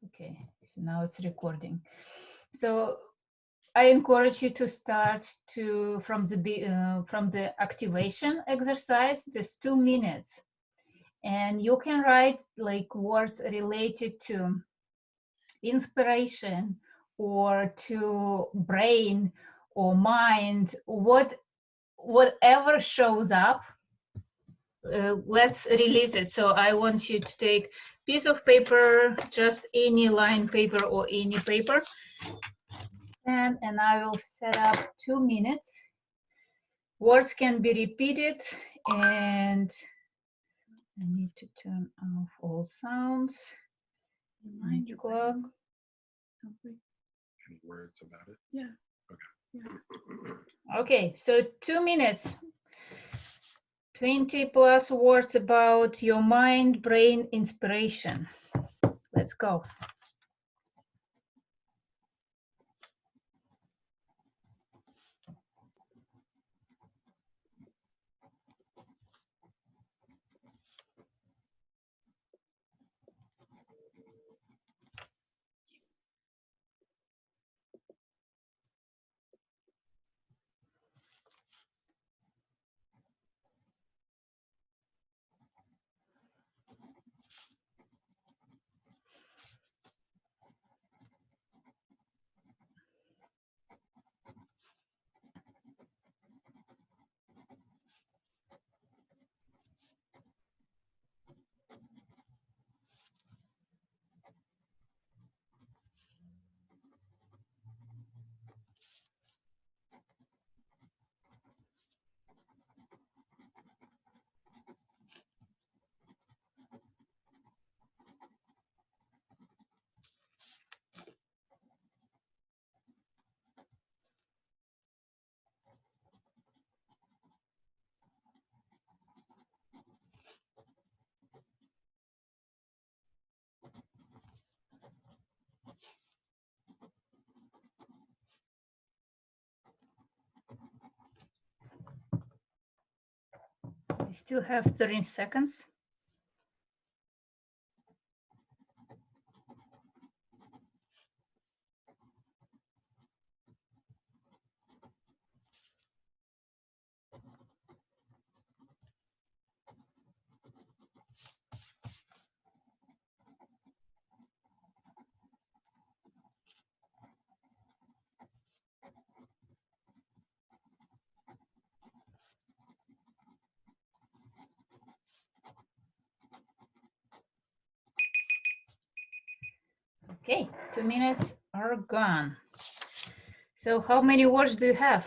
Okay, so now it's recording. So I encourage you to start from the activation exercise, just 2 minutes, and you can write like words related to inspiration or to brain or mind, whatever shows up. Let's release it. So I want you to take piece of paper, just any line paper or any paper, and I will set up 2 minutes. Words can be repeated, and I need to turn off all sounds. Mind clock. Any words about it? Yeah. Okay. Yeah. Okay, so 2 minutes. 20 plus words about your mind, brain, inspiration. Let's go. I still have 30 seconds. Okay, 2 minutes are gone. So how many words do you have?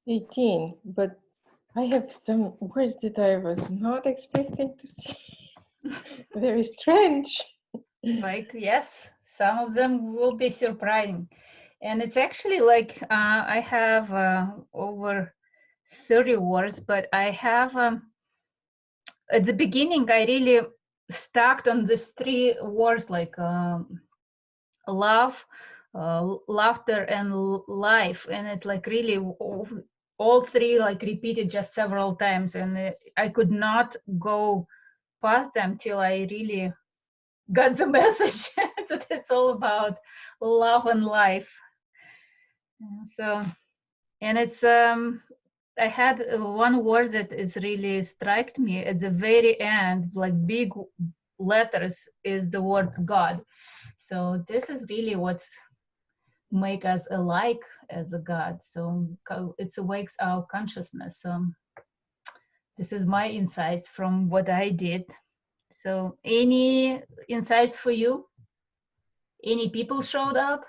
$18, but I have some words that I was not expecting to see. Very strange. Like, yes, some of them will be surprising. And it's actually like I have over 30 words, but I have, at the beginning, I really stuck on these 3 words like love, laughter, and life. And it's like really all 3 like repeated just several times. And I could not go past them till I really got the message that it's all about love and life. So, and it's I had one word that is really struck me at the very end, like big letters, is the word God. So this is really what's make us alike as a God. So it awakes our consciousness. So this is my insights from what I did. So any insights for you? Any people showed up?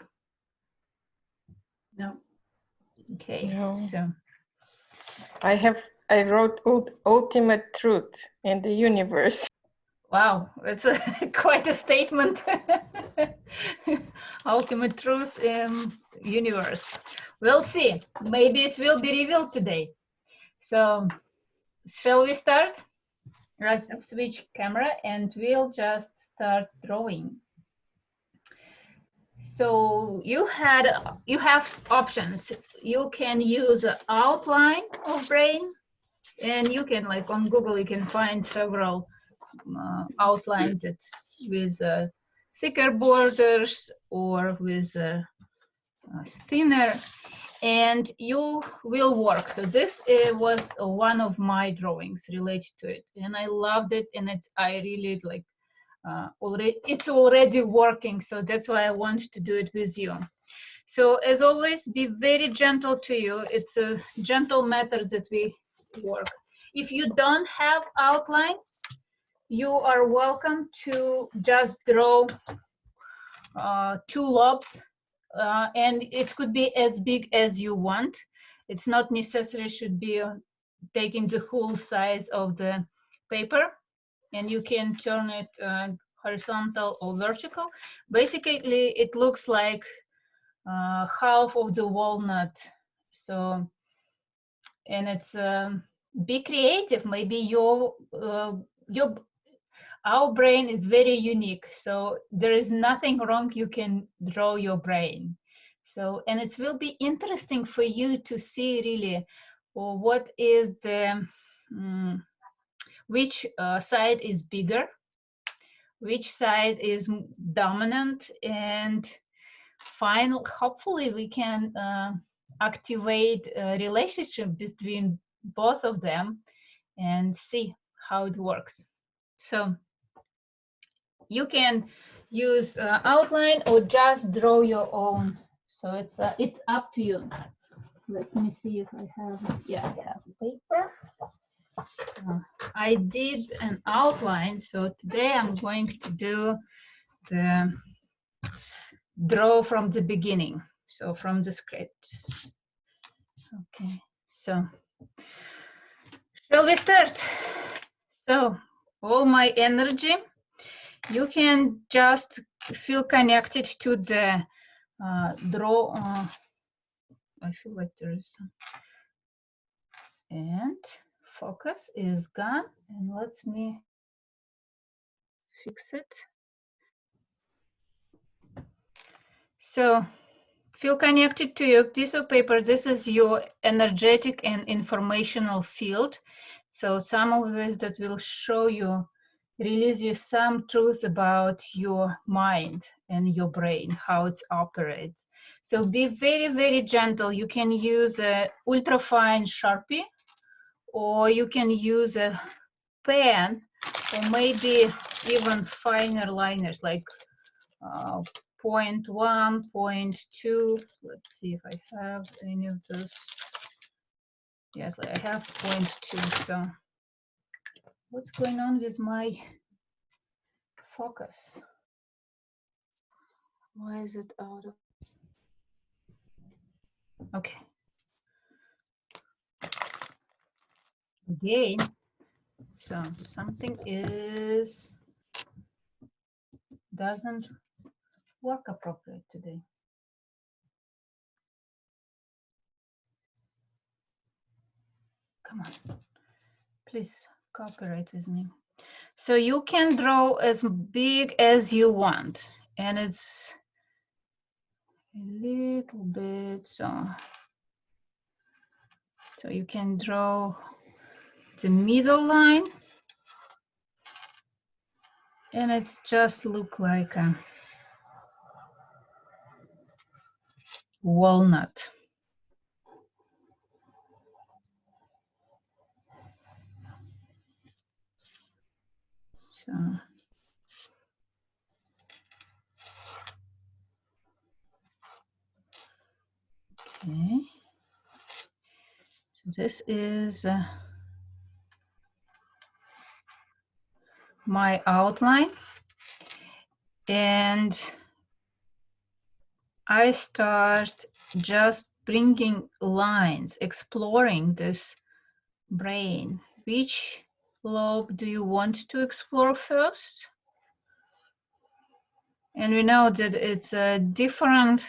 No. Okay, No. so I wrote ultimate truth in the universe. wow, it's quite a statement. Ultimate truth in universe. We'll see. Maybe it will be revealed today. So shall we start? Let's switch camera and we'll just start drawing. So you have options. You can use an outline of brain, and you can, like on Google, you can find several outlines it with thicker borders or with thinner, and you will work. So this was one of my drawings related to it, and I loved it, and I really like it's already working, so that's why I want to do it with you. So as always, be very gentle to you. It's a gentle method that we work. If you don't have outline, you are welcome to just draw 2 lobes, and it could be as big as you want. It's not necessary should be taking the whole size of the paper, and you can turn it horizontal or vertical. Basically, it looks like half of the walnut. So, and it's be creative. Maybe your our brain is very unique, so there is nothing wrong. You can draw your brain. So, and it will be interesting for you to see really what is the which side is bigger, which side is dominant, and hopefully we can activate a relationship between both of them and see how it works. So you can use outline or just draw your own. So it's up to you. Let me see if I have, yeah, I have paper. I did an outline, so today I'm going to do the draw from the beginning, so from the script. Okay, so shall we start? So all my energy, you can just feel connected to the draw. I feel like there is some, and focus is gone, and let me fix it. So feel connected to your piece of paper. This is your energetic and informational field. So some of this that will show you, release you some truth about your mind and your brain, how it operates. So be very, very gentle. You can use a ultrafine Sharpie, or you can use a pen, or maybe even finer liners like 0.1, 0.2. Let's see if I have any of those. Yes, I have 0.2. So what's going on with my focus? Why is it out of? Okay. Again, so something doesn't work appropriate today. Come on, please cooperate with me. So you can draw as big as you want, and it's a little bit so you can draw the middle line, and it's just look like a walnut. So okay, so this is my outline, and I start just bringing lines, exploring this brain. Which lobe do you want to explore first? And we know that it's different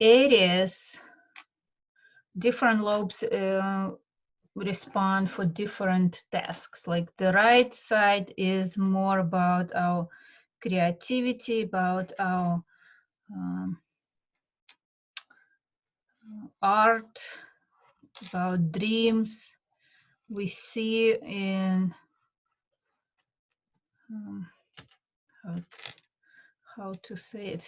areas, different lobes respond for different tasks. Like the right side is more about our creativity, about our art, about dreams. We see in how to say it.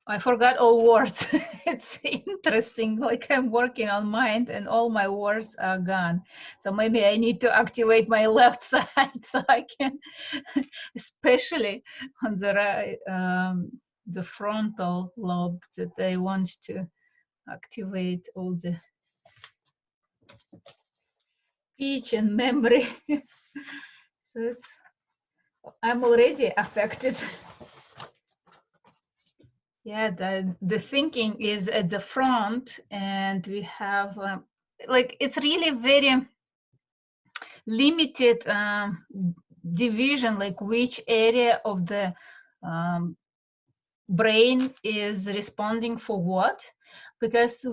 I forgot all words. It's interesting. Like I'm working on mind and all my words are gone. So maybe I need to activate my left side so I can, especially on the right, the frontal lobe, that I want to activate all the speech and memory. So I'm already affected. Yeah, the thinking is at the front, and we have like it's really very limited division, like which area of the brain is responding for what, because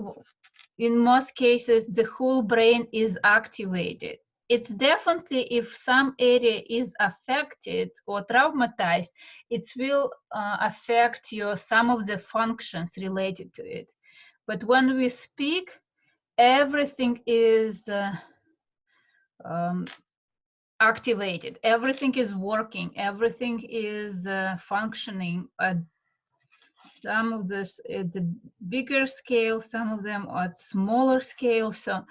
in most cases the whole brain is activated. It's definitely, if some area is affected or traumatized, it will affect your some of the functions related to it. But when we speak, everything is activated, everything is working, everything is functioning. Some of this it's a bigger scale, some of them are at smaller scale. So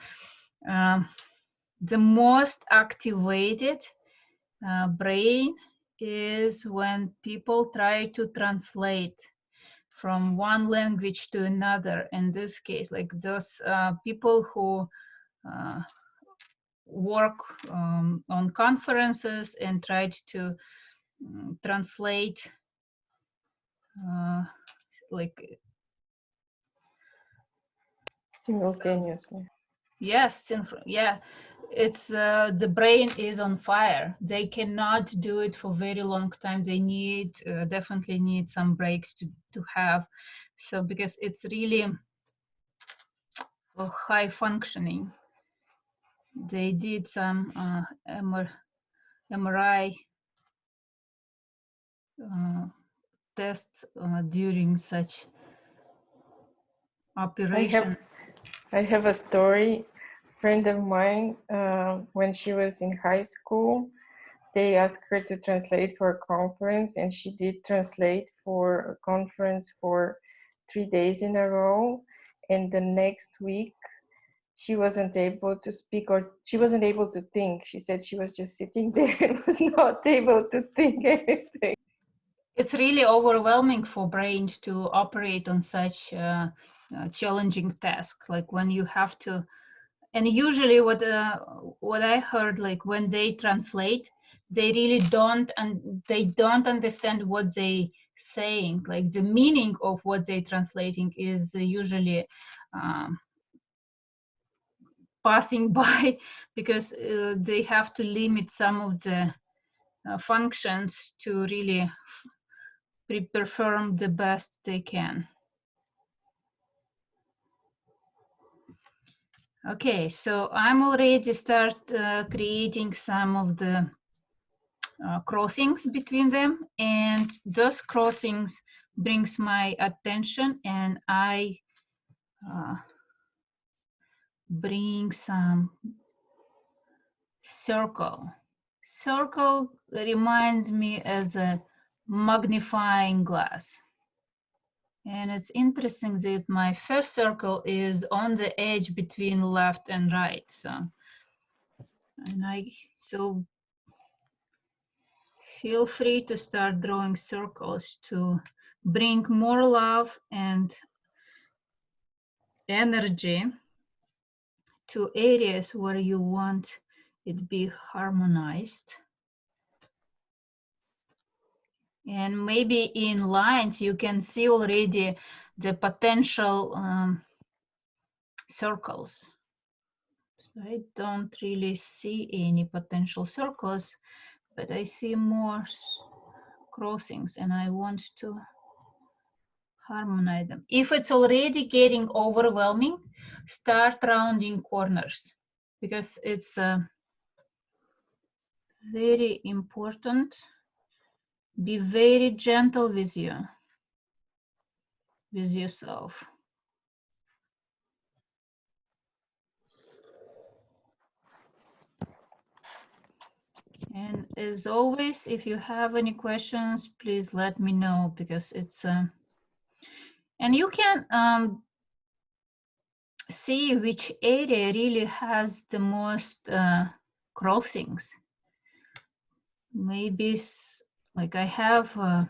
the most activated brain is when people try to translate from one language to another. In this case, like those people who work on conferences and tried to translate like simultaneously. yes, yeah, it's the brain is on fire. They cannot do it for very long time. They need definitely need some breaks to have. So because it's really high functioning. They did some MRI tests during such operation. I have a story. A friend of mine, when she was in high school, they asked her to translate for a conference, and she did translate for a conference for 3 days in a row. And the next week, she wasn't able to speak, or she wasn't able to think. She said she was just sitting there and was not able to think anything. It's really overwhelming for brains to operate on such challenging tasks, like when you have to. And usually what I heard, like when they translate, they really don't, and they don't understand what they saying. Like the meaning of what they translating is usually passing by, because they have limit some of the functions to really perform the best they can. Okay, so I'm already start creating some of the crossings between them, and those crossings brings my attention, and I bring some circle. Circle reminds me as a magnifying glass. And it's interesting that my first circle is on the edge between left and right. So feel free to start drawing circles to bring more love and energy to areas where you want it be harmonized. And maybe in lines, you can see already the potential circles. So I don't really see any potential circles, but I see more crossings, and I want to harmonize them. If it's already getting overwhelming, start rounding corners, because it's very important Be very gentle with yourself. And as always, if you have any questions, please let me know, because it's and you can see which area really has the most crossings. Maybe like I have a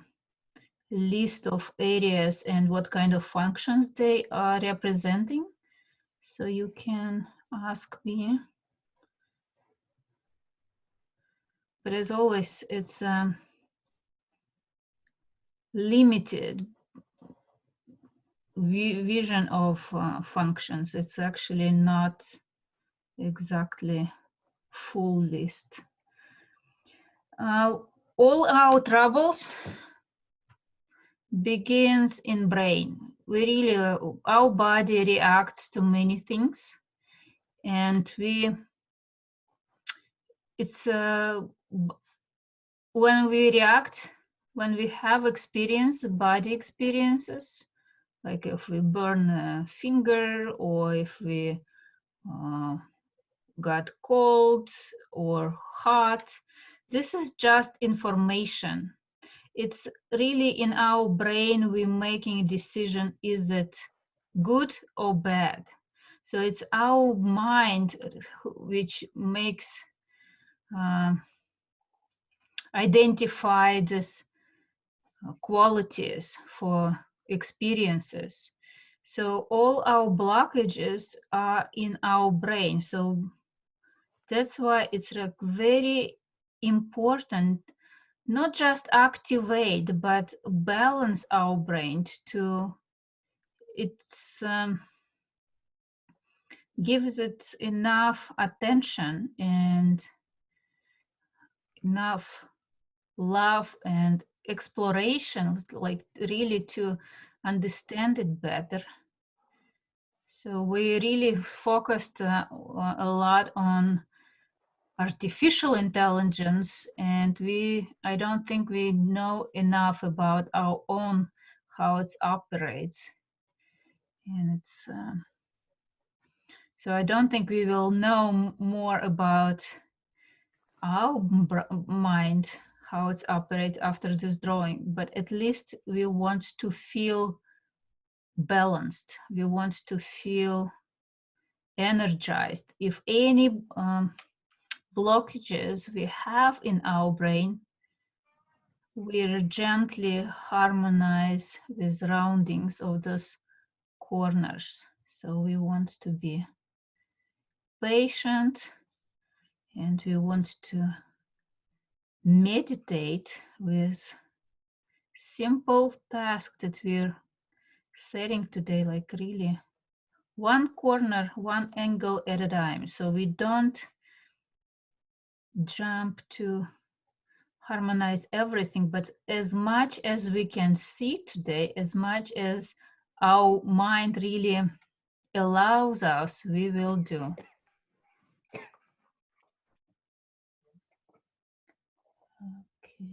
list of areas and what kind of functions they are representing. So you can ask me. But as always, it's limited vision of functions. It's actually not exactly full list. All our troubles begins in brain. We really, our body reacts to many things, and it's when we react, when we have experience, body experiences, like if we burn a finger, or if we got cold or hot, this is just information. It's really in our brain we're making a decision, is it good or bad? So it's our mind which makes identify these qualities for experiences. So all our blockages are in our brain. So that's why it's like very important not just activate but balance our brain to it's gives it enough attention and enough love and exploration, like really to understand it better. So we really focused a lot on artificial intelligence, and I don't think we know enough about our own, how it operates. And it's so I don't think we will know more about our mind, how it operates after this drawing, but at least we want to feel balanced. We want to feel energized. If any blockages we have in our brain, we gently harmonize with roundings of those corners. So we want to be patient, and we want to meditate with simple tasks that we're setting today, like really one corner, one angle at a time. So we don't jump to harmonize everything, but as much as we can see today, as much as our mind really allows us, we will do. Okay.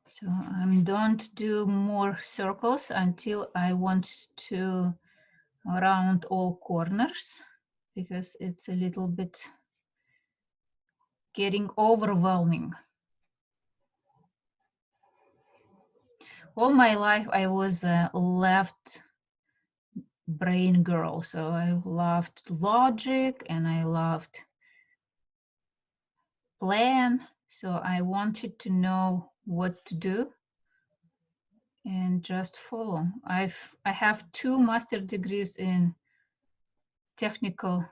So I don't do more circles until I want to round all corners, because it's a little bit getting overwhelming. All my life I was a left brain girl, so I loved logic and I loved plan. So I wanted to know what to do and just follow. I have 2 master degrees in technical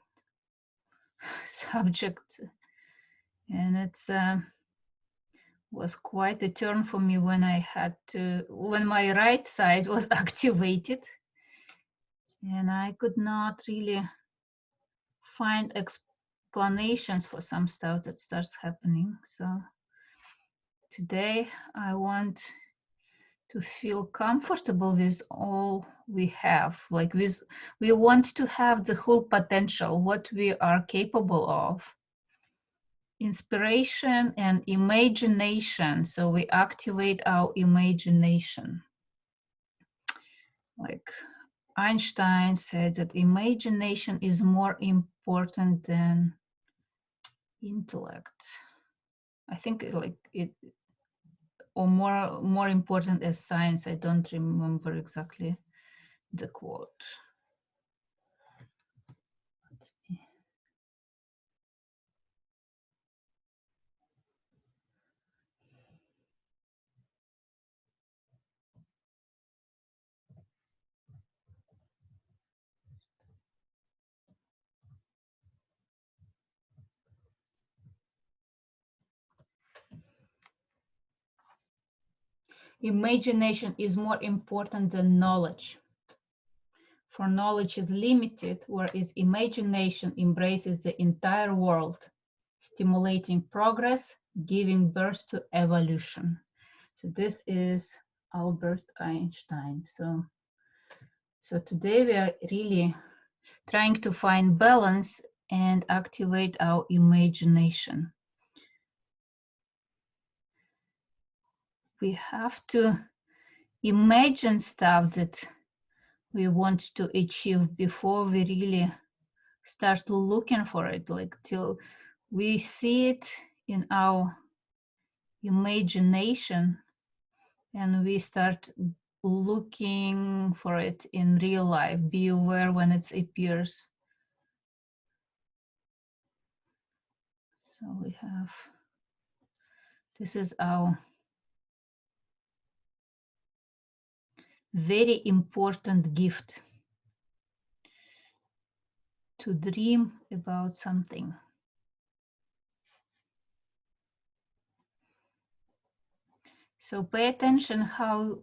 subjects, and it's was quite a turn for me when I had to, when my right side was activated, and I could not really find explanations for some stuff that starts happening. So today I want to feel comfortable with all we have. Like we want to have the whole potential, what we are capable of. Inspiration and imagination. So we activate our imagination. Like Einstein said that imagination is more important than intellect. I think it or more important as science. I don't remember exactly the quote. Imagination is more important than knowledge. For knowledge is limited, whereas imagination embraces the entire world, stimulating progress, giving birth to evolution. So this is Albert Einstein. So today we are really trying to find balance and activate our imagination. We have to imagine stuff that we want to achieve before we really start looking for it, like till we see it in our imagination and we start looking for it in real life. Be aware when it appears. So we have, this is our very important gift, to dream about something. So pay attention how,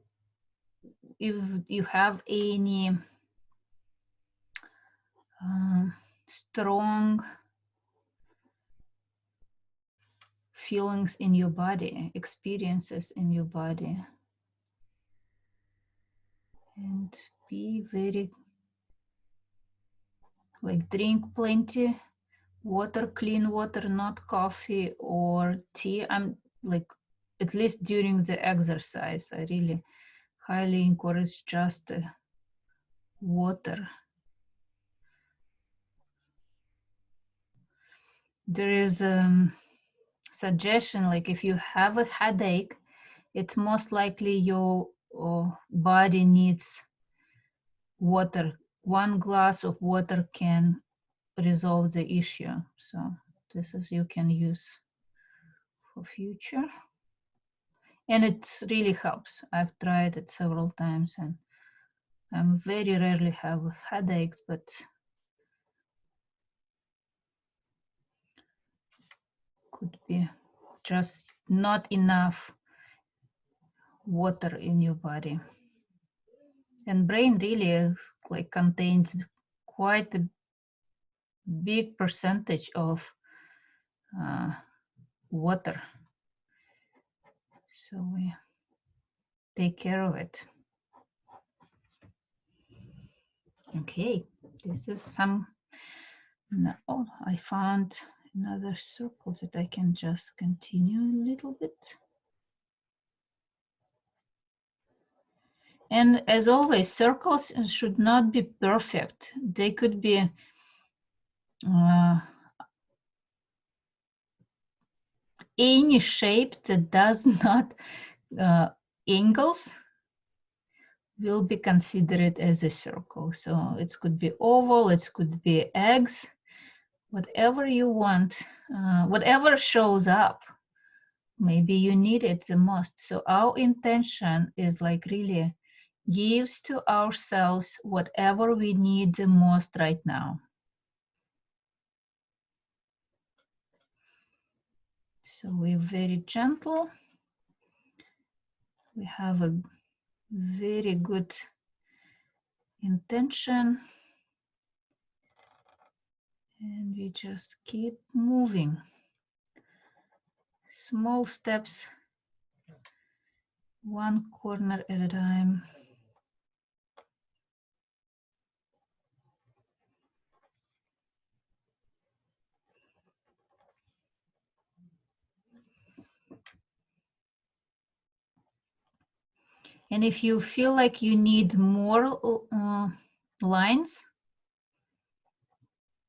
if you have any strong feelings in your body, experiences in your body, and be very, like, drink plenty water, clean water, not coffee or tea. I'm like, at least during the exercise, I really highly encourage just water. There is a suggestion, like if you have a headache, it's most likely your body needs water. 1 glass of water can resolve the issue. So this is, you can use for future. And it really helps. I've tried it several times and I'm very rarely have headaches, but could be just not enough water in your body. And brain really like contains quite a big percentage of water. So we take care of it. Okay, this is some, oh, I found another circle that I can just continue a little bit. And as always, circles should not be perfect. They could be any shape that does not angles will be considered as a circle. So it could be oval, it could be eggs, whatever you want, whatever shows up. Maybe you need it the most. So our intention is like really gives to ourselves whatever we need the most right now. So we're very gentle. We have a very good intention. And we just keep moving. Small steps one corner at a time. And if you feel like you need more lines,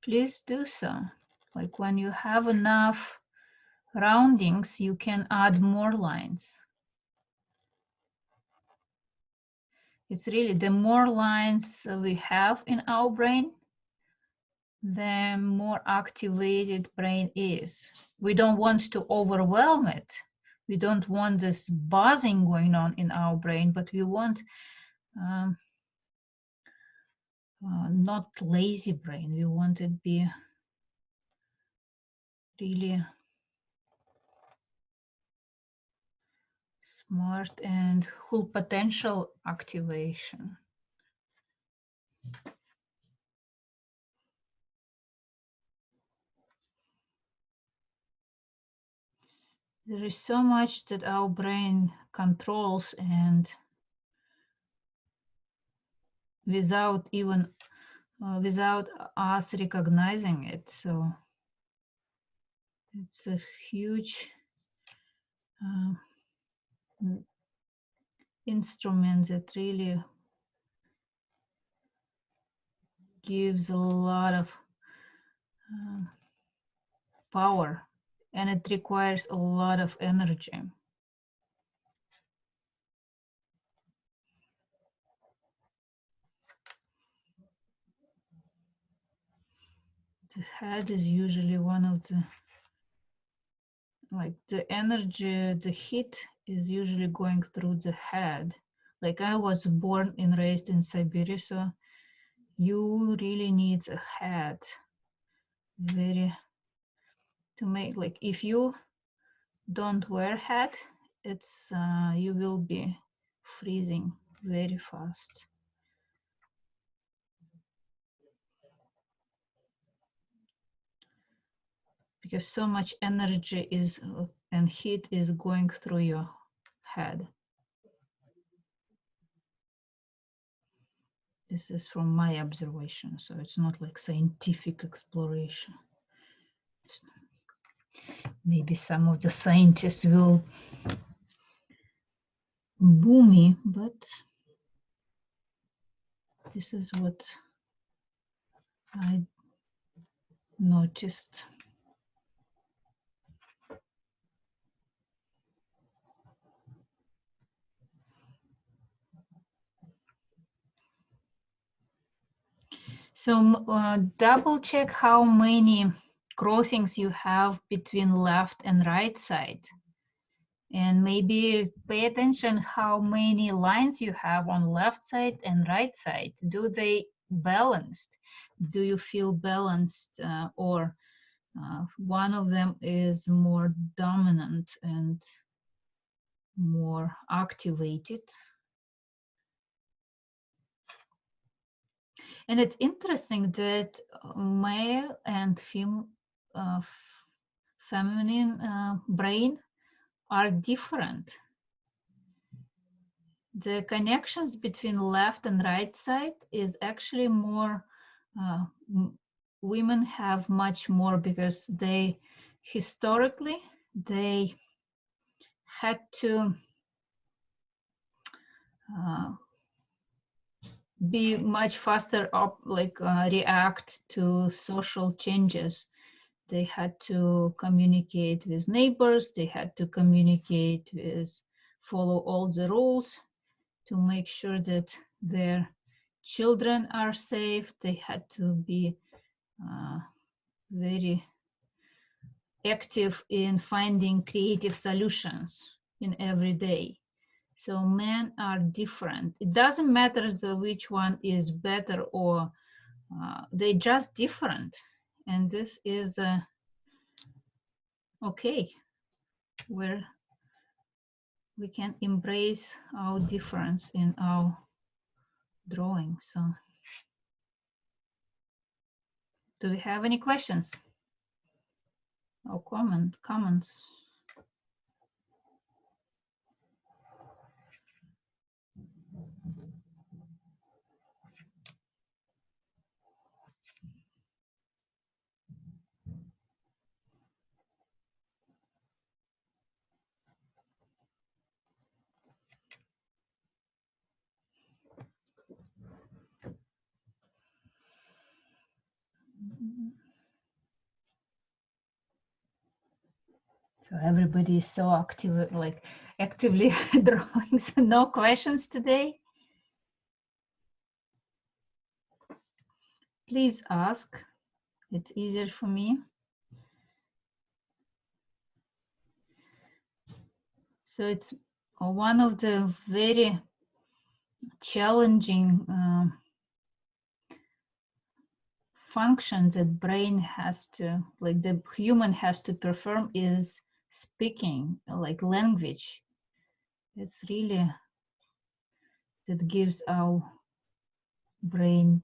please do so. Like when you have enough roundings, you can add more lines. It's really the more lines we have in our brain, the more activated brain is. We don't want to overwhelm it. We don't want this buzzing going on in our brain, but we want not lazy brain. We want it to be really smart and full potential activation. There is so much that our brain controls, and without even without us recognizing it. So it's a huge instrument that really gives a lot of power, and it requires a lot of energy. The head is usually one of the, like the energy, the heat is usually going through the head. Like I was born and raised in Siberia, so you really need a head very to make, like if you don't wear hat, it's you will be freezing very fast. Because so much energy is and heat is going through your head. This is from my observation, so it's not like scientific exploration. Maybe some of the scientists will boo me, but this is what I noticed. So double check how many crossings you have between left and right side. And maybe pay attention how many lines you have on left side and right side. Do they balanced? Do you feel balanced or one of them is more dominant and more activated? And it's interesting that male and feminine brain are different. The connections between left and right side is actually more, women have much more because they historically they had to be much faster up, like react to social changes. They had to communicate with neighbors, they had to communicate with, follow all the rules to make sure that their children are safe. They had to be very active in finding creative solutions in every day. So men are different. It doesn't matter which one is better or they're just different. And this is okay, where we can embrace our difference in our drawing. So do we have any questions or comments? So everybody is so active, like actively drawing. So no questions today. Please ask. It's easier for me. So it's one of the very challenging functions that brain has to, like the human has to perform is speaking, like language. It's really, that gives our brain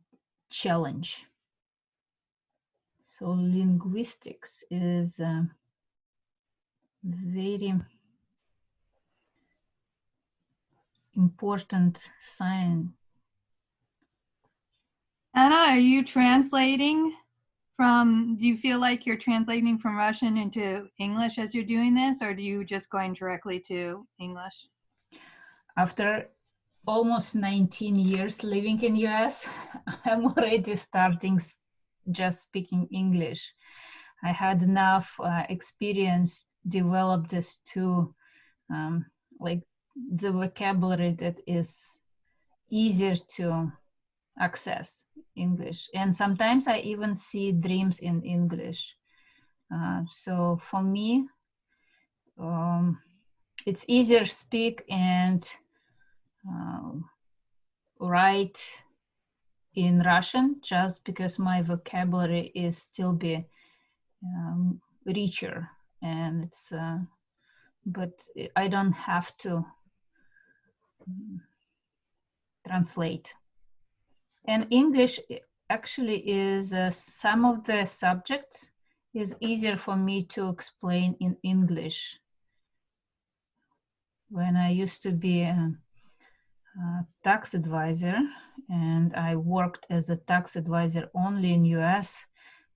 challenge. So linguistics is a very important science. Anna, are you translating from, do you feel like you're translating from Russian into English as you're doing this, or do you just going directly to English? After almost 19 years living in US, I'm already starting just speaking English. I had enough experience develop this to like the vocabulary that is easier to access English. And sometimes I even see dreams in English. So for me, it's easier speak and write in Russian just because my vocabulary is still be richer, and it's but I don't have to translate. And English actually is some of the subjects is easier for me to explain in English. When I used to be a tax advisor and I worked as a tax advisor only in US,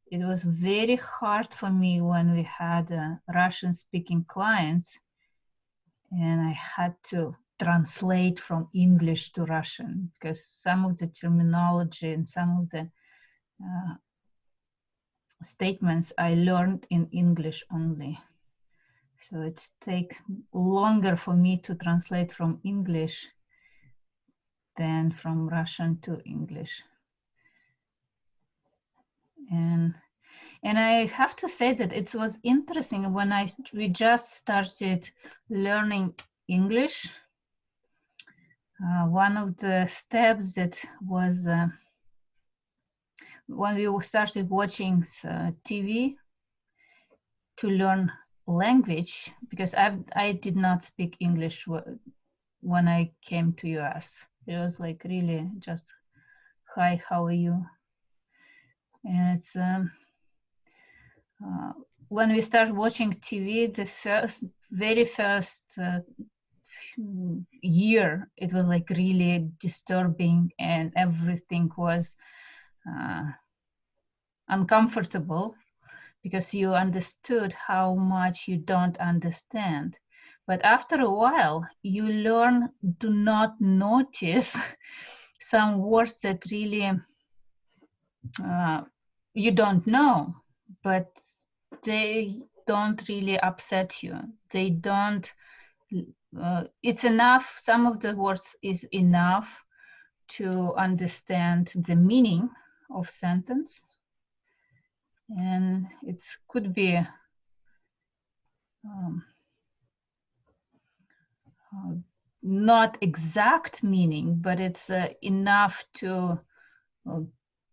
it was very hard for me when we had Russian speaking clients and I had to translate from English to Russian because some of the terminology and some of the statements I learned in English only. So it takes longer for me to translate from English than from Russian to English. And I have to say that it was interesting when we just started learning English. One of the steps that was when we started watching TV to learn language, because I did not speak English when I came to US. It was like really just, hi, how are you? And it's when we start watching TV, the very first year, it was like really disturbing and everything was uncomfortable because you understood how much you don't understand. But after a while, you learn to not notice some words that really you don't know, but they don't really upset you. They don't, it's enough, some of the words is enough to understand the meaning of sentence. And it could be not exact meaning, but it's enough to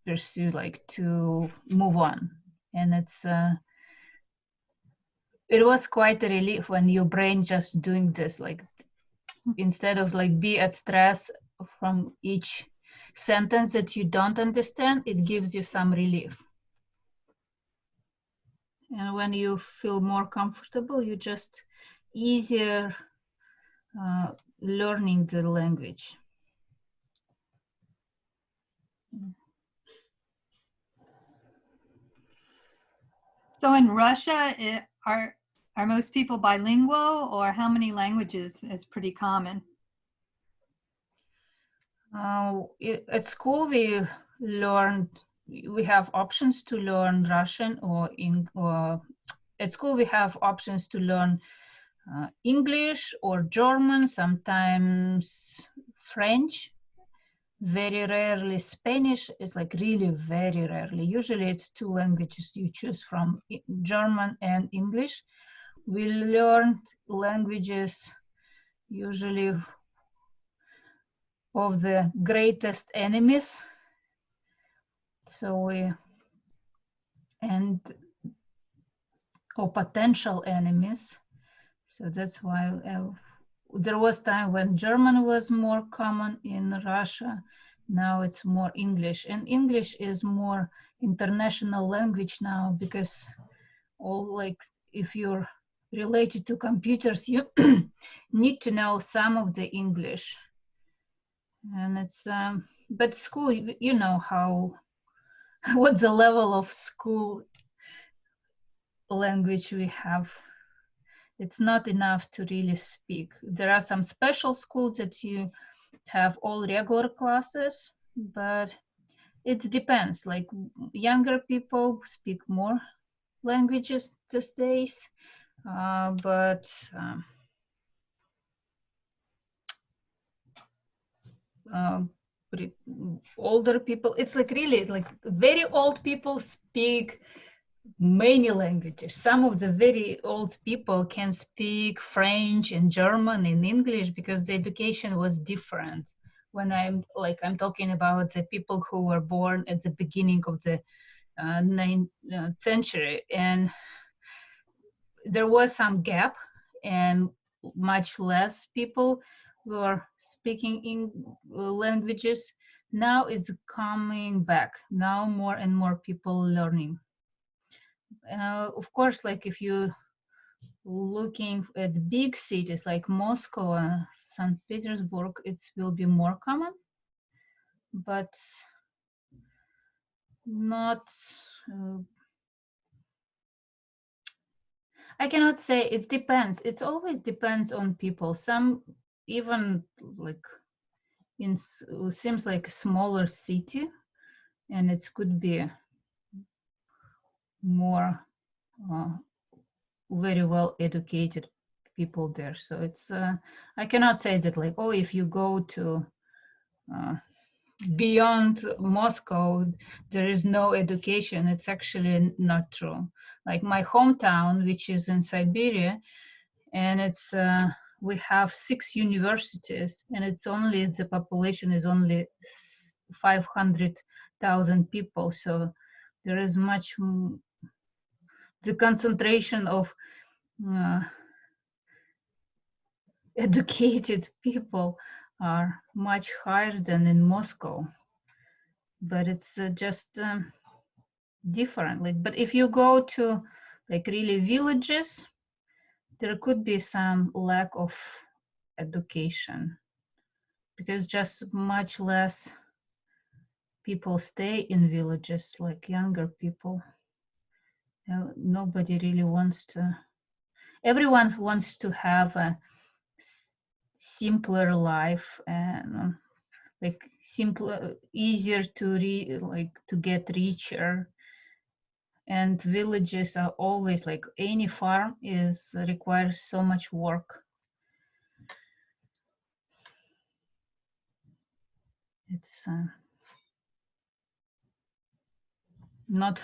pursue, like to move on. And it was quite a relief when your brain just doing this, like instead of like be at stress from each sentence that you don't understand, it gives you some relief. And when you feel more comfortable, you just easier learning the language. So in Russia, are most people bilingual, or how many languages is pretty common? At school, we learned, we have options to learn Russian or at school we have options to learn English or German, sometimes French, very rarely Spanish. Is like really very rarely. Usually it's two languages you choose from, German and English. We learned languages usually of the greatest enemies. So or potential enemies. So that's why there was time when German was more common in Russia. Now it's more English, and English is more international language now, because all, like, if you're related to computers, you need to know some of the English. And it's but school, you know how what the level of school language we have. It's not enough to really speak. There are some special schools that you have all regular classes, but it depends. Like, younger people speak more languages these days, but older people, it's like really like very old people speak many languages. Some of the very old people can speak French and German and English because the education was different. When I'm talking about the people who were born at the beginning of the 9th century, and there was some gap, and much less people were speaking in languages. Now it's coming back. Now more and more people learning. Of course, like if you're looking at big cities like Moscow and St. Petersburg, it will be more common, but not, I cannot say. It depends. It always depends on people. Some, even like in, seems like a smaller city, and it could be more very well educated people there. So it's I cannot say that like, oh, if you go to beyond Moscow there is no education. It's actually not true. Like my hometown, which is in Siberia, and it's we have 6 universities, and it's only, the population is only 500,000 people. So there is much, the concentration of educated people are much higher than in Moscow, but it's just differently. But if you go to like really villages, there could be some lack of education because just much less people stay in villages, like younger people. Nobody really wants to, everyone wants to have a simpler life and like simpler, easier to to get richer. And villages are always like, any farm is requires so much work. It's not,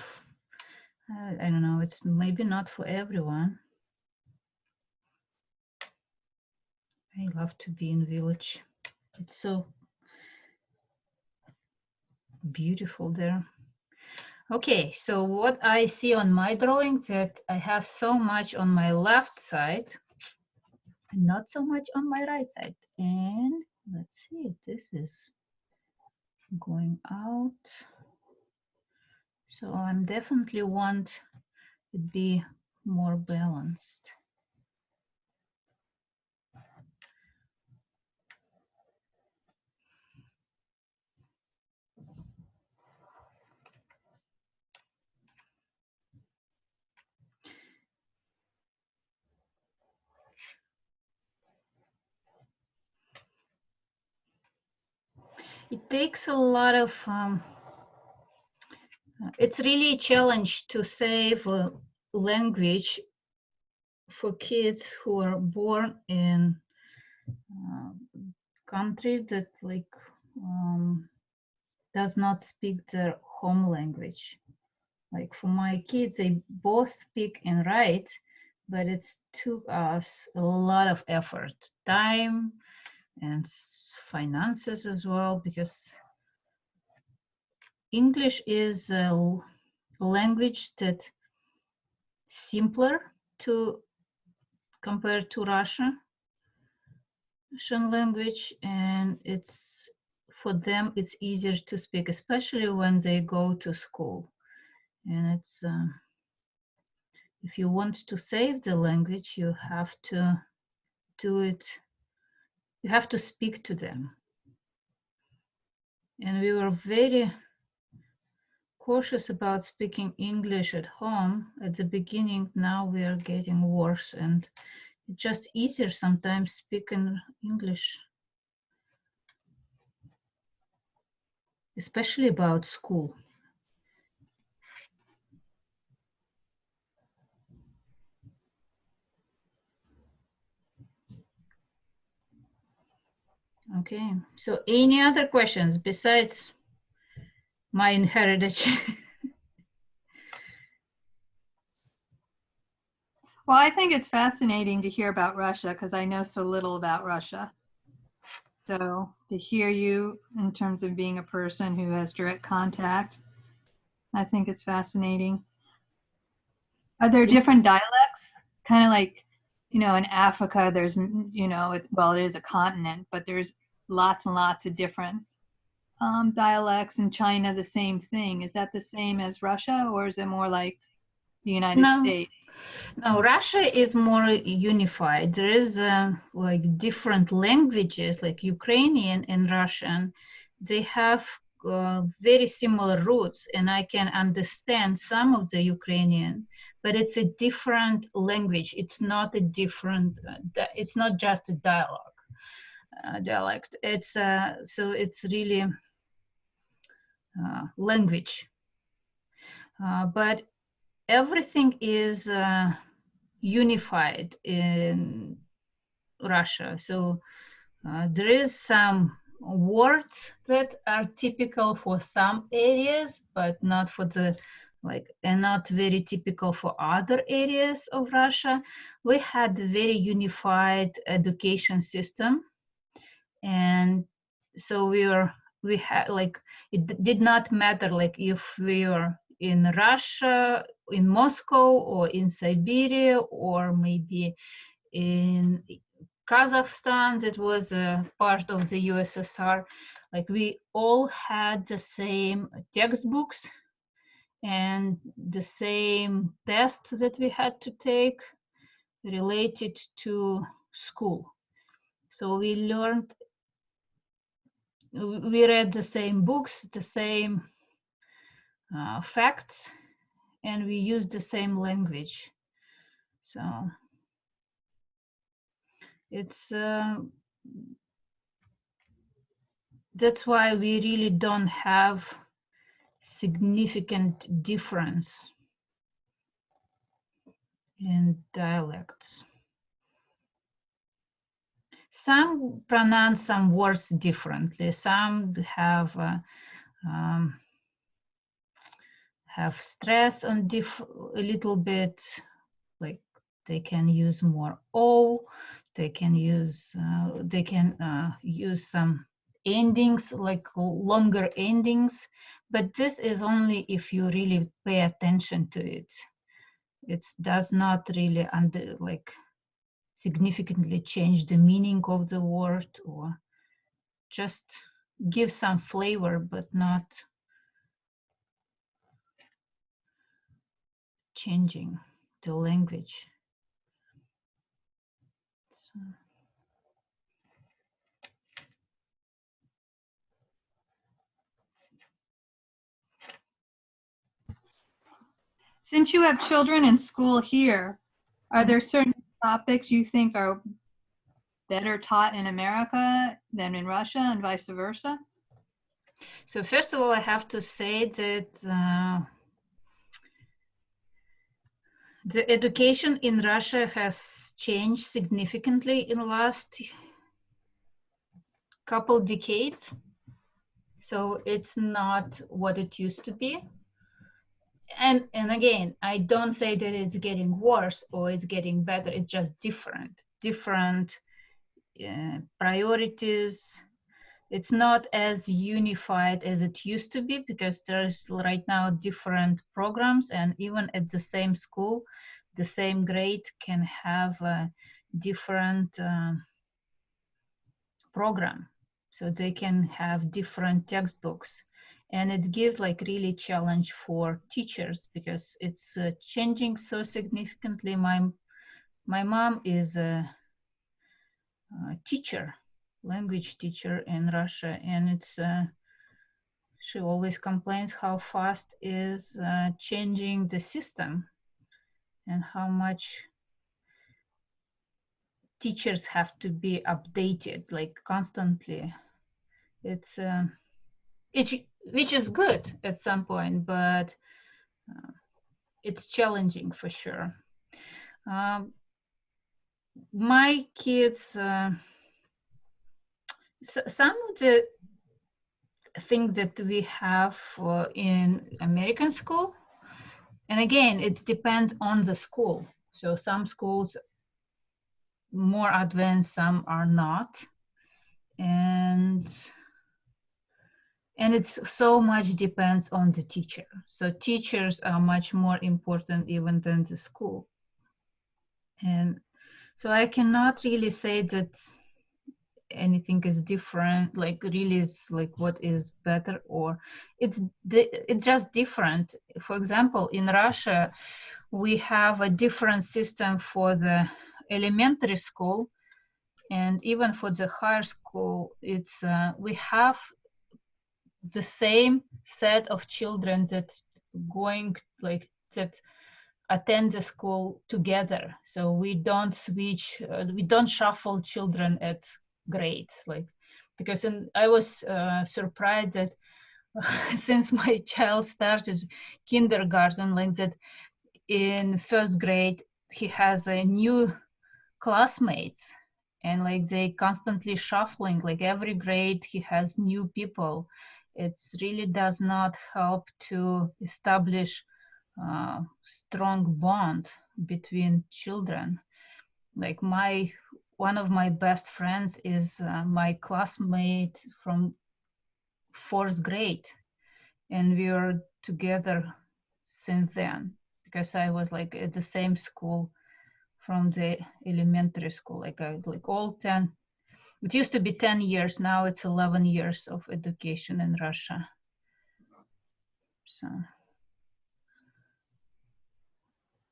I don't know, it's maybe not for everyone. I love to be in village. It's so beautiful there. Okay, so what I see on my drawing, that I have so much on my left side and not so much on my right side. And let's see, this is going out. So I'm definitely want it be more balanced. It takes a lot of, it's really a challenge to save a language for kids who are born in country that like does not speak their home language. Like for my kids, they both speak and write, but it took us a lot of effort, time, and finances as well, because English is a language that simpler to compare to Russian language, and it's for them it's easier to speak, especially when they go to school. And it's if you want to save the language, you have to do it. You have to speak to them. And we were very cautious about speaking English at home at the beginning. Now we are getting worse, and it's just easier sometimes speaking English, especially about school. Okay, so any other questions besides my heritage? Well, I think it's fascinating to hear about Russia because I know so little about Russia. So to hear you in terms of being a person who has direct contact, I think it's fascinating. Are there different dialects? Kind of like, in Africa, there's, well, it is a continent, but there's lots and lots of different dialects. In China, the same thing. Is that the same as Russia, or is it more like the United States? No, Russia is more unified. There is like different languages, like Ukrainian and Russian. They have very similar roots, and I can understand some of the Ukrainian, but it's a different language. It's not a different. It's not just a dialect. It's so it's really language, but everything is unified in Russia. So there is some words that are typical for some areas, but not for the and not very typical for other areas of Russia. We had a very unified education system, and so we had it did not matter if we were in Russia, in Moscow, or in Siberia, or maybe in Kazakhstan, that was a part of the USSR. We all had the same textbooks and the same tests that we had to take related to school. So we read the same books, the same facts, and we used the same language. So it's that's why we really don't have significant difference in dialects. Some pronounce some words differently. Some have stress on a little bit, like they can use more O. They can use some endings, like longer endings, but this is only if you really pay attention to it. It does not really significantly change the meaning of the word, or just give some flavor, but not changing the language. So. Since you have children in school here, are there certain topics you think are better taught in America than in Russia, and vice versa? So first of all, I have to say that The education in Russia has changed significantly in the last couple decades. So it's not what it used to be. And again, I don't say that it's getting worse or it's getting better. It's just different priorities. It's not as unified as it used to be because there's right now different programs, and even at the same school, the same grade can have a different program. So they can have different textbooks. And it gives like really challenge for teachers because it's changing so significantly. My mom is a teacher, language teacher in Russia, and it's she always complains how fast is changing the system and how much teachers have to be updated like constantly. It's which is good at some point, but it's challenging for sure. My kids, some of the things that we have in American school, and again, it depends on the school. So some schools more advanced, some are not. And it's so much depends on the teacher. So teachers are much more important even than the school. And so I cannot really say that anything is different, like really it's like what is better, or it's just different. For example, in Russia, we have a different system for the elementary school, and even for the higher school, it's we have the same set of children that's going like that attend the school together. So we don't switch, we don't shuffle children at grades, like, because I was surprised that since my child started kindergarten, like that in first grade, he has a new classmates, and like they constantly shuffling, like every grade he has new people. It really does not help to establish strong bond between children. Like one of my best friends is my classmate from fourth grade, and we were together since then because I was like at the same school from the elementary school. Like all 10, it used to be 10 years, now it's 11 years of education in Russia. So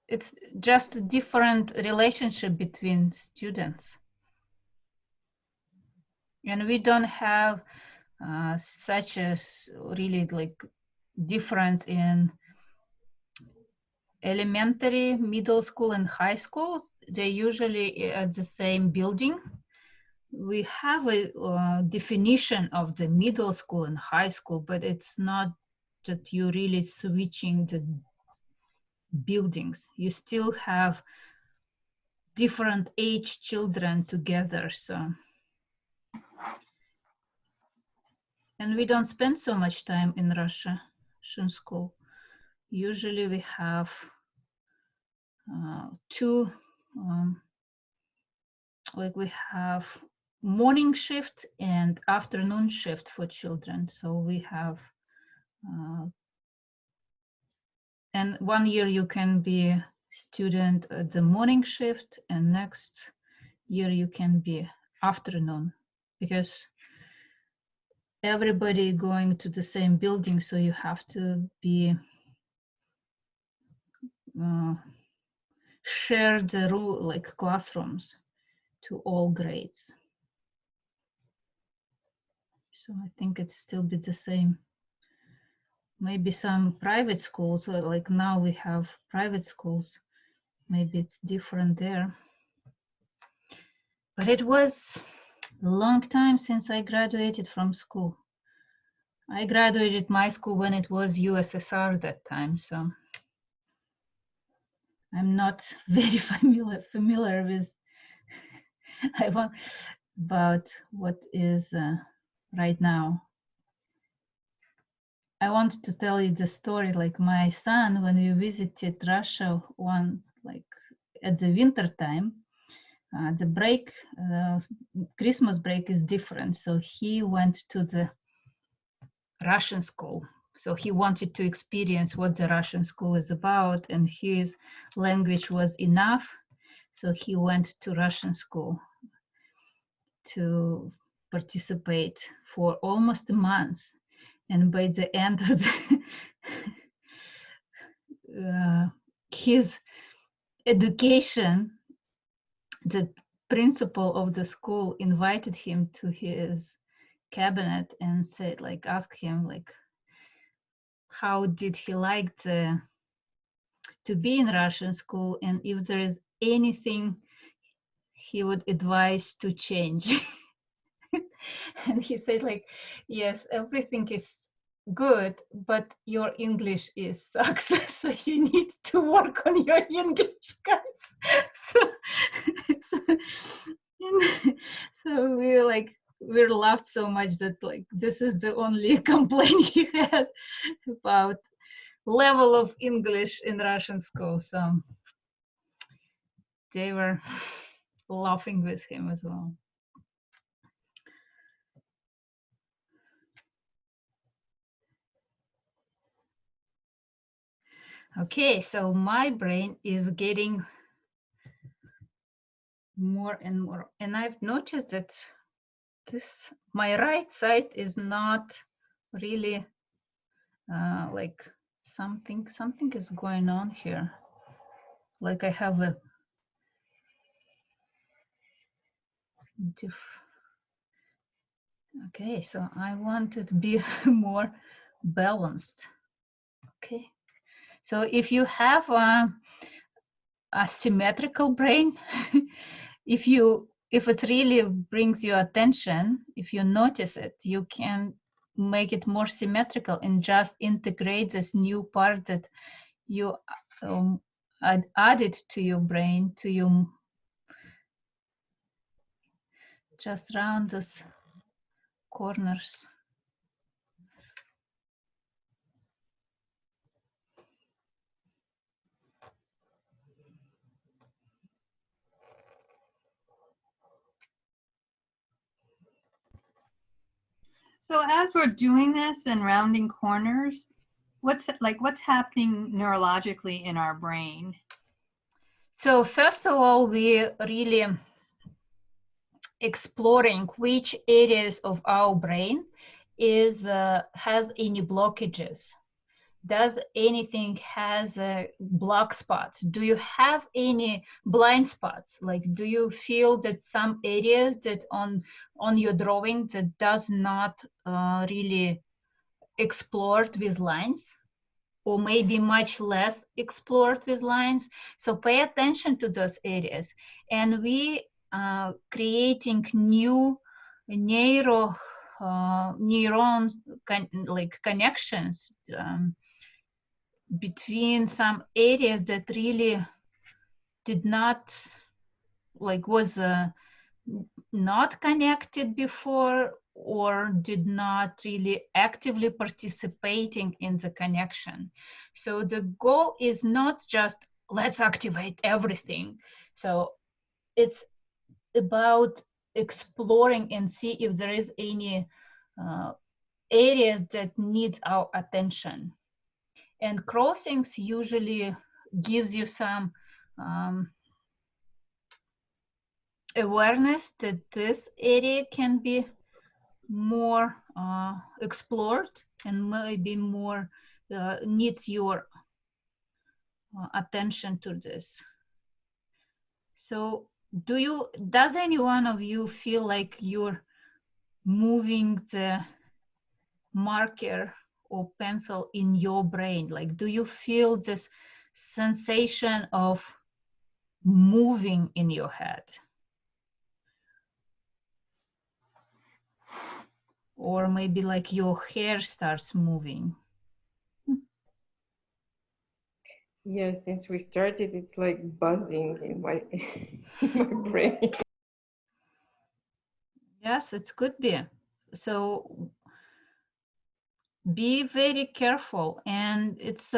it's just a different relationship between students. And we don't have such a really like difference in elementary, middle school, and high school. They usually at the same building. We have a definition of the middle school and high school, but it's not that you really switching the buildings. You still have different age children together. So, and we don't spend so much time in Russian school. Usually we have two, like we have morning shift and afternoon shift for children. So we have, and 1 year you can be student at the morning shift, and next year you can be afternoon, because everybody going to the same building, so you have to be share the like classrooms to all grades. So I think it's still be the same. Maybe some private schools, like now we have private schools, maybe it's different there. But it was a long time since I graduated from school. I graduated my school when it was USSR that time, so I'm not very familiar with I want about what is right now. I want to tell you the story. Like my son, when we visited Russia one like at the winter time, the break, Christmas break is different. So he went to the Russian school. So he wanted to experience what the Russian school is about, and his language was enough. So he went to Russian school to participate for almost a month. And by the end of his education, the principal of the school invited him to his cabinet and said, like, ask him, like, how did he like to be in Russian school, and if there is anything he would advise to change. And he said, like, yes, everything is good, but your English is sucks. So you need to work on your English, guys. So, so, so we laughed so much that like this is the only complaint he had about level of English in Russian school. So they were laughing with him as well. Okay, so my brain is getting more and more, and I've noticed that this my right side is not really like something is going on here. Like I have a okay, so I want it to be more balanced. Okay, so if you have a symmetrical brain, if it really brings your attention, if you notice it, you can make it more symmetrical and just integrate this new part that you added to your brain, to you, just round those corners. So as we're doing this and rounding corners, what's happening neurologically in our brain? So first of all, we really exploring which areas of our brain is has any blockages. Does anything has block spots? Do you have any blind spots? Like, do you feel that some areas that on your drawing that does not really explored with lines, or maybe much less explored with lines? So pay attention to those areas, and we creating new neurons like connections between some areas that really did not was not connected before, or did not really actively participating in the connection. So the goal is not just let's activate everything. So it's about exploring and see if there is any areas that need our attention. And crossings usually gives you some awareness that this area can be more explored and maybe more needs your attention to this. So does any one of you feel like you're moving the marker or pencil in your brain? Like, do you feel this sensation of moving in your head? Or maybe like your hair starts moving? Yes, since we started, it's like buzzing in my in my brain. Yes, it could be. So be very careful, and it's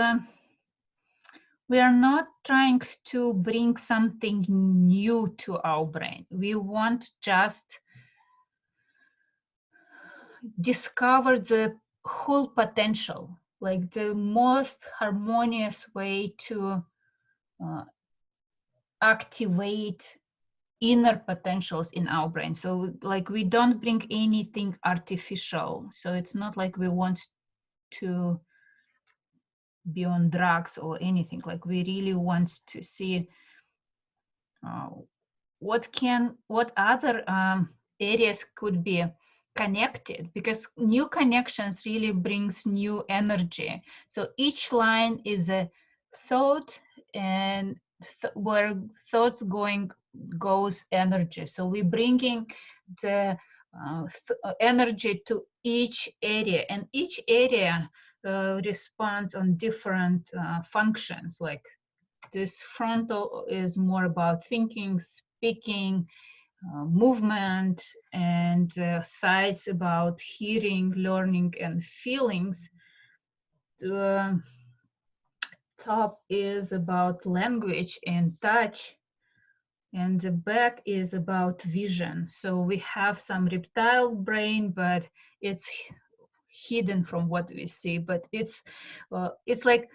we are not trying to bring something new to our brain. We want just discover the whole potential, like the most harmonious way to activate inner potentials in our brain. So like we don't bring anything artificial. So it's not like we want to be on drugs or anything. Like we really want to see what other areas could be connected, because new connections really brings new energy. So each line is a thought, and where thoughts goes energy. So we're bringing the energy to each area, and each area responds on different functions. Like this frontal is more about thinking, speaking, movement, and sides about hearing, learning, and feelings. The top is about language and touch, and the back is about vision. So we have some reptile brain, but it's hidden from what we see. But it's like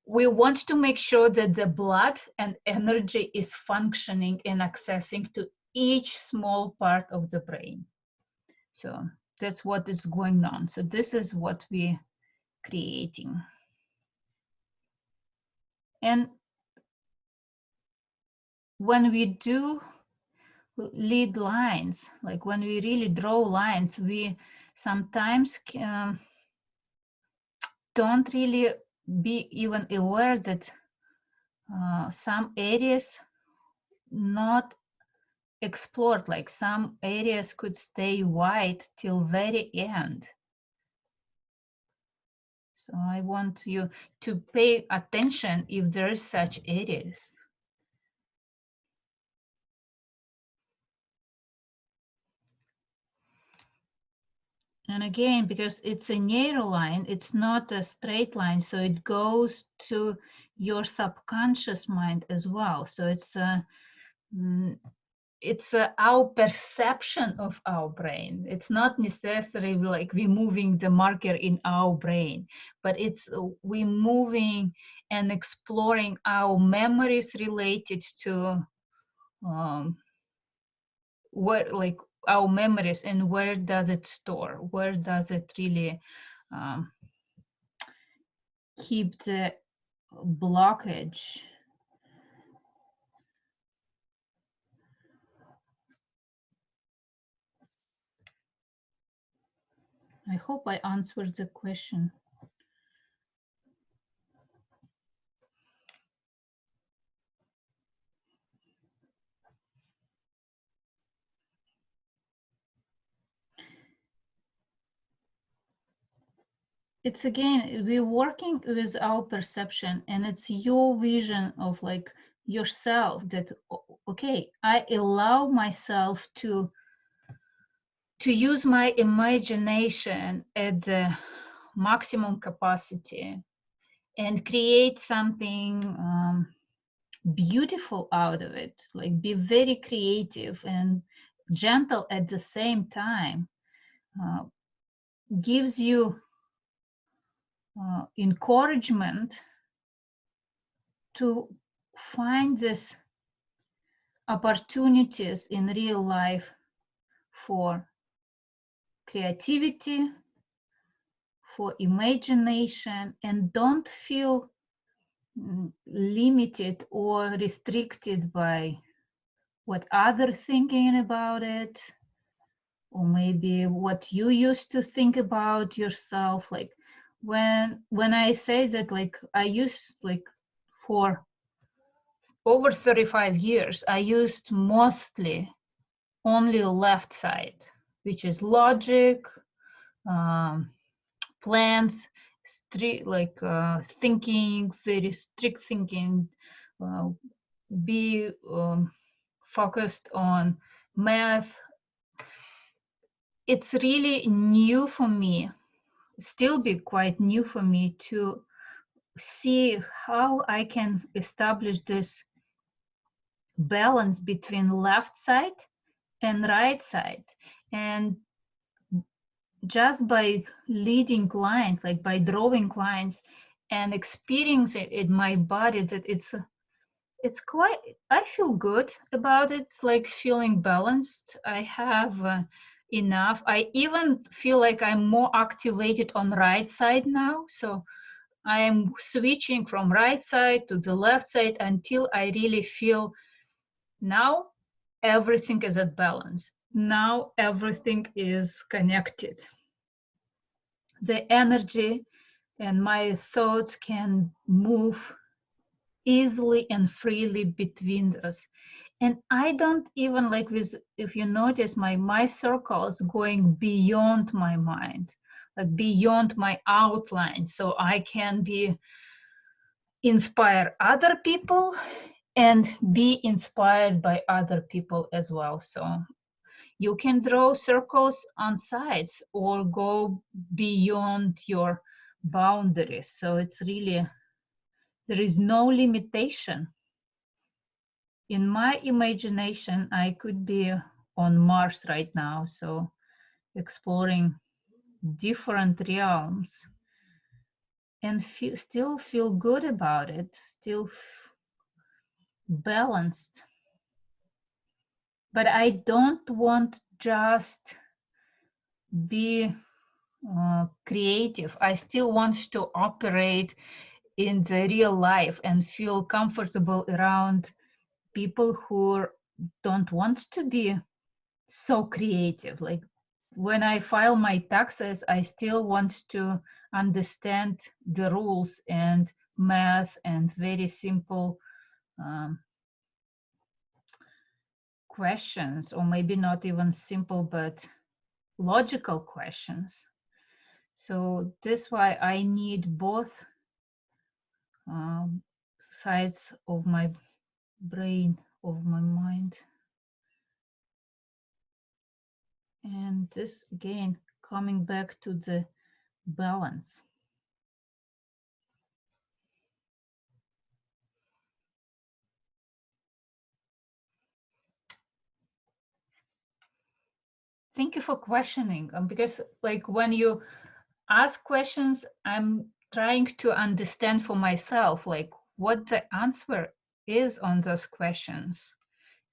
we want to make sure that the blood and energy is functioning and accessing to each small part of the brain. So that's what is going on. So this is what we're creating. And when we do lead lines, like when we really draw lines, we sometimes don't really be even aware that some areas not explored, like some areas could stay white till very end. So I want you to pay attention if there is such areas. And again, because it's a narrow line, it's not a straight line, so it goes to your subconscious mind as well. So it's our perception of our brain. It's not necessarily like we're moving the marker in our brain, but it's we moving and exploring our memories related to what, like our memories, and where does it store, where does it really keep the blockage. I hope I answered the question. It's again, we're working with our perception, and it's your vision of like yourself that, okay, I allow myself to use my imagination at the maximum capacity and create something beautiful out of it. Like be very creative and gentle at the same time. Gives you encouragement to find these opportunities in real life for creativity, for imagination, and don't feel limited or restricted by what others thinking about it, or maybe what you used to think about yourself. Like when I say that, like I used, like for over 35 years, I used mostly only left side, which is logic, plans, strict, like thinking, very strict thinking, be focused on math. It's really new for me, still be quite new for me to see how I can establish this balance between left side and right side. And just by leading lines, like by drawing lines and experiencing it in my body, that it's quite, I feel good about it. It's like feeling balanced. I have enough. I even feel like I'm more activated on right side now. So I am switching from right side to the left side until I really feel now everything is at balance. Now everything is connected. The energy and my thoughts can move easily and freely between us. And I don't even like with, if you notice, my circles going beyond my mind, like beyond my outline. So I can be inspire other people and be inspired by other people as well. So you can draw circles on sides or go beyond your boundaries. So it's really, there is no limitation. In my imagination, I could be on Mars right now, so exploring different realms and still feel good about it, still balanced. But I don't want just be creative. I still want to operate in the real life and feel comfortable around people who don't want to be so creative. Like when I file my taxes, I still want to understand the rules and math and very simple questions, or maybe not even simple, but logical questions. So that's why I need both sides of my brain, of my mind. And this again, coming back to the balance. Thank you for questioning, because like when you ask questions, I'm trying to understand for myself, like what the answer is on those questions.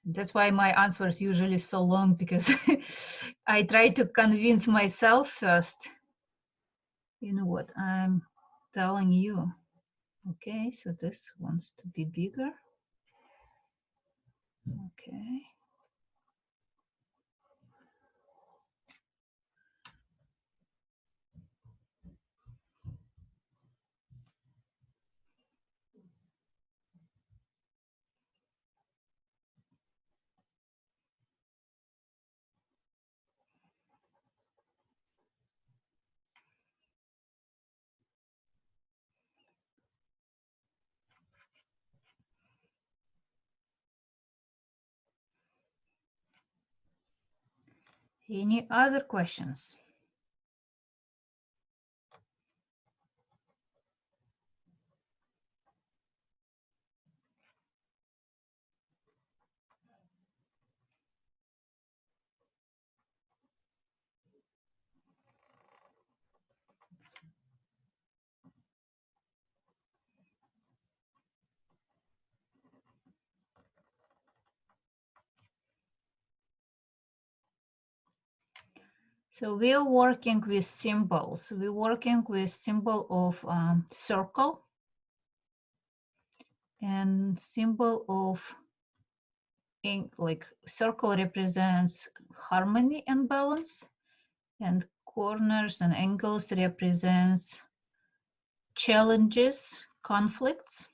That's why my answer is usually so long, because I try to convince myself first. You know what I'm telling you. Okay, so this wants to be bigger. Okay. Any other questions? So we're working with symbols. We're working with symbol of circle and symbol of like circle represents harmony and balance, and corners and angles represents challenges, conflicts.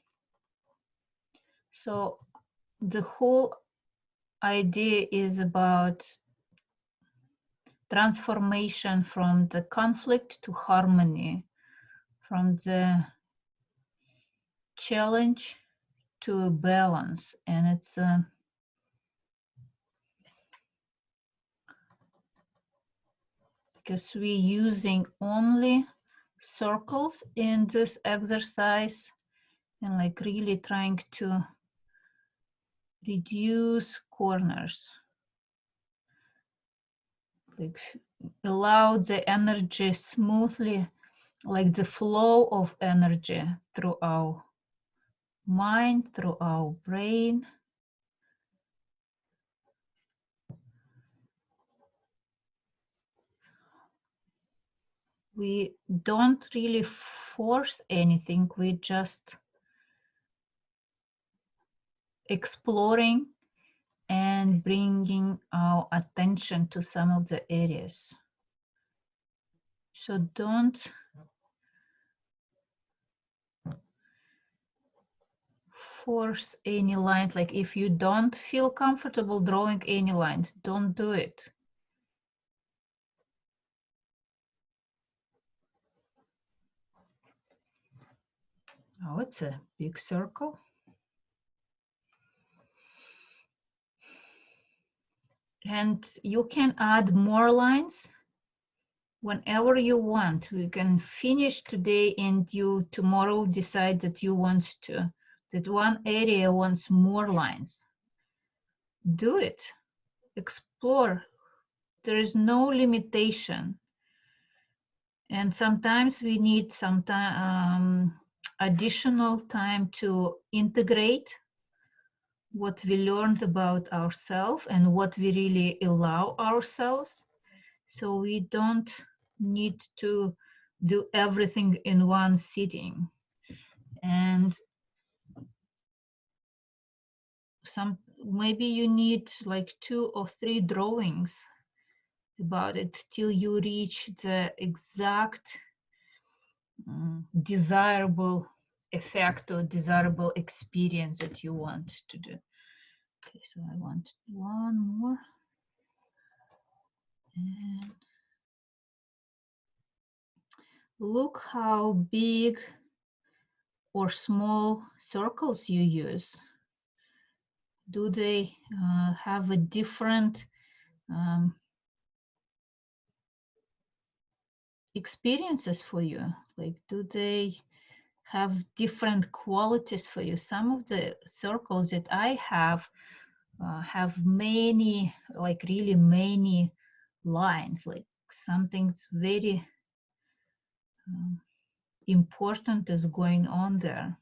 So the whole idea is about transformation from the conflict to harmony, from the challenge to balance, and it's because we're using only circles in this exercise and like really trying to reduce corners, like allow the energy smoothly, like the flow of energy through our mind, through our brain. We don't really force anything, we just exploring and bringing our attention to some of the areas. So don't force any lines. Like if you don't feel comfortable drawing any lines, don't do it. Oh, it's a big circle. And you can add more lines whenever you want. We can finish today and you tomorrow decide that you want to, that one area wants more lines. Do it, explore. There is no limitation. And sometimes we need some time, additional time to integrate what we learned about ourselves and what we really allow ourselves. So we don't need to do everything in one sitting. And maybe you need like 2 or 3 drawings about it till you reach the exact desirable effect or desirable experience that you want to do. Okay, so I want one more. And look how big or small circles you use. Do they have a different experiences for you? Like, do they have different qualities for you? Some of the circles that I have many, like really many lines, like something's very important is going on there.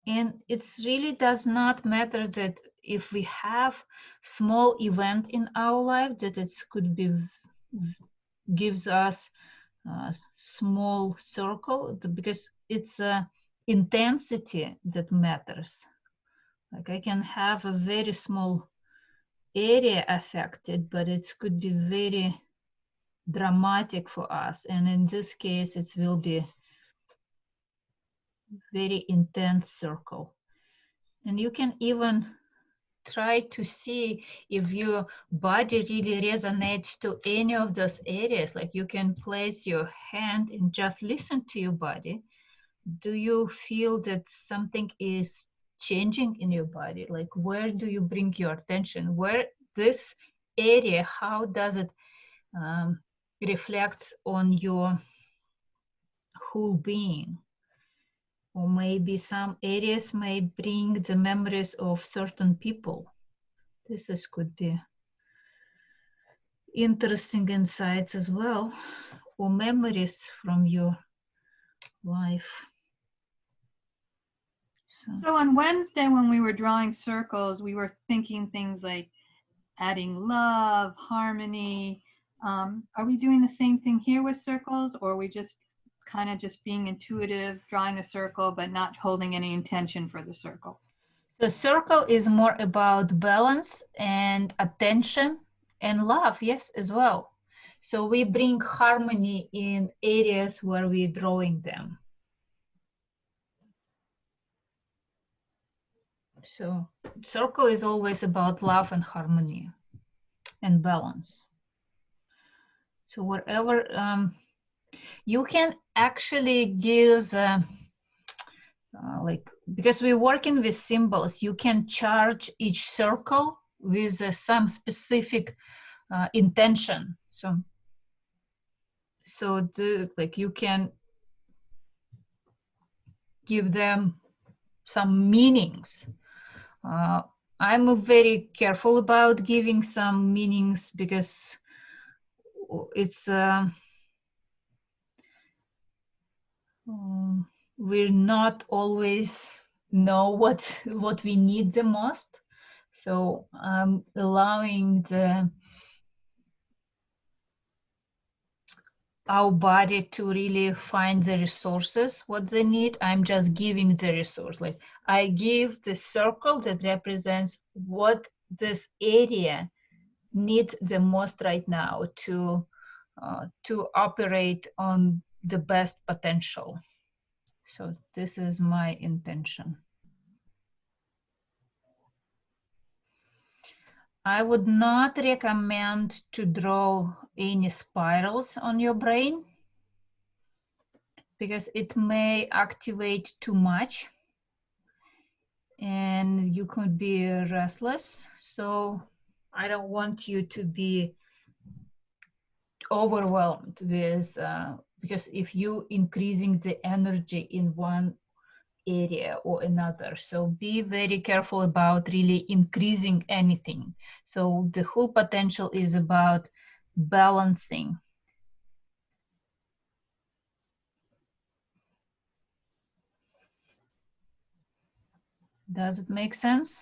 And it really does not matter that if we have small event in our life that it could be gives us a small circle, because it's intensity that matters. Like I can have a very small area affected, but it could be very dramatic for us. And in this case, it will be very intense circle. And you can even try to see if your body really resonates to any of those areas. Like you can place your hand and just listen to your body. Do you feel that something is changing in your body? Like where do you bring your attention? Where this area, how does it reflect on your whole being? Or maybe some areas may bring the memories of certain people. This could be interesting insights as well, or memories from your life. So on Wednesday, when we were drawing circles, we were thinking things like adding love, harmony. Are we doing the same thing here with circles, or are we just kind of just being intuitive, drawing a circle, but not holding any intention for the circle? The circle is more about balance and attention and love, yes, as well. So we bring harmony in areas where we're drawing them. So circle is always about love and harmony and balance. So wherever You can actually use like, because we're working with symbols, you can charge each circle with some specific intention. So like you can give them some meanings. I'm very careful about giving some meanings because it's we're not always know what we need the most. So I'm allowing our body to really find the resources, what they need. I'm just giving the resource. Like I give the circle that represents what this area needs the most right now to operate on the best potential. So this is my intention. I would not recommend to draw any spirals on your brain because it may activate too much and you could be restless. So I don't want you to be overwhelmed with, because if you increasing the energy in one area or another. So be very careful about really increasing anything. So the whole potential is about balancing. Does it make sense?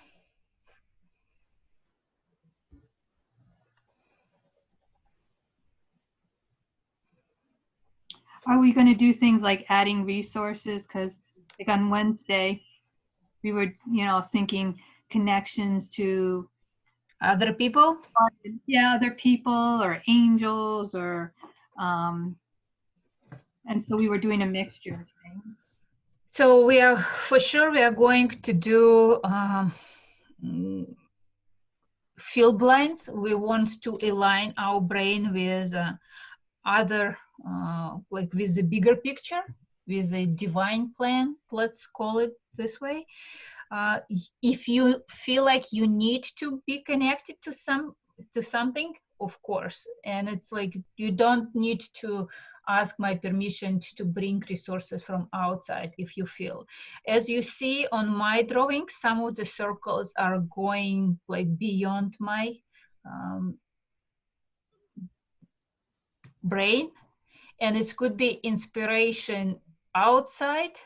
Are we going to do things like adding resources? Because like on Wednesday, we were, you know, thinking connections to Other people? yeah, other people or angels or, and so we were doing a mixture of things. So we are, for sure, we are going to do field lines. We want to align our brain with other, like with the bigger picture, with the divine plan, let's call it this way. If you feel like you need to be connected to something, of course, and it's like you don't need to ask my permission to bring resources from outside if you feel. As you see on my drawing, some of the circles are going like beyond my brain, and it could be inspiration outside,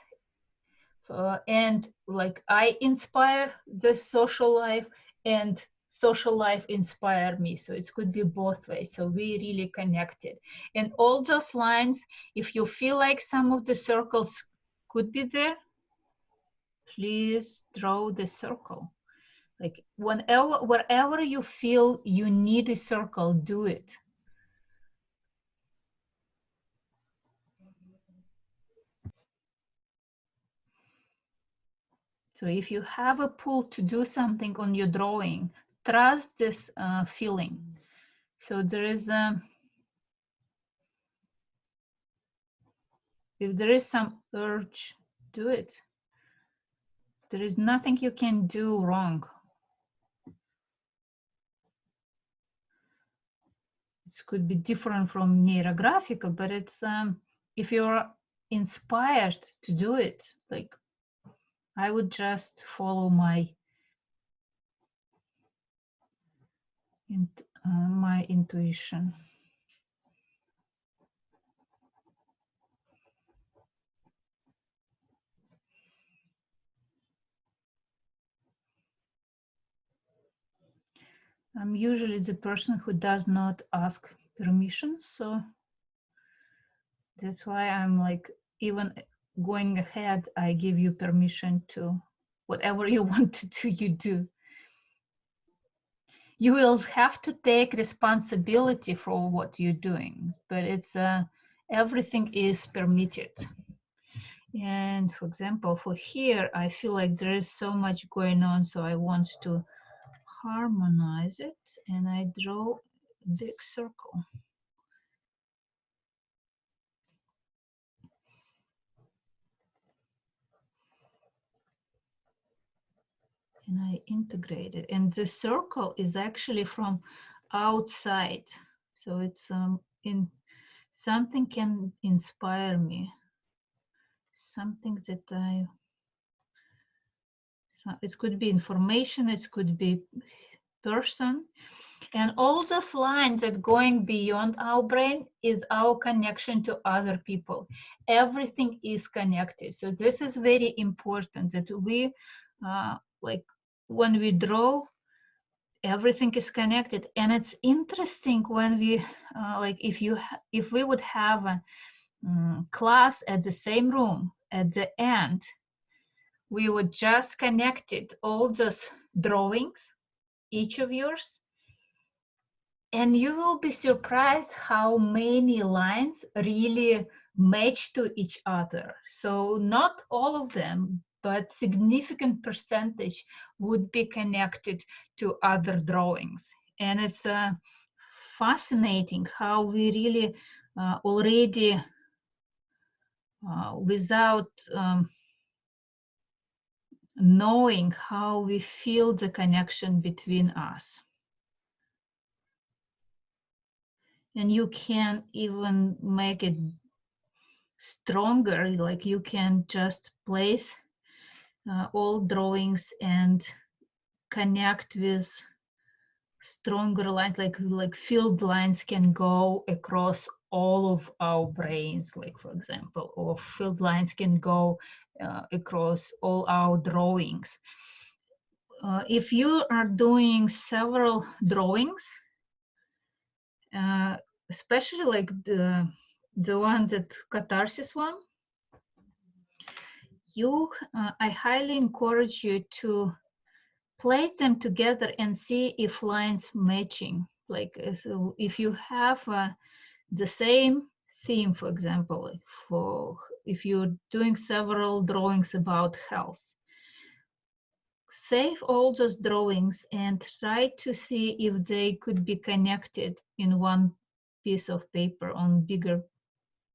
and like I inspire the social life and social life inspire me. So it could be both ways. So we really connected. And all those lines, if you feel like some of the circles could be there, please draw the circle. Like wherever you feel you need a circle, do it. So if you have a pull to do something on your drawing, trust this feeling. So there is if there is some urge, do it. There is nothing you can do wrong. It could be different from Neurographica, but it's if you're inspired to do it, like I would just follow my intuition. I'm usually the person who does not ask permission, so that's why I'm like, even going ahead, I give you permission to whatever you want to do, you do. You will have to take responsibility for what you're doing, but it's everything is permitted. And for example, for here, I feel like there is so much going on, so I want to harmonize it, and I draw a big circle. and I integrate it. And the circle is actually from outside. So it's in something can inspire me. Something that it could be information, it could be person. And all those lines that going beyond our brain is our connection to other people. Everything is connected. So this is very important that we, like when we draw, everything is connected. And it's interesting when we, like if we would have a class at the same room, at the end, we would just connect it, all those drawings, each of yours, and you will be surprised how many lines really match to each other. So not all of them, but significant percentage would be connected to other drawings. And it's fascinating how we really already, without knowing, how we feel the connection between us. And you can even make it stronger, like you can just place all drawings and connect with stronger lines, like field lines can go across all of our brains, like for example, or field lines can go across all our drawings. If you are doing several drawings, especially like the one that catharsis one, I highly encourage you to place them together and see if lines matching. Like so if you have the same theme, for example, like if you're doing several drawings about health, save all those drawings and try to see if they could be connected in one piece of paper, on bigger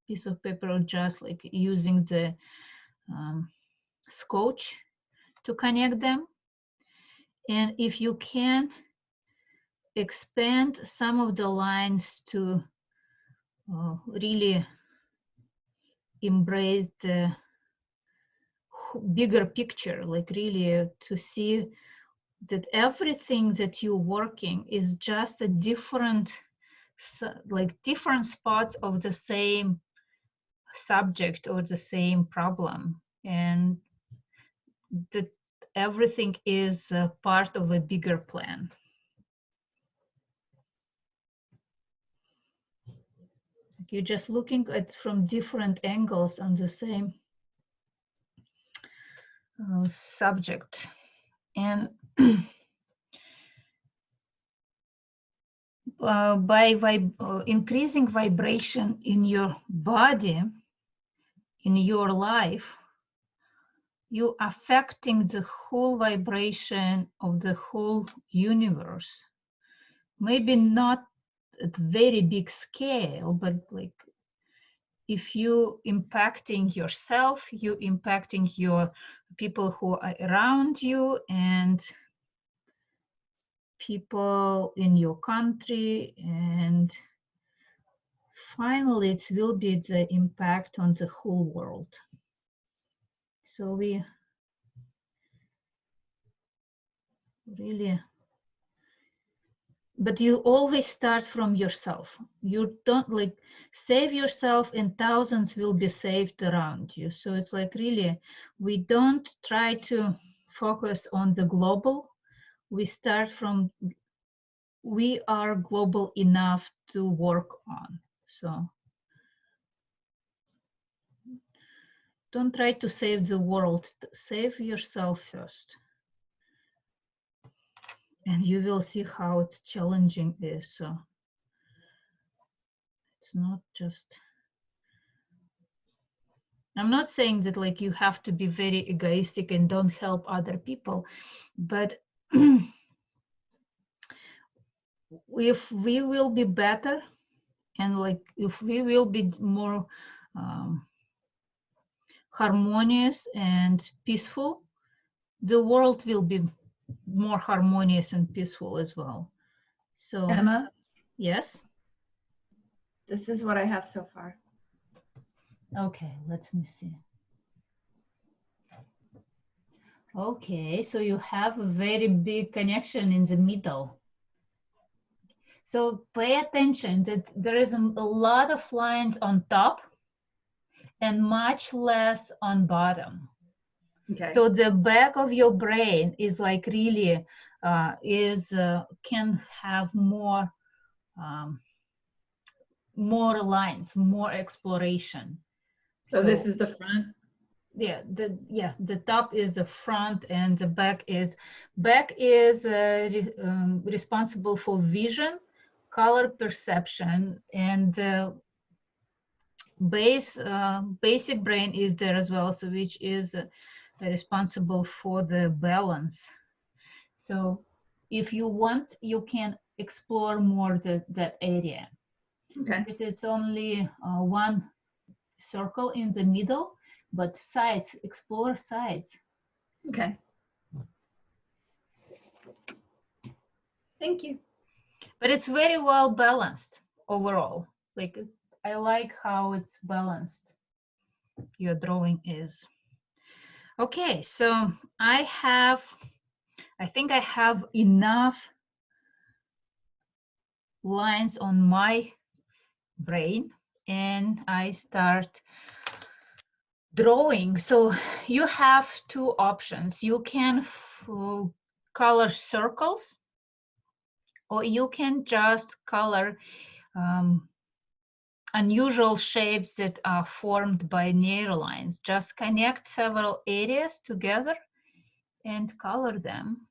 piece of paper, or just like using the scotch to connect them. And if you can, expand some of the lines to really embrace the bigger picture, like really to see that everything that you're working is just a different, like different spots of the same subject or the same problem, and that everything is part of a bigger plan. You're just looking at from different angles on the same subject. And by increasing vibration in your body, in your life, you affecting the whole vibration of the whole universe. Maybe not at very big scale, but like if you impacting yourself, you impacting your people who are around you and people in your country, and finally it will be the impact on the whole world. So we really, but you always start from yourself. You don't like save yourself and thousands will be saved around you. So it's like really, we don't try to focus on the global. We start from, we are global enough to work on. So don't try to save the world, save yourself first. And you will see how it's challenging is. So it's not just, I'm not saying that like you have to be very egoistic and don't help other people, but if we will be better and like if we will be more harmonious and peaceful, the world will be more harmonious and peaceful as well. So Emma, yes. this is what I have so far. Okay, let me see. Okay, so you have a very big connection in the middle. So pay attention that there is a lot of lines on top and much less on bottom. Okay. So the back of your brain is like really can have more more lines, more exploration. So this is the front. Yeah, the top is the front and the back is responsible for vision, color perception, and basic brain is there as well, so which is responsible for the balance. So if you want, you can explore more that area. Okay. Because it's only one circle in the middle, but sides, explore sides. Okay. Thank you. But it's very well balanced overall. Like, I like how it's balanced. Your drawing is. Okay, so I think I have enough lines on my brain, and I start drawing. So you have two options. You can color circles, or you can just color unusual shapes that are formed by neurolines. Just connect several areas together and color them.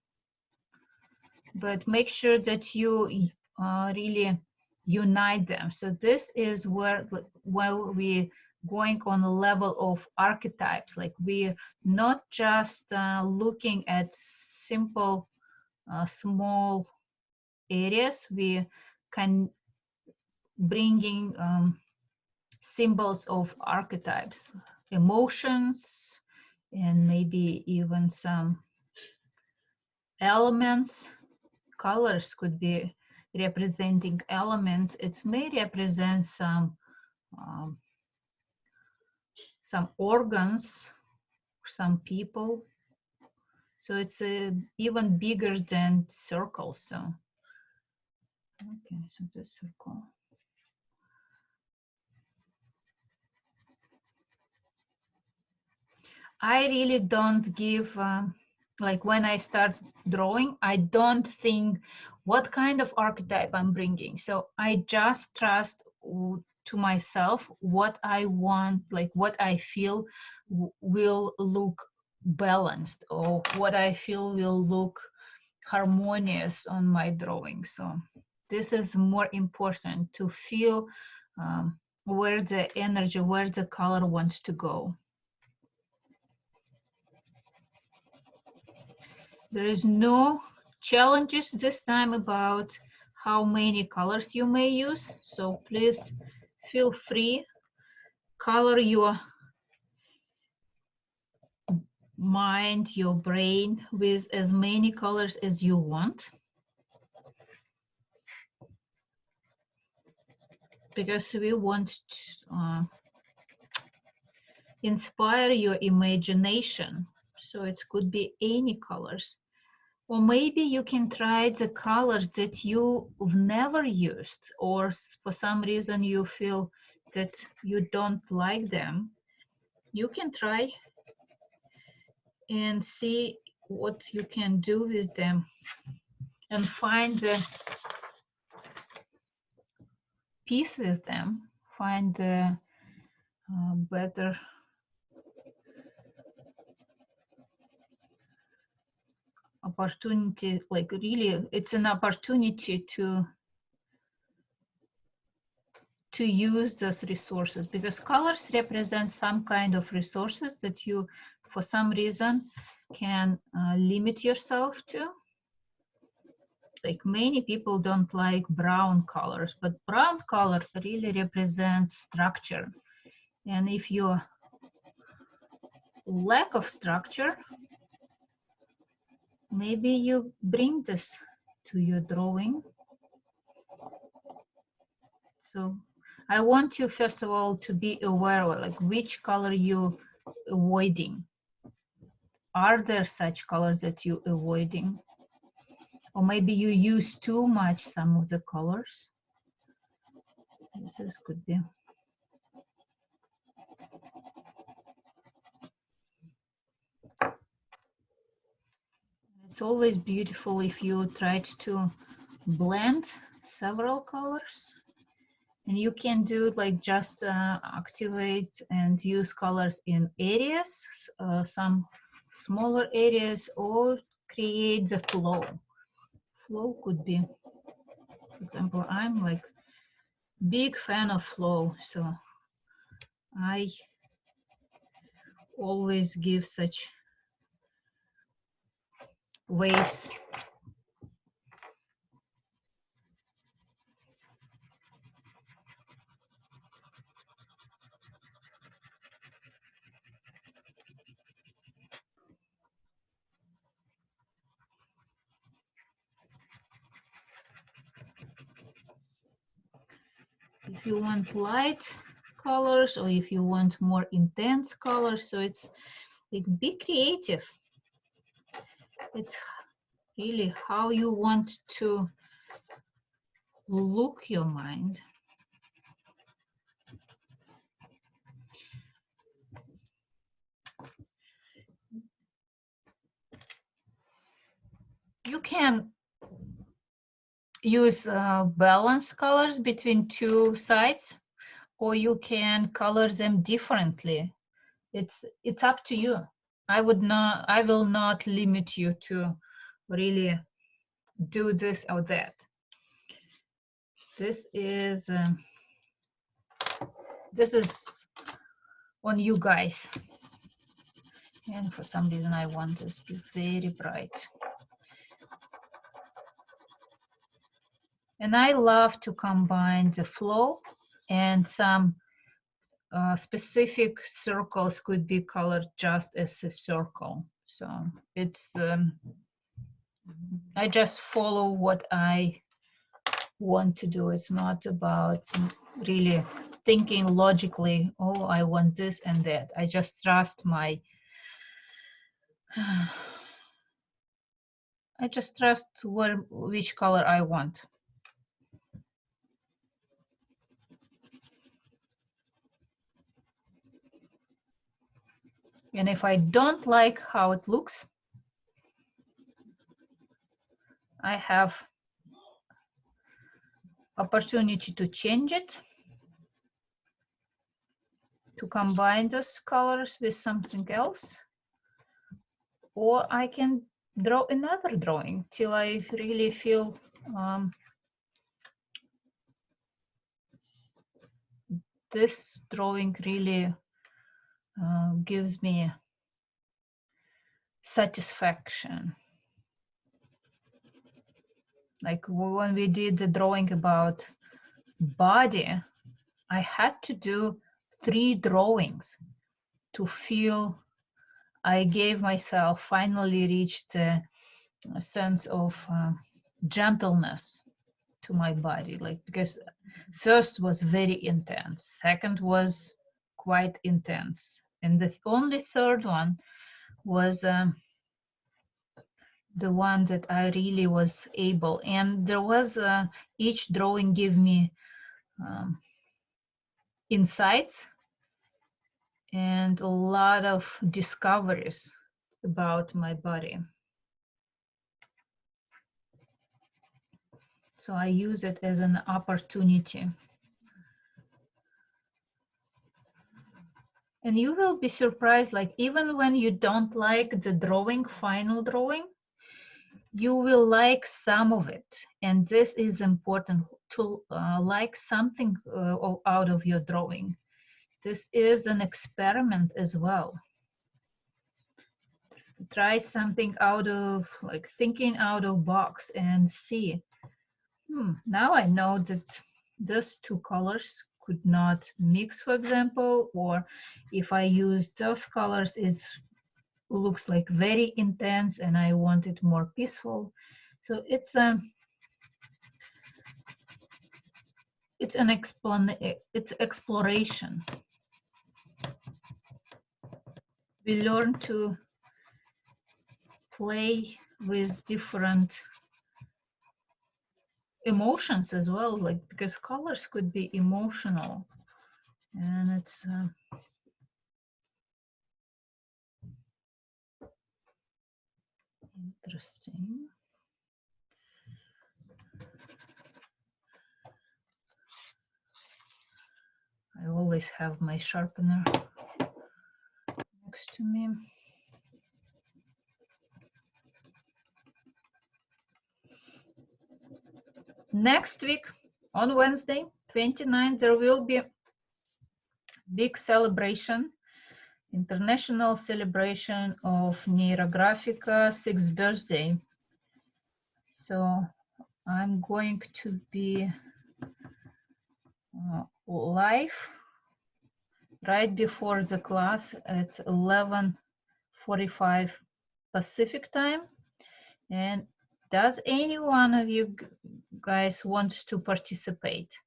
But make sure that you really unite them. So this is where we're going on a level of archetypes. Like, we're not just looking at simple small areas. We can bringing symbols of archetypes, emotions, and maybe even some elements. Colors could be representing elements. It may represent some organs, some people. So it's even bigger than circles. So okay, so this circle. I really don't give, like, when I start drawing, I don't think what kind of archetype I'm bringing. So I just trust to myself what I want, like what I feel will look balanced, or what I feel will look harmonious on my drawing. So this is more important, to feel where the energy, where the color wants to go. There is no challenges this time about how many colors you may use. So please feel free, color your mind, your brain with as many colors as you want. Because we want to inspire your imagination. So it could be any colors. Or maybe you can try the colors that you've never used, or for some reason you feel that you don't like them. You can try and see what you can do with them and find the peace with them, find the better opportunity. Like, really, it's an opportunity to use those resources, because colors represent some kind of resources that you, for some reason, can limit yourself to. Like, many people don't like brown colors, but brown color really represents structure. And if you lack of structure, maybe you bring this to your drawing. So I want you first of all to be aware of like which color you avoiding. Are there such colors that you avoiding? Or maybe you use too much some of the colors. This could be. It's always beautiful if you tried to blend several colors. And you can do it like just activate and use colors in areas, some smaller areas, or create the flow. Flow could be, for example, I'm like big fan of flow, so I always give such waves. If you want light colors or if you want more intense colors, so it's like be creative. It's really how you want to look your mind. You can use balanced colors between two sides, or you can color them differently. It's up to you. I will not limit you to really do this or that. This is on you guys. And for some reason I want this to be very bright. And I love to combine the flow and some specific circles could be colored just as a circle. So it's, I just follow what I want to do. It's not about really thinking logically, oh, I want this and that. I just trust my, I just trust which color I want. And if I don't like how it looks, I have opportunity to change it, to combine those colors with something else, or I can draw another drawing till I really feel this drawing really gives me satisfaction. Like when we did the drawing about body, I had to do 3 drawings to feel I gave myself, finally reached a sense of gentleness to my body. Like, because first was very intense, second was quite intense, and the only third one was the one that I really was able. And there was each drawing gave me insights and a lot of discoveries about my body. So I use it as an opportunity. And you will be surprised, like even when you don't like the drawing, final drawing, you will like some of it. And this is important, to like something out of your drawing. This is an experiment as well. Try something out of, like thinking out of box and see, now I know that those 2 colors could not mix, for example, or if I use those colors, it's looks like very intense, and I want it more peaceful. So it's exploration. We learn to play with different emotions as well, like, because colors could be emotional, and it's interesting. I always have my sharpener next to me. Next week on Wednesday, 29th, there will be big celebration, international celebration of Neurographica 6th birthday. So I'm going to be live right before the class at 11:45 Pacific time. And does any one of you guys want to participate?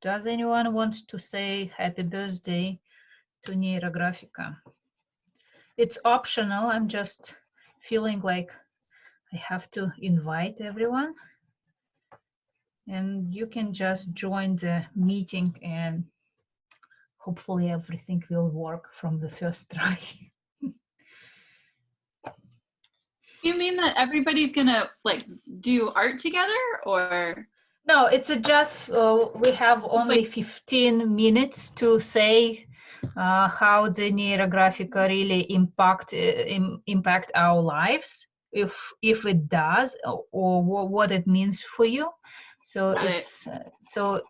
Does anyone want to say happy birthday to Neurographica? It's optional. I'm just feeling like I have to invite everyone. And you can just join the meeting, and hopefully everything will work from the first try. You mean that everybody's gonna like do art together, or? No, it's just we have only 15 minutes to say how the Neurographica really impact our lives, if it does, or what it means for you. So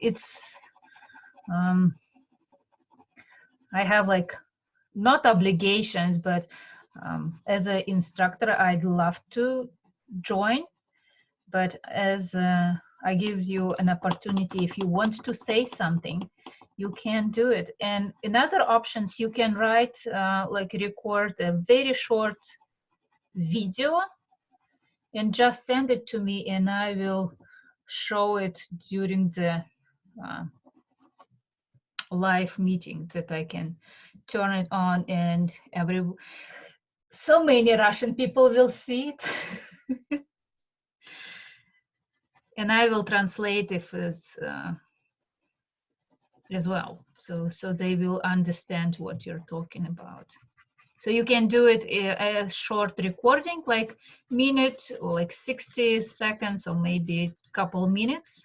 it's I have like not obligations, but as an instructor, I'd love to join. But as I give you an opportunity, if you want to say something, you can do it. And in other options, you can write, like record a very short video and just send it to me, and I will show it during the live meeting, that I can turn it on, and so many Russian people will see it. And I will translate if it's as well, so they will understand what you're talking about. So you can do it a short recording, like minute or like 60 seconds or maybe a couple minutes,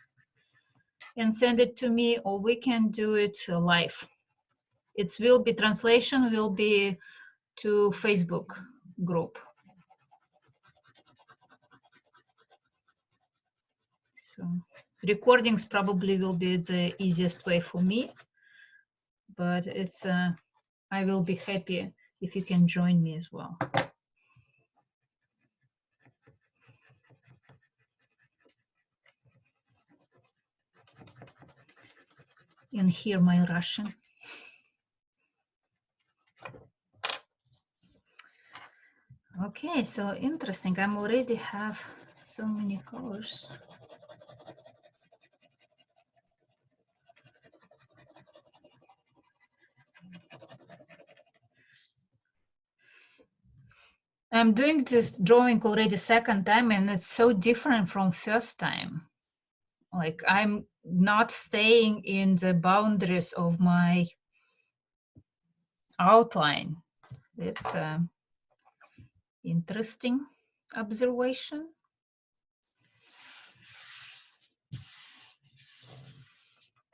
and send it to me, or we can do it live. It will be translation will be to Facebook group. So recordings probably will be the easiest way for me, but it's I will be happy if you can join me as well. And hear my Russian. Okay, so interesting. I'm already have so many colors. I'm doing this drawing already second time, and it's so different from first time. Like, I'm not staying in the boundaries of my outline. It's an interesting observation.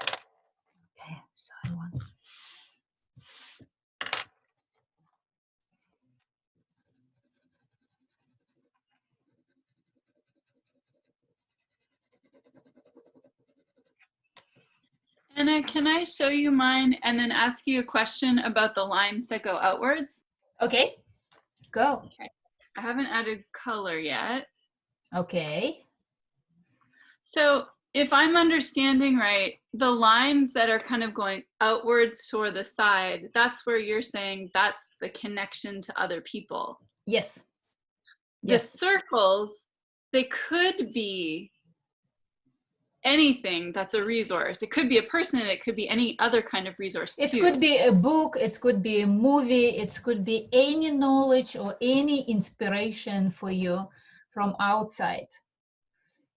Okay, so I want. Anna, can I show you mine and then ask you a question about the lines that go outwards? Okay, go. Okay. I haven't added color yet. Okay. So if I'm understanding right, the lines that are kind of going outwards toward the side, that's where you're saying that's the connection to other people. Yes. The Yes. circles, they could be anything that's a resource. It could be a person, it could be any other kind of resource It too. could be a book, it could be a movie, it could be any knowledge or any inspiration for you from outside.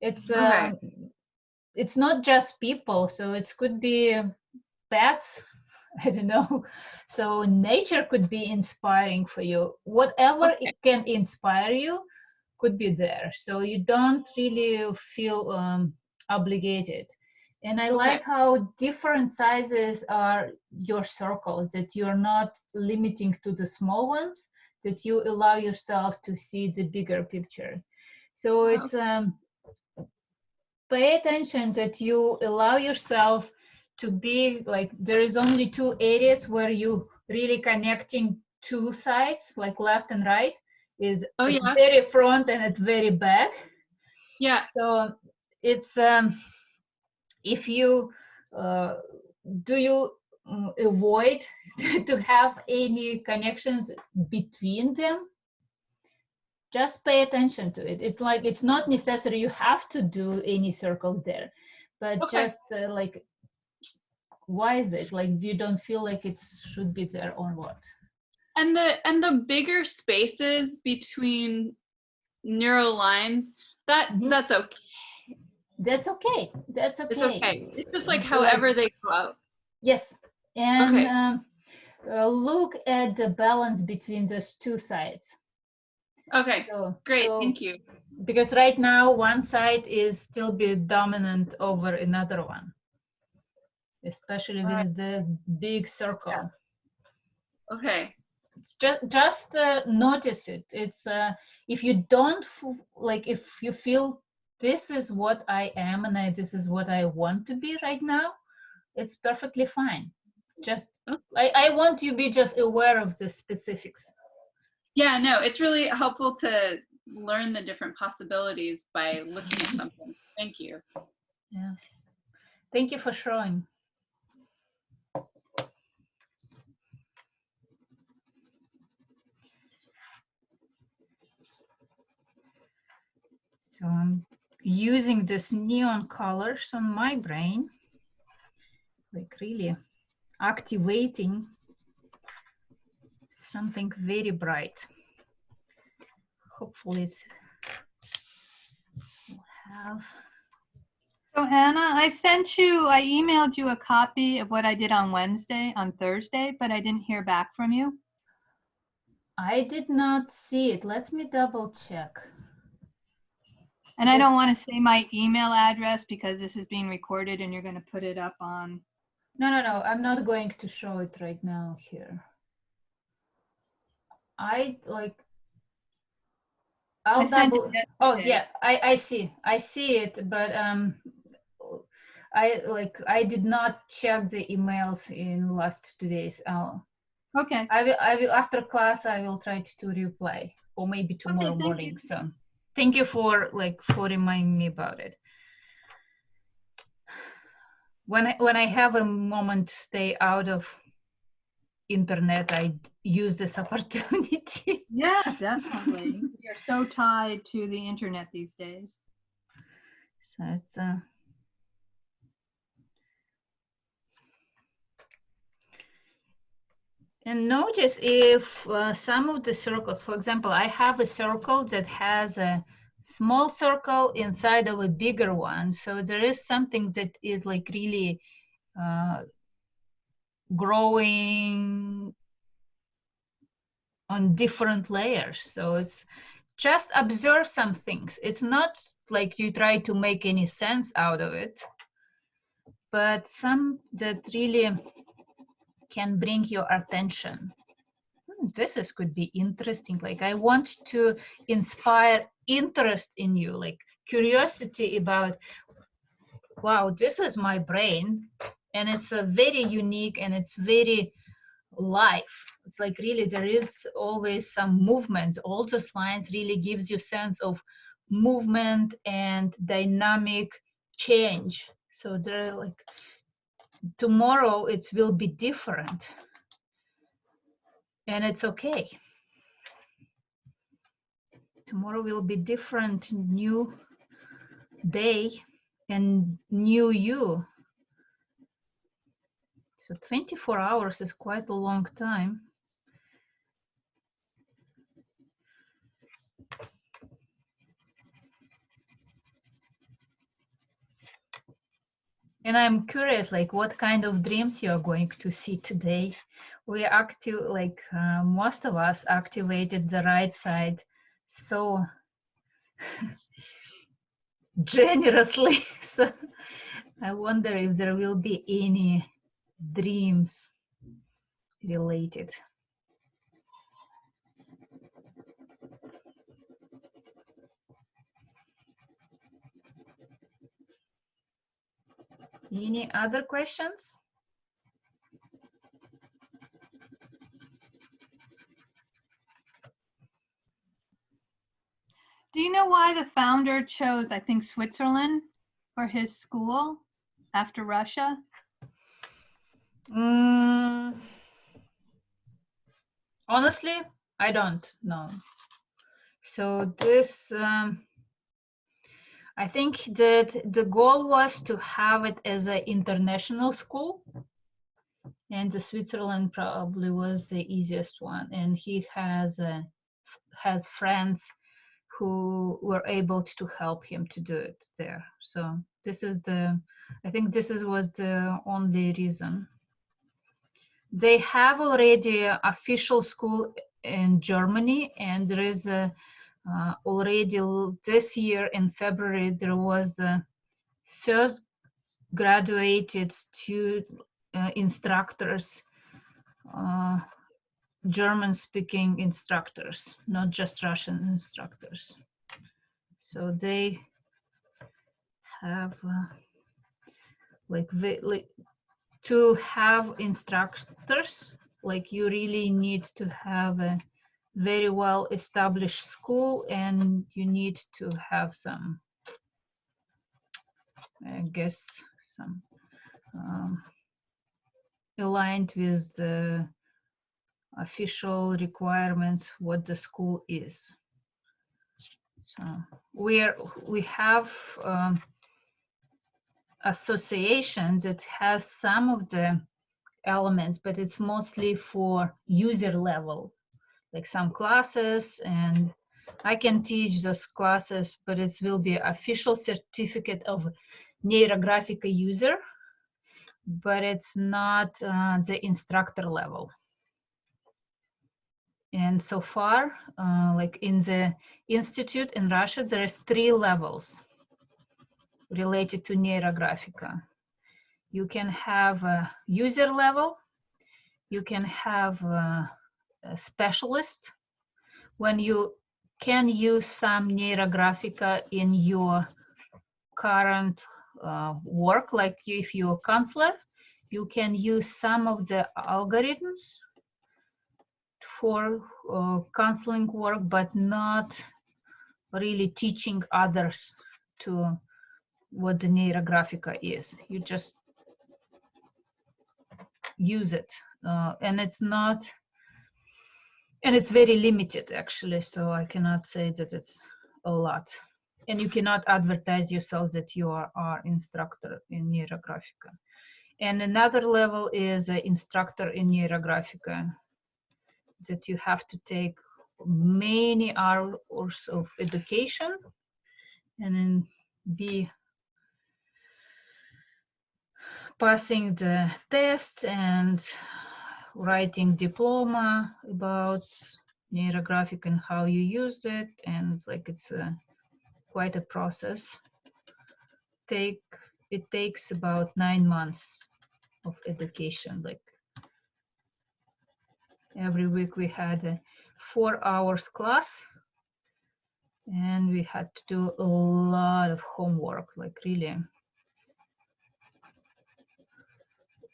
Okay. It's not just people, so it could be pets. I don't know. So nature could be inspiring for you. Whatever it can inspire you could be there. So you don't really feel obligated. And I like how different sizes are your circles, that you're not limiting to the small ones, that you allow yourself to see the bigger picture. So it's pay attention that you allow yourself to be like, there is only two areas where you really connecting two sides, like left and right, is at very front and at very back. Yeah. So it's if you do you avoid to have any connections between them, just pay attention to it. It's like, it's not necessary you have to do any circles there, but just like, why is it like you don't feel like it should be there or what? And the bigger spaces between neural lines, that's okay. That's okay. That's okay. It's okay. It's just like however they go out. Yes. And look at the balance between those two sides. Okay, great, thank you. Because right now one side is still be dominant over another one, especially with the big circle. Yeah. Okay. It's just notice it. It's if you don't like, if you feel this is what I am and this is what I want to be right now, it's perfectly fine. Just I want you to be just aware of the specifics. Yeah, no, it's really helpful to learn the different possibilities by looking at something. Thank you. Yeah. Thank you for showing. So I'm using this neon colors on my brain, like really activating something very bright. Hopefully it's will have. So Anna, I emailed you a copy of what I did on Thursday, but I didn't hear back from you. I did not see it. Let me double check. And I don't want to say my email address because this is being recorded and you're going to put it up on. No, I'm not going to show it right now here. I'll double. Oh yeah, I see it, but I did not check the emails in last 2 days. Okay. I will after class I will try to reply, or maybe tomorrow morning. So thank you for reminding me about it. When I have a moment stay out of internet, I use this opportunity. Yeah, definitely. You're so tied to the internet these days. So it's and notice if some of the circles, for example, I have a circle that has a small circle inside of a bigger one. So there is something that is like really growing on different layers. So it's just observe some things. It's not like you try to make any sense out of it, but some that really can bring your attention. This could be interesting. Like, I want to inspire interest in you, like curiosity about, wow, this is my brain, and it's a very unique and it's very life. It's like really there is always some movement. All those lines really gives you sense of movement and dynamic change. So they're like, tomorrow it will be different, and it's okay. Tomorrow will be different, new day and new you. So 24 hours is quite a long time. And I'm curious, like, what kind of dreams you are going to see today. We like most of us activated the right side so generously. So I wonder if there will be any dreams related. Any other questions? Do you know why the founder chose, I think, Switzerland for his school after Russia? Honestly, I don't know. So this, I think that the goal was to have it as an international school, and the Switzerland probably was the easiest one. And he has friends who were able to help him to do it there. So this is I think this was the only reason. They have already an official school in Germany, and there is already this year in February, there was the first graduated instructors, German-speaking instructors, not just Russian instructors. So they have to have instructors, like you really need to have a very well established school, and you need to have some, I guess, some aligned with the official requirements what the school is. So we have association that has some of the elements, but it's mostly for user level, like some classes, and I can teach those classes, but it will be official certificate of Neurographica user, but it's not the instructor level. And so far, like in the institute in Russia, there is 3 levels related to Neurographica. You can have a user level, you can have a specialist, when you can use some Neurographica in your current work, like if you're a counselor, you can use some of the algorithms for counseling work, but not really teaching others to what the Neurographica is. You just use it, and it's not, and it's very limited actually, so I cannot say that it's a lot. And you cannot advertise yourself that you are instructor in Neurographica. And another level is an instructor in Neurographica, that you have to take many hours of education and then be passing the test and writing diploma about Neurographic and how you used it, and it's quite a process. It takes about 9 months of education. Like every week we had a 4 hours class, and we had to do a lot of homework, like really.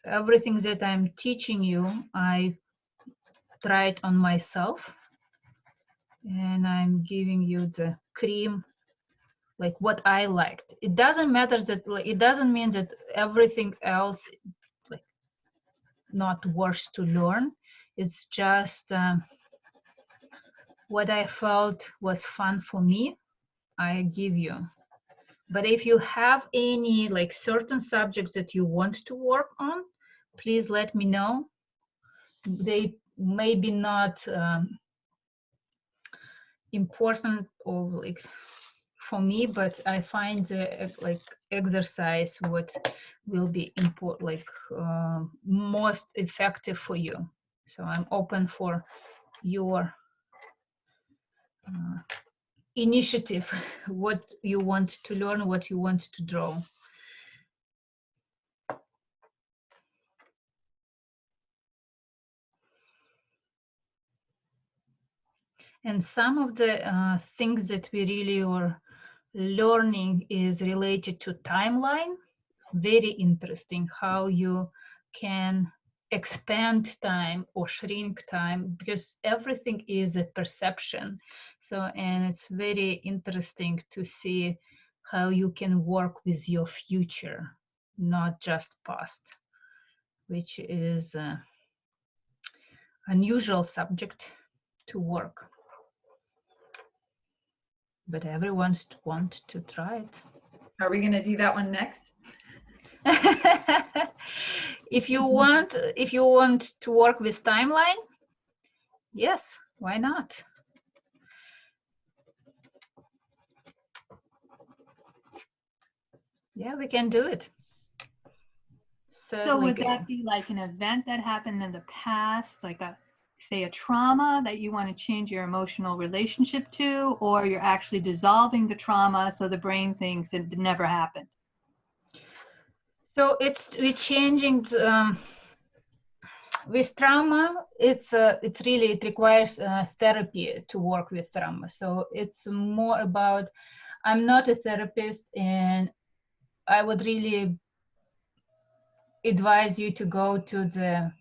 Everything that I'm teaching you, I tried on myself, and I'm giving you the cream like what I liked. It doesn't matter that, like, it doesn't mean that everything else like not worth to learn. It's just what I felt was fun for me, I give you. But if you have any like certain subjects that you want to work on, please let me know. They maybe not important or like for me, but I find the like exercise what will be important, like most effective for you. So I'm open for your initiative, what you want to learn, what you want to draw. And some of the things that we really are learning is related to timeline. Very interesting how you can expand time or shrink time, because everything is a perception. So, and it's very interesting to see how you can work with your future, not just past, which is an unusual subject to work. But everyone wants to try it. Are we going to do that one next? If you want to work with timeline, yes, why not? Yeah, we can do it. So would that be like an event that happened in the past, like say a trauma that you want to change your emotional relationship to, or you're actually dissolving the trauma so the brain thinks it never happened? So we're changing with trauma. It really requires therapy to work with trauma. So it's more about, I'm not a therapist, and I would really advise you to go to the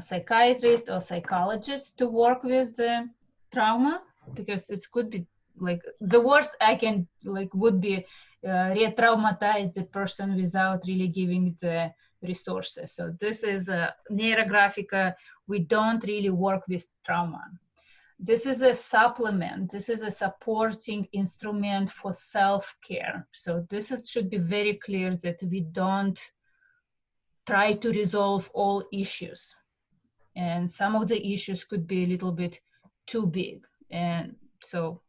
psychiatrist or psychologist to work with the trauma, because it could be like the worst I can like would be re-traumatize the person without really giving the resources. So this is a Neurographica. We don't really work with trauma. This is a supplement. This is a supporting instrument for self-care. So this should be very clear that we don't try to resolve all issues. And some of the issues could be a little bit too big. And so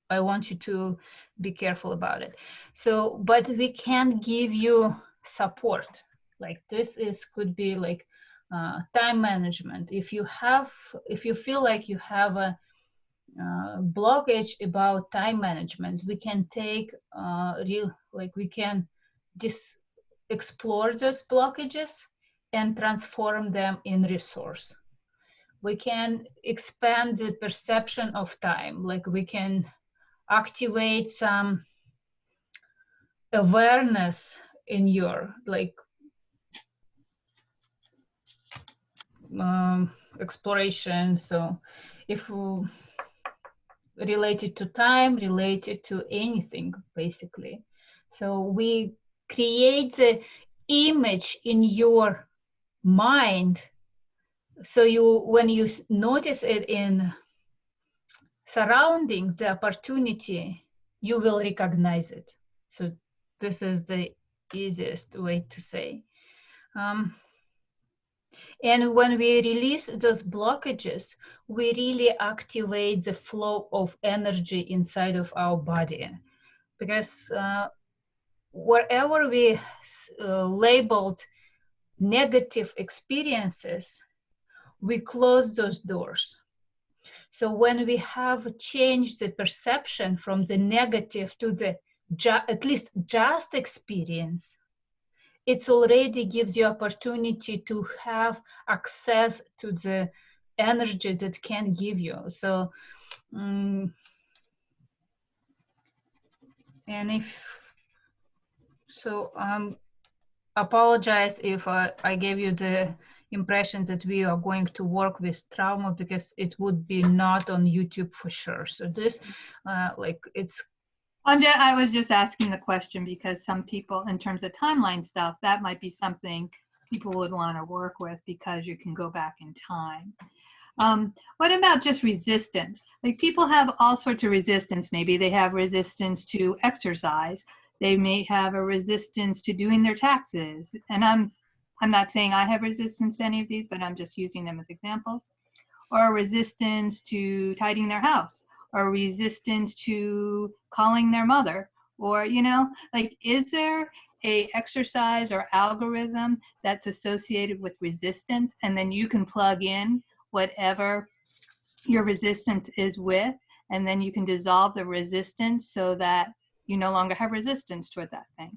I want you to be careful about it. So, but we can give you support. Like this could be like time management. If you feel like you have a blockage about time management, we can take we can just explore those blockages and transform them in resource. We can expand the perception of time, like we can activate some awareness in your like exploration. So if related to time, related to anything basically. So we create the image in your mind, so when you notice it in surroundings, the opportunity, you will recognize it. So this is the easiest way to say. And when we release those blockages, we really activate the flow of energy inside of our body. Because wherever we labeled negative experiences, we close those doors. So when we have changed the perception from the negative to the at least just experience, it already gives you opportunity to have access to the energy that can give you. So, and apologize if I gave you the impression that we are going to work with trauma, because it would be not on YouTube for sure. So this, it's I was just asking the question because some people, in terms of timeline stuff, that might be something people would want to work with because you can go back in time. What about just resistance? Like people have all sorts of resistance. Maybe they have resistance to exercise. They may have a resistance to doing their taxes. And I'm not saying I have resistance to any of these, but I'm just using them as examples. Or a resistance to tidying their house, or resistance to calling their mother, or, you know, like, is there a exercise or algorithm that's associated with resistance, and then you can plug in whatever your resistance is with, and then you can dissolve the resistance so that you no longer have resistance toward that thing?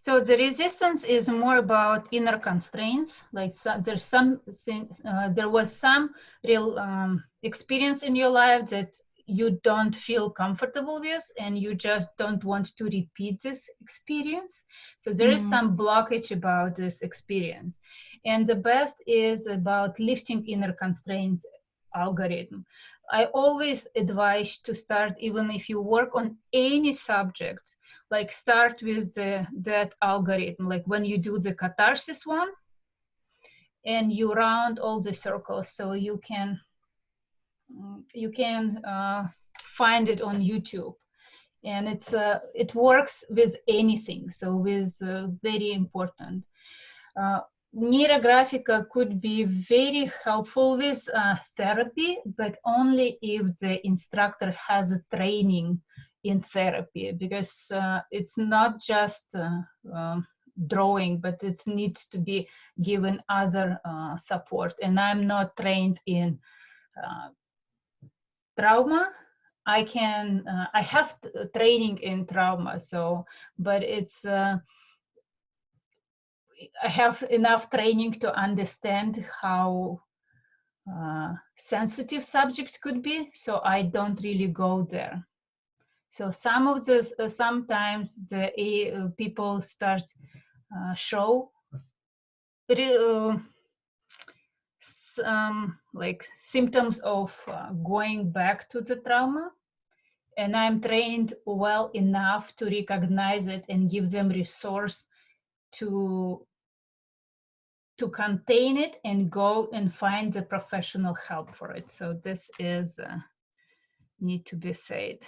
So the resistance is more about inner constraints. Like there was some real experience in your life that you don't feel comfortable with, and you just don't want to repeat this experience. So there is some blockage about this experience, and the best is about lifting inner constraints algorithm. I always advise to start, even if you work on any subject, like start with that algorithm, like when you do the catharsis one and you round all the circles, so you can find it on YouTube, and it works with anything, so with very important. Neurographica could be very helpful with therapy, but only if the instructor has a training in therapy, because it's not just drawing, but it needs to be given other support. And I'm not trained in trauma. I have training in trauma, so, but it's I have enough training to understand how sensitive subject could be, so I don't really go there. So some of the sometimes the people start show like symptoms of going back to the trauma, and I'm trained well enough to recognize it and give them resource to contain it and go and find the professional help for it. So this is need to be said.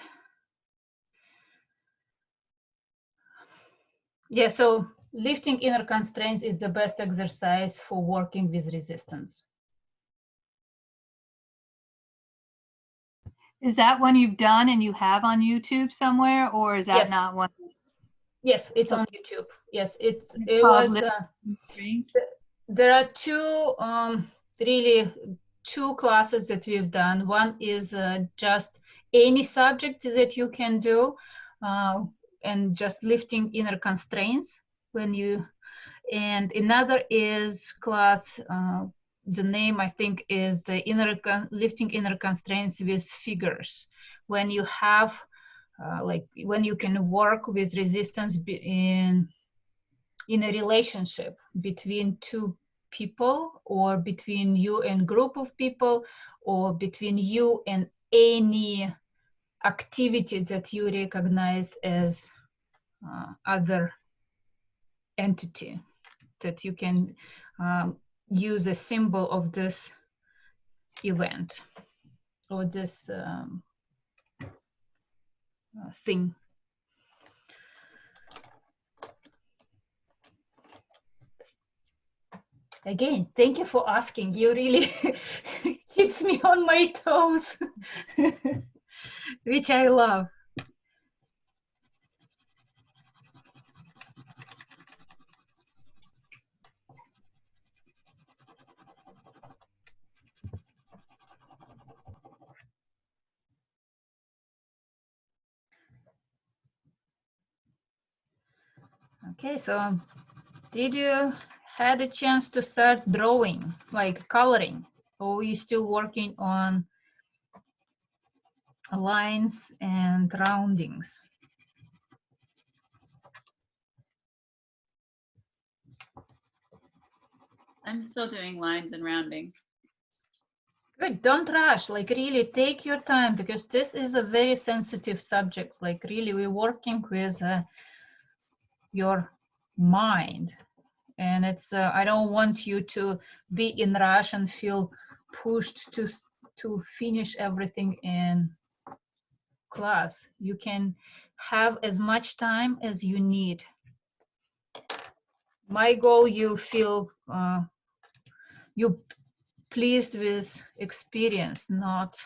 Yeah, so lifting inner constraints is the best exercise for working with resistance. Is that one you've done and you have on YouTube somewhere, or is that Yes. not one? Yes, it's So on YouTube. Yes, it called was. Dreams? There are really two classes that we've done. One is just any subject that you can do, and just lifting inner constraints when you. And another is class. The name I think is the lifting inner constraints with figures. When you have like when you can work with resistance in a relationship between two people, or between you and group of people, or between you and any activity that you recognize as other entity, that you can use a symbol of this event or this thing. Again, thank you for asking. You really keeps me on my toes, which I love. Okay, so did you had a chance to start drawing, like coloring, or are you still working on lines and roundings? I'm still doing lines and rounding. Good. Don't rush. Like really take your time, because this is a very sensitive subject. Like really, we're working with your mind, and it's. I don't want you to be in rush and feel pushed to finish everything in class. You can have as much time as you need. My goal, you feel you pleased with experience, not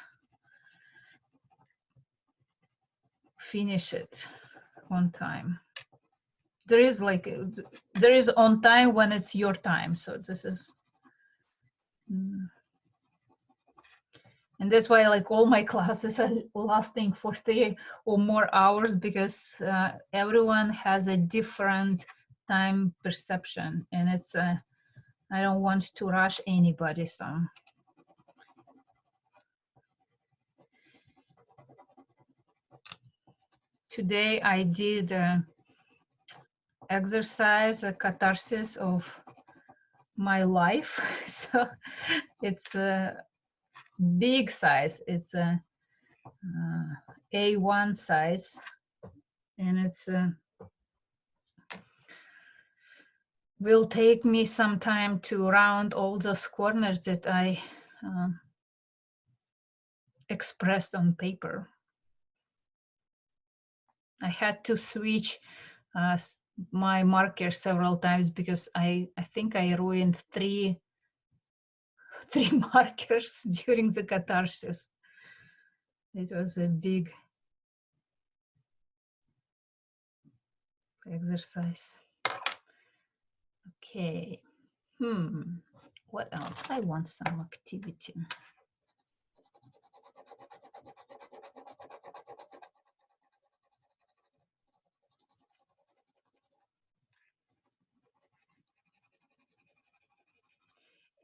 finish it on time. There is like there is on time when it's your time. So this is, and that's why like all my classes are lasting for 3 or more hours, because everyone has a different time perception, and it's I don't want to rush anybody. So today I did exercise, a catharsis of my life. So it's a big size. It's a A1 size, and it's will take me some time to round all those corners that I expressed on paper. I had to switch my marker several times, because I think I ruined three markers during the catharsis. It was a big exercise. Okay. What else? I want some activity.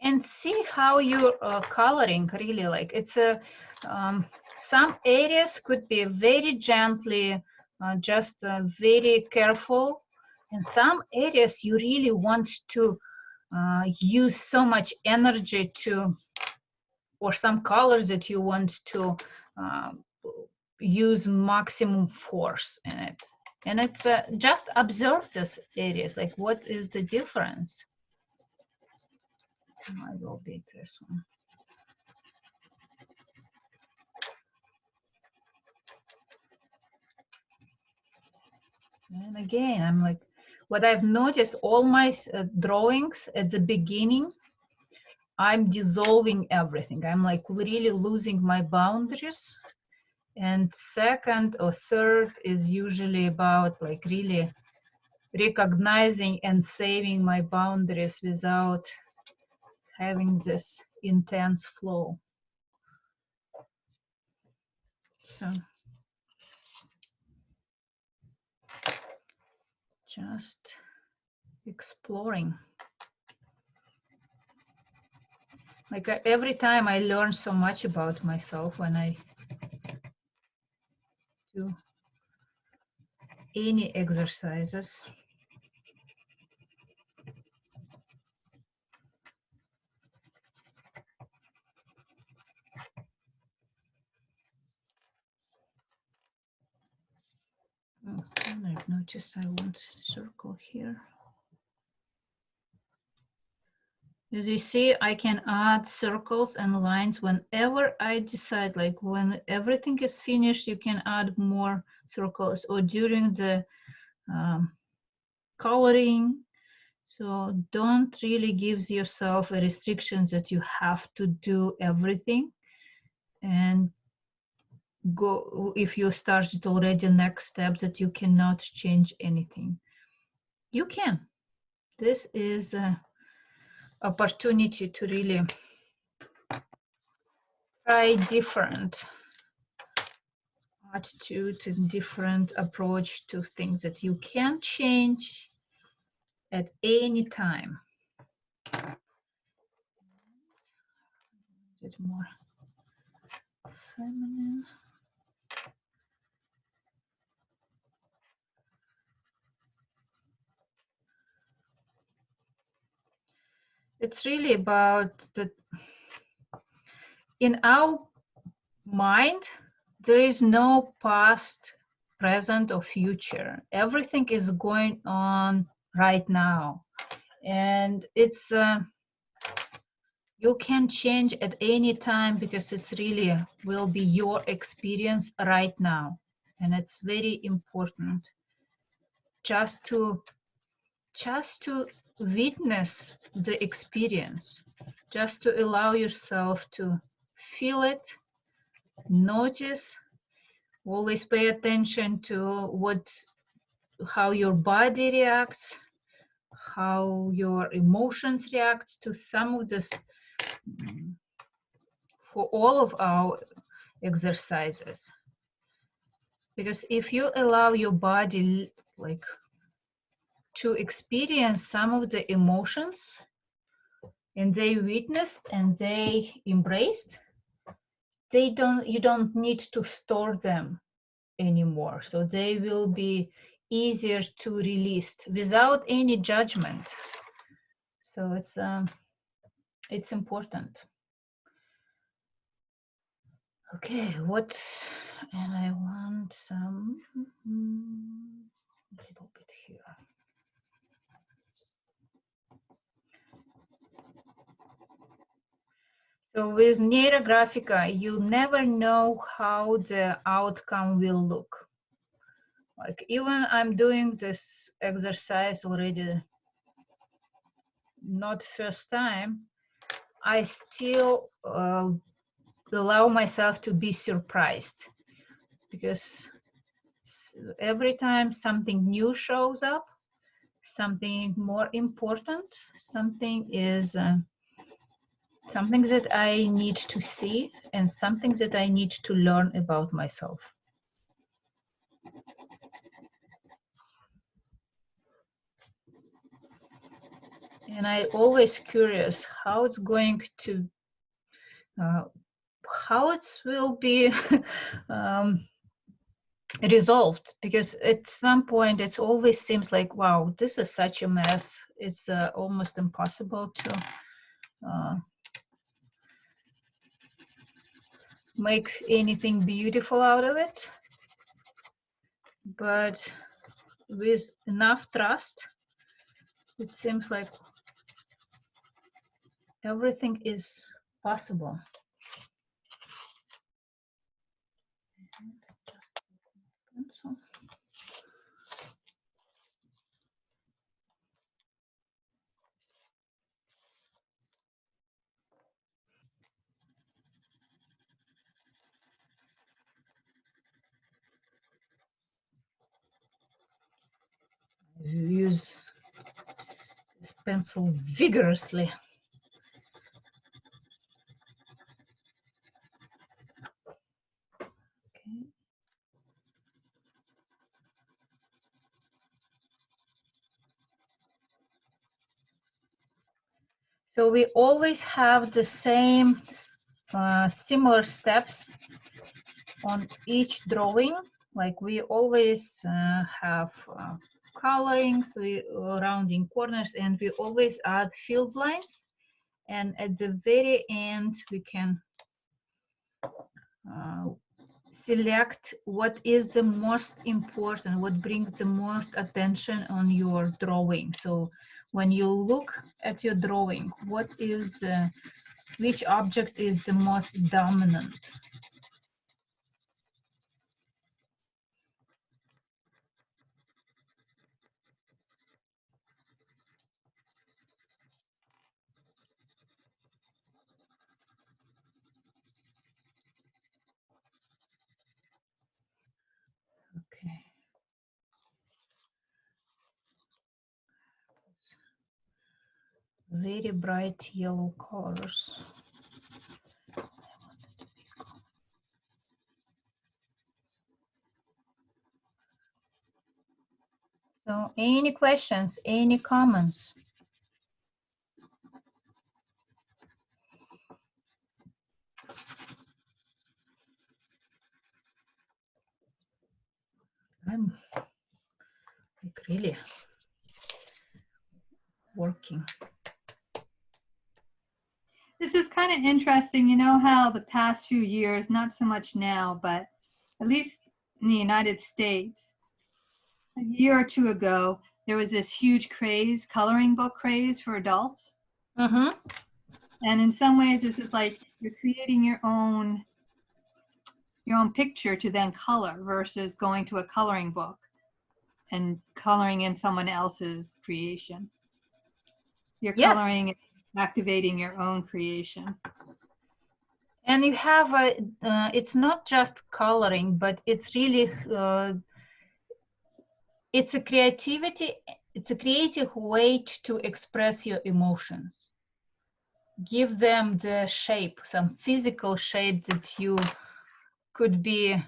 And see how you're coloring really. Like it's a some areas could be very gently, just very careful, and some areas you really want to use so much energy to, or some colors that you want to use maximum force in it. And it's just observe these areas, like what is the difference. I will beat this one. And again, I'm like, what I've noticed, all my drawings at the beginning, I'm dissolving everything. I'm like really losing my boundaries. And second or third is usually about like really recognizing and saving my boundaries without having this intense flow. So just exploring. Like every time I learn so much about myself when I do any exercises. Oh, and I've noticed I want circle here. As you see, I can add circles and lines whenever I decide. Like when everything is finished, you can add more circles, or during the coloring. So don't really give yourself a restriction that you have to do everything. And go, if you started already, next step that you cannot change anything. You can. This is an opportunity to really try different attitude and different approach to things that you can change at any time. A bit more feminine. It's really about the in our mind, there is no past, present, or future. Everything is going on right now. And it's you can change at any time because it's really will be your experience right now. And it's very important just to witness the experience, just to allow yourself to feel it, notice, always pay attention to how your body reacts, how your emotions react to some of this, for all of our exercises. Because if you allow your body like to experience some of the emotions, and they witnessed and they embraced, you don't need to store them anymore. So they will be easier to release without any judgment. So it's important. Okay, and I want some a little bit here. So with Neurographica, you never know how the outcome will look. Like even I'm doing this exercise already, not first time, I still allow myself to be surprised, because every time something new shows up, something more important, something is something that I need to see and something that I need to learn about myself. And I always curious how it's going to, how it will be resolved, because at some point it always seems like, wow, this is such a mess. It's almost impossible to make anything beautiful out of it. But with enough trust, it seems like everything is possible. Use this pencil vigorously. Okay. So we always have the same similar steps on each drawing. Like we always have colorings, we rounding corners, and we always add field lines. And at the very end, we can select what is the most important, what brings the most attention on your drawing. So when you look at your drawing, what is which object is the most dominant? Okay. Very bright yellow colors. So any questions, any comments? I'm like really working. This is kind of interesting. You know how the past few years, not so much now, but at least in the United States, a year or two ago, there was this huge craze, coloring book craze for adults. Mm-hmm. And in some ways, this is like you're creating your own picture to then color versus going to a coloring book and coloring in someone else's creation. You're Yes. coloring and activating your own creation. And you have a, it's not just coloring, but it's really, it's a creativity, it's a creative way to express your emotions. Give them the shape, some physical shape that you could be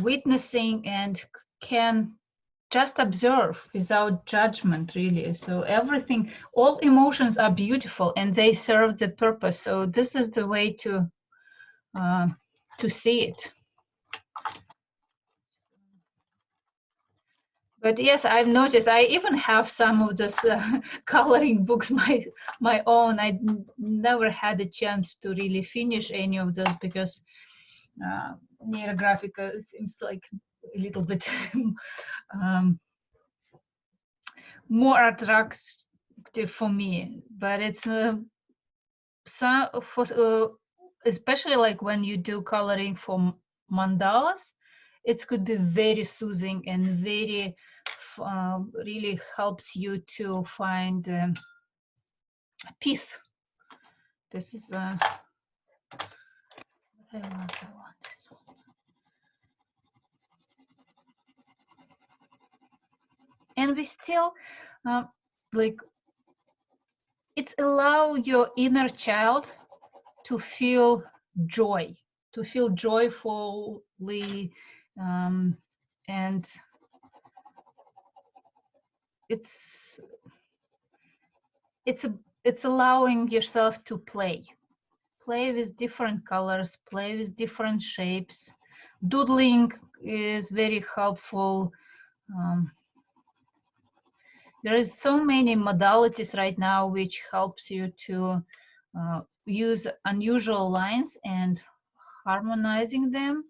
witnessing and can just observe without judgment, really. So everything, all emotions are beautiful and they serve the purpose. So this is the way to see it. But yes, I've noticed. I even have some of those coloring books my own. I never had a chance to really finish any of those because Neurographica seems like a little bit more attractive for me. But it's especially like when you do coloring for mandalas, it could be very soothing and very really helps you to find peace. This is what I want. And we still like it's allow your inner child to feel joy, to feel joyfully, and it's allowing yourself to play with different colors, play with different shapes. Doodling is very helpful. There is so many modalities right now which helps you to use unusual lines and harmonizing them.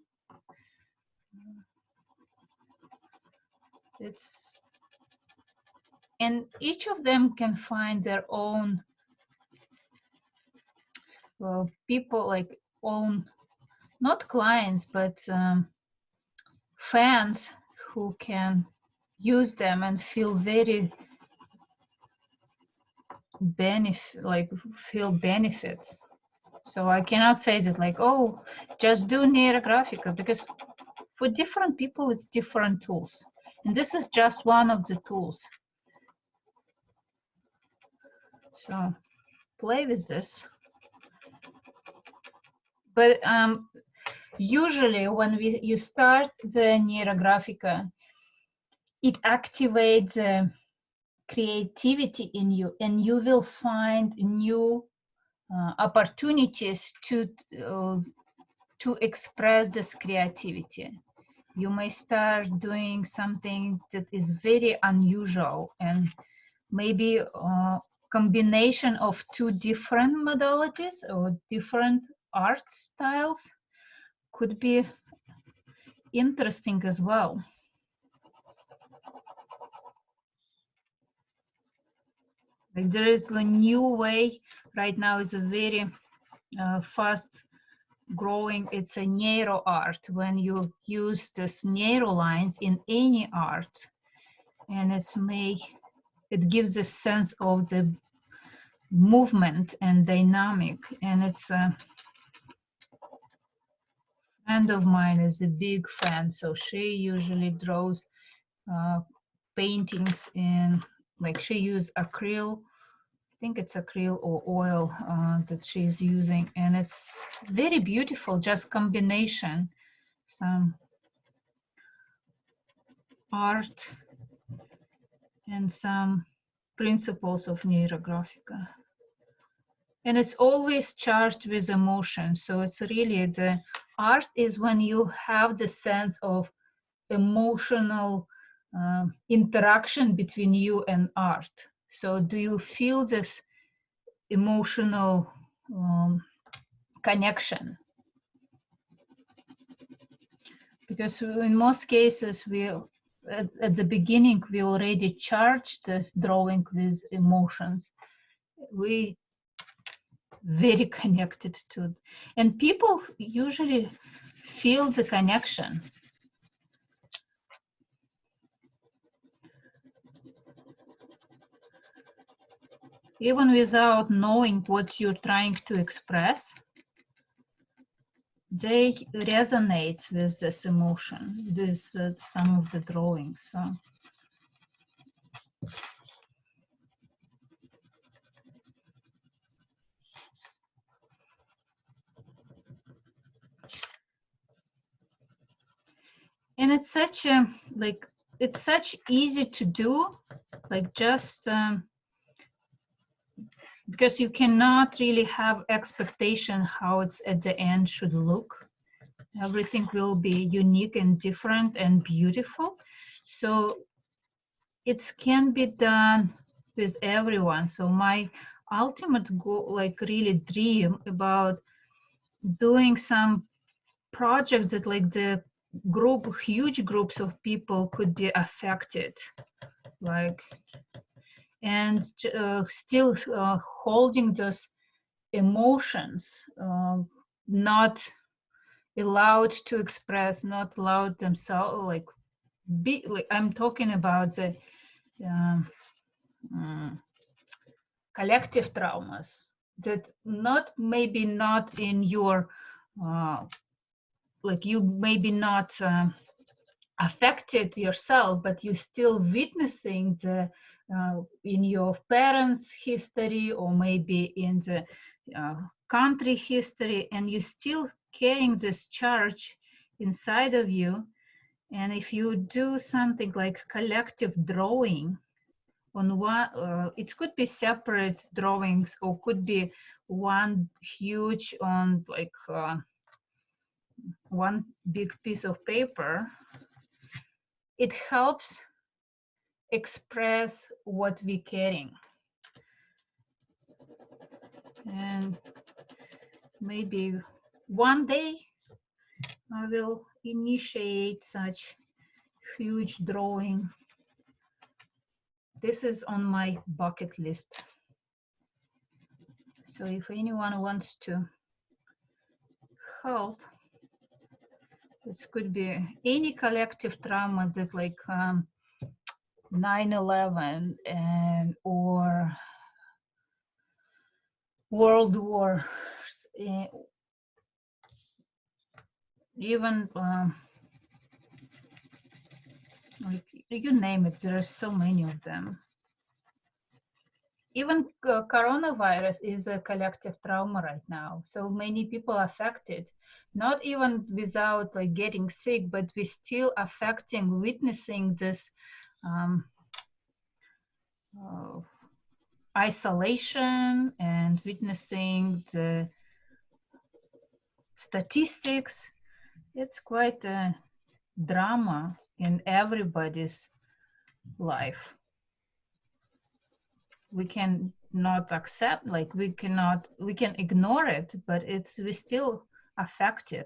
And each of them can find their own people, like own, not clients, but fans who can use them and feel very feel benefits. So I cannot say that like, oh, just do Neurographica, because for different people it's different tools, and this is just one of the tools. So play with this. But usually when you start the Neurographica, it activates creativity in you, and you will find new opportunities to express this creativity. You may start doing something that is very unusual, and maybe a combination of two different modalities or different art styles could be interesting as well. Like there is a new way right now, is a very fast growing, it's a neuro art, when you use this neuro lines in any art, and it gives a sense of the movement and dynamic. And it's a friend of mine is a big fan, so she usually draws paintings in, like she uses acrylic, I think it's acrylic or oil that she's using, and it's very beautiful, just combination, some art and some principles of Neurographica. And it's always charged with emotion. So it's really, the art is when you have the sense of emotional interaction between you and art. So do you feel this emotional connection. Because in most cases, we at the beginning, we already charged this drawing with emotions. We very connected to it. And people usually feel the connection. Even without knowing what you're trying to express, they resonate with this emotion, this some of the drawings. So. And it's such a like it's such easy to do, like just because you cannot really have expectation how it's at the end should look. Everything will be unique and different and beautiful. So it can be done with everyone. So my ultimate goal, like really dream about doing some projects that like the group, huge groups of people could be affected, like, and still holding those emotions, not allowed to express, not allowed themselves, like, be like, I'm talking about the collective traumas that maybe not in your like you maybe not affected yourself, but you still witnessing the in your parents' history or maybe in the country history, and you still carrying this charge inside of you. And if you do something like collective drawing on one, it could be separate drawings or could be one huge on like one big piece of paper, it helps express what we're carrying. And maybe one day I will initiate such huge drawing. This is on my bucket list. So if anyone wants to help, this could be any collective trauma that like 9/11 and or World War, even like you name it, there are so many of them. Even coronavirus is a collective trauma right now. So many people affected, not even without like getting sick, but we still affecting, witnessing this isolation and witnessing the statistics. It's quite a drama in everybody's life. We can not accept, like we can ignore it, but we still affected.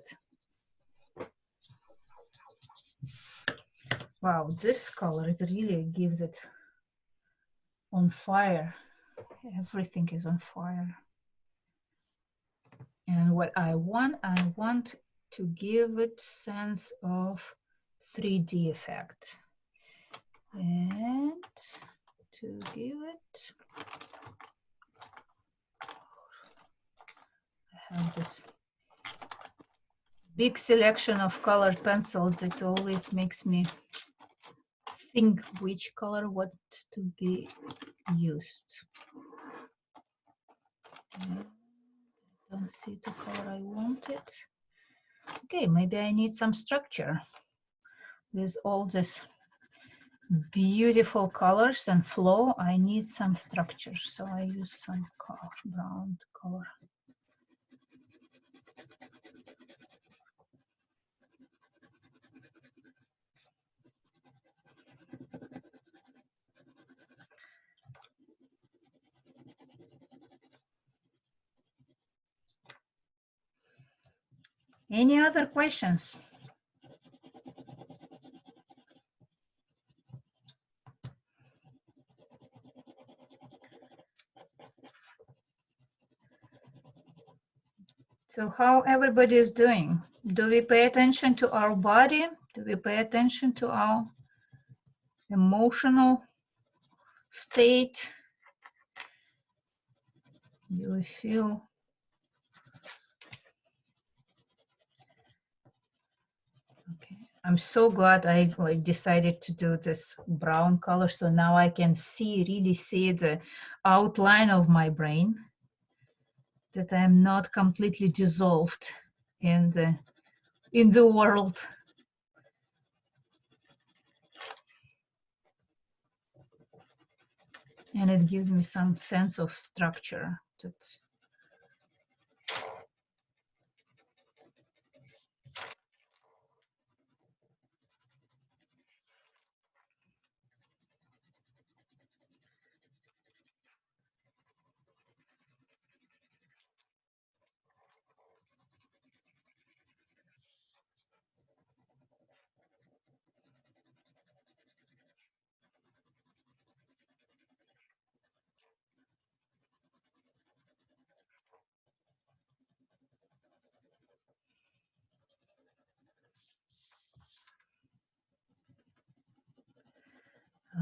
Wow, this color is really gives it on fire. Everything is on fire. And what I want to give it sense of 3D effect. And to give it, I have this big selection of colored pencils that always makes me think which color what to be used. I don't see the color I wanted. Okay, maybe I need some structure with all this beautiful colors and flow. I need some structure, so I use some color, brown color. Any other questions? So how everybody is doing? Do we pay attention to our body? Do we pay attention to our emotional state? Do we feel? Okay. I'm so glad I decided to do this brown color, so now I can really see the outline of my brain, that I'm not completely dissolved in the world. And it gives me some sense of structure.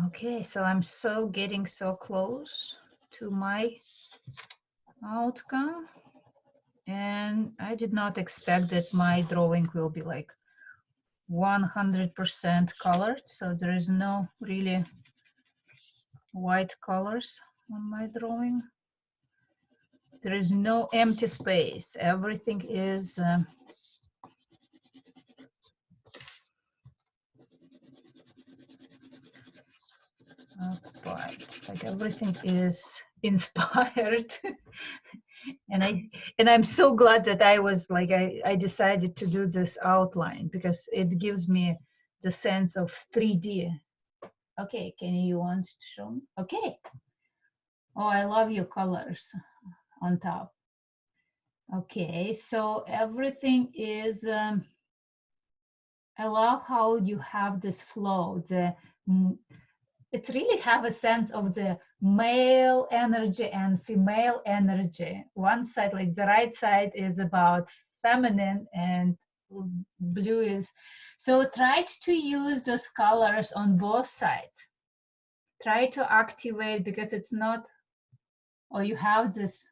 Okay, so I'm getting so close to my outcome, and I did not expect that my drawing will be like 100% colored, so there is no really white colors on my drawing. There is no empty space. Everything is bright. Like everything is inspired. and I'm so glad that I decided to do this outline, because it gives me the sense of 3D. Okay, Kenny, you want to show me? Okay. Oh, I love your colors on top. Okay, so everything is, I love how you have this flow. It really have a sense of the male energy and female energy. One side, like the right side, is about feminine and blue is. So try to use those colors on both sides. Try to activate, because it's not, oh, you have this.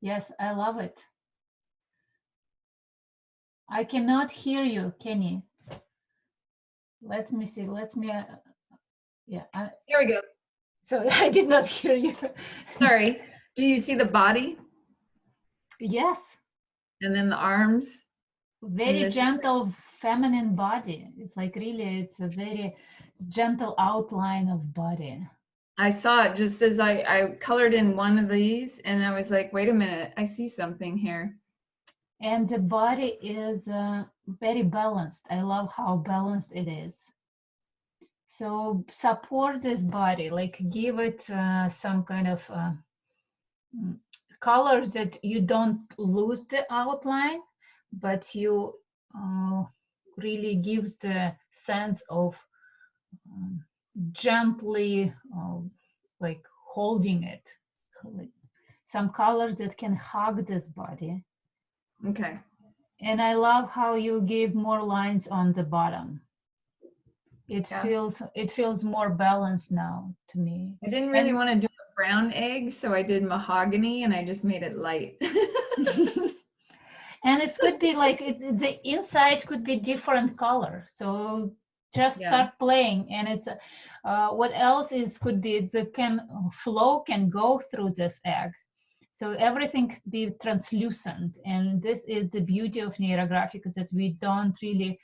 Yes, I love it. I cannot hear you, Kenny. Let me see. Yeah. Here we go. So I did not hear you. Sorry. Do you see the body Yes. and then the arms? Very gentle feminine body. It's like really, it's a very gentle outline of body. I saw it just as I colored in one of these, and I was like, wait a minute, I see something here. And the body is very balanced. I love how balanced it is. So support this body, like give it some kind of colors that you don't lose the outline, but you really gives the sense of gently like holding it. Some colors that can hug this body. Okay. And I love how you give more lines on the bottom. It feels more balanced now to me. I didn't really want to do a brown egg, so I did mahogany, and I just made it light. And it could be like the inside could be different color. So just start playing, and it's what else is could be the flow can go through this egg. So everything could be translucent, and this is the beauty of Neurographica, that we don't really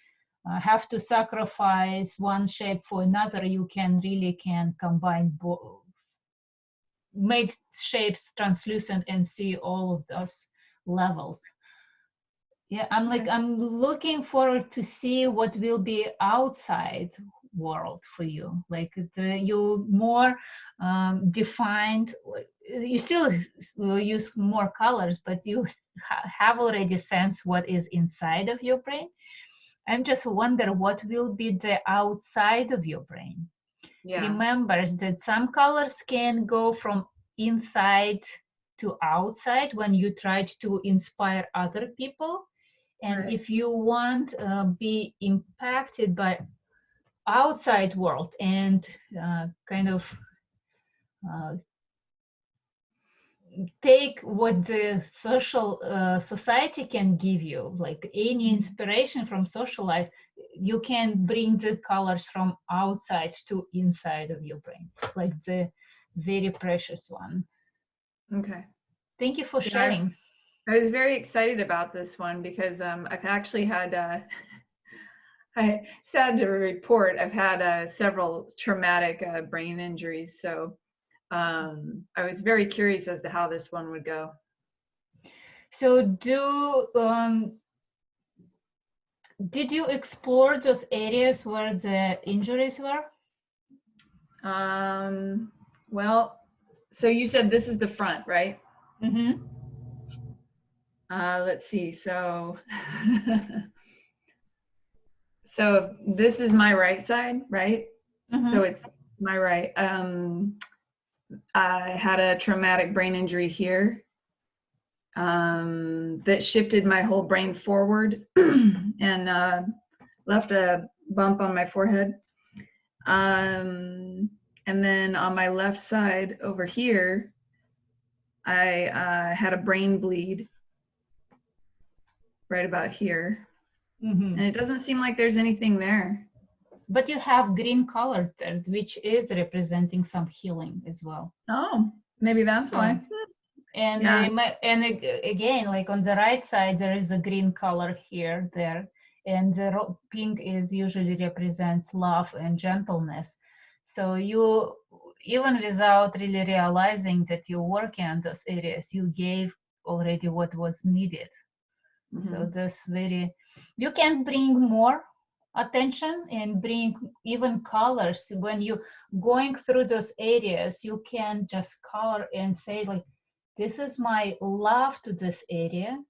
have to sacrifice one shape for another. You can combine both, make shapes translucent and see all of those levels. Yeah, I'm looking forward to see what will be outside world for you. Like you more defined. You still will use more colors, but you have already sensed what is inside of your brain. I'm just wonder what will be the outside of your brain. Yeah. Remember that some colors can go from inside to outside when you try to inspire other people. And Right. if you want be impacted by outside world and kind of take what the social society can give you, like any inspiration from social life, you can bring the colors from outside to inside of your brain, like the very precious one. Okay. Thank you for Yeah, sharing. I was very excited about this one because I've actually had, I sad to report, I've had several traumatic brain injuries. So I was very curious as to how this one would go. So did you explore those areas where the injuries were? Well, so you said this is the front, right? Mm-hmm. Let's see. So, so this is my right side, right? Mm-hmm. So it's my right. I had a traumatic brain injury here that shifted my whole brain forward and left a bump on my forehead. And then on my left side over here, I had a brain bleed right about here. Mm-hmm. And it doesn't seem like there's anything there. But you have green color there, which is representing some healing as well. Oh, maybe that's So, why. and Yeah. again, like on the right side, there is a green color here, there, and the pink is usually represents love and gentleness. So you, even without really realizing that you're working on those areas, you gave already what was needed. Mhm. So this very, you can bring more attention and bring even colors. When you going through those areas, you can just color and say like, this is my love to this area,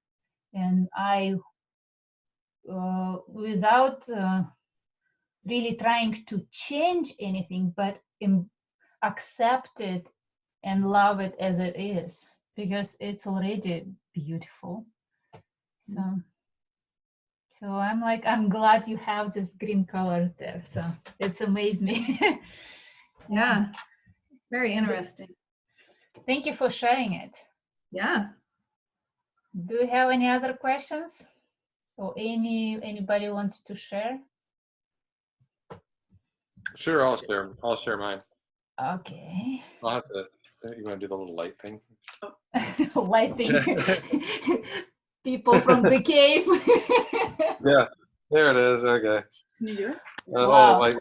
and I without really trying to change anything, but accept it and love it as it is, because it's already beautiful. So I'm like, I'm glad you have this green color there. So it's amazed me. Yeah. Very interesting. Thank you for sharing it. Yeah. Do you have any other questions? Or anybody wants to share? Sure, I'll share mine. Okay. I'll have to. You want to do the little light thing? Lighting people from the cave. Yeah, there it is. Okay. Can you do it? Wow. Light,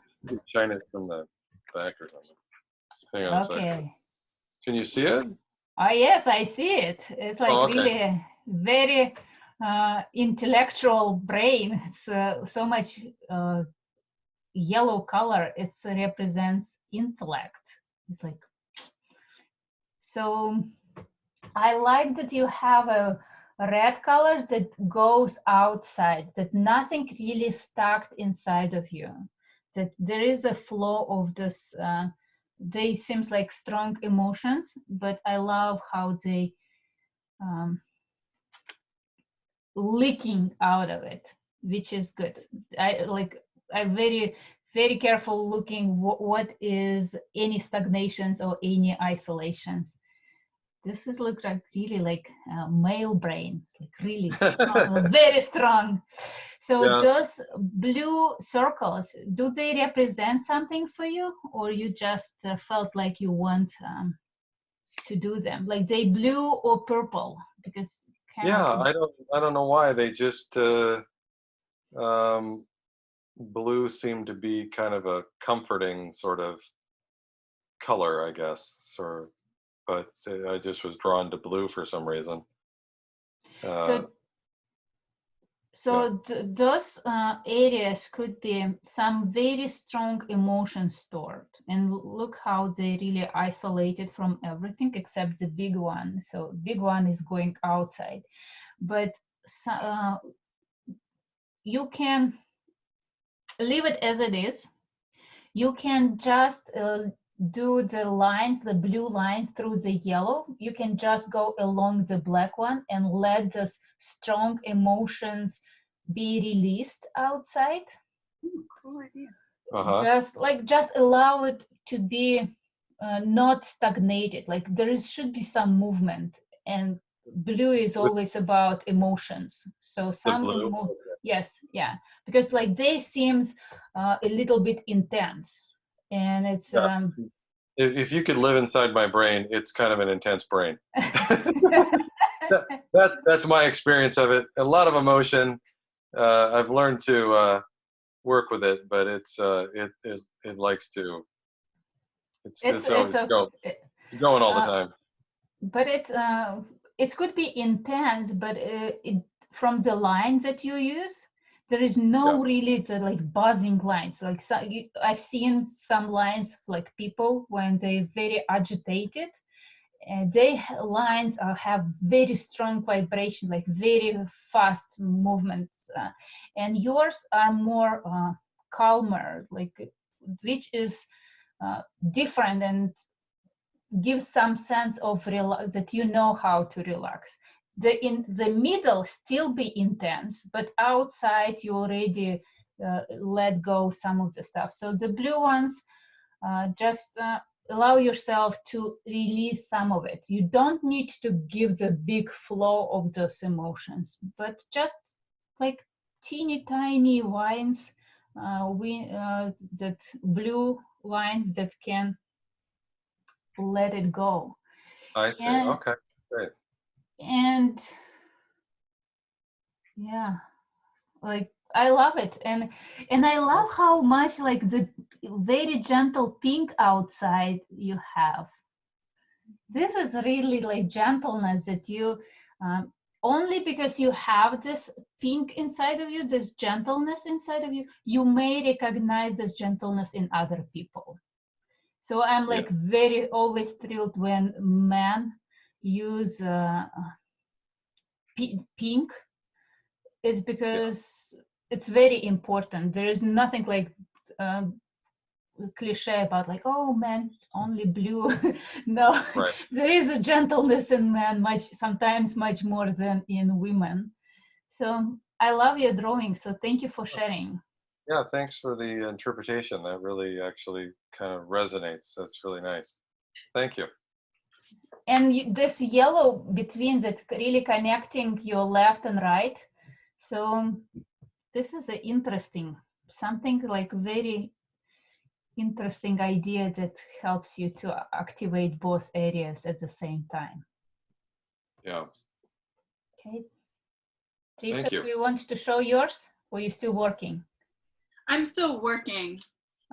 shine it from the back or something. Hang on a second. Okay. Can you see it? Oh yes, I see it. It's like okay. really very intellectual brain. It's so much yellow color. It represents intellect. It's like, so I like that you have a red color that goes outside, that nothing really stuck inside of you, that there is a flow of this. They seems like strong emotions, but I love how they leaking out of it, which is good. I'm very careful looking what is any stagnations or any isolations. This is look like really like male brain, like really strong, very strong. So Yeah. those blue circles, do they represent something for you, or you just felt like you want to do them? Like they blue or purple? Because Yeah, of, I don't know why they just blue seemed to be kind of a comforting sort of color, I guess, but I just was drawn to blue for some reason. So those areas could be some very strong emotions stored, and look how they really isolated from everything except the big one. So big one is going outside, but you can leave it as it is. You can just do the lines, the blue lines through the yellow. You can just go along the black one and let those strong emotions be released outside. Cool idea. Just allow it to be not stagnated. Like should be some movement, and blue is always about emotions. So some yes, yeah, because like they seems a little bit intense, and it's if you could live inside my brain, it's kind of an intense brain. That's my experience of it. A lot of emotion. I've learned to work with it, but it likes to. It's going all the time. But it could be intense, but from the lines that you use, there is no really the like buzzing lines. Like I've seen some lines like people when they're very agitated, and they lines have very strong vibration, like very fast movements, and yours are more calmer, like which is different and gives some sense of that you know how to relax. In the middle still be intense, but outside you already let go some of the stuff. So the blue ones, just allow yourself to release some of it. You don't need to give the big flow of those emotions, but just like teeny tiny lines, that blue lines that can let it go. I see. Okay, great. And yeah, like I love it, and I love how much like the very gentle pink outside you have. This is really like gentleness that you only because you have this pink inside of you, this gentleness inside of you, you may recognize this gentleness in other people. So I'm like very always thrilled when men use pink. It's because it's very important. There is nothing like cliche about like, oh, men only blue. No, there is a gentleness in men, sometimes much more than in women. So I love your drawing. So thank you for sharing. Yeah, thanks for the interpretation. That really actually kind of resonates. That's really nice. Thank you. And this yellow between that really connecting your left and right. So this is an interesting, something like very interesting idea that helps you to activate both areas at the same time. Yeah. Okay. Trisha, do you want to show yours, or are you still working? I'm still working.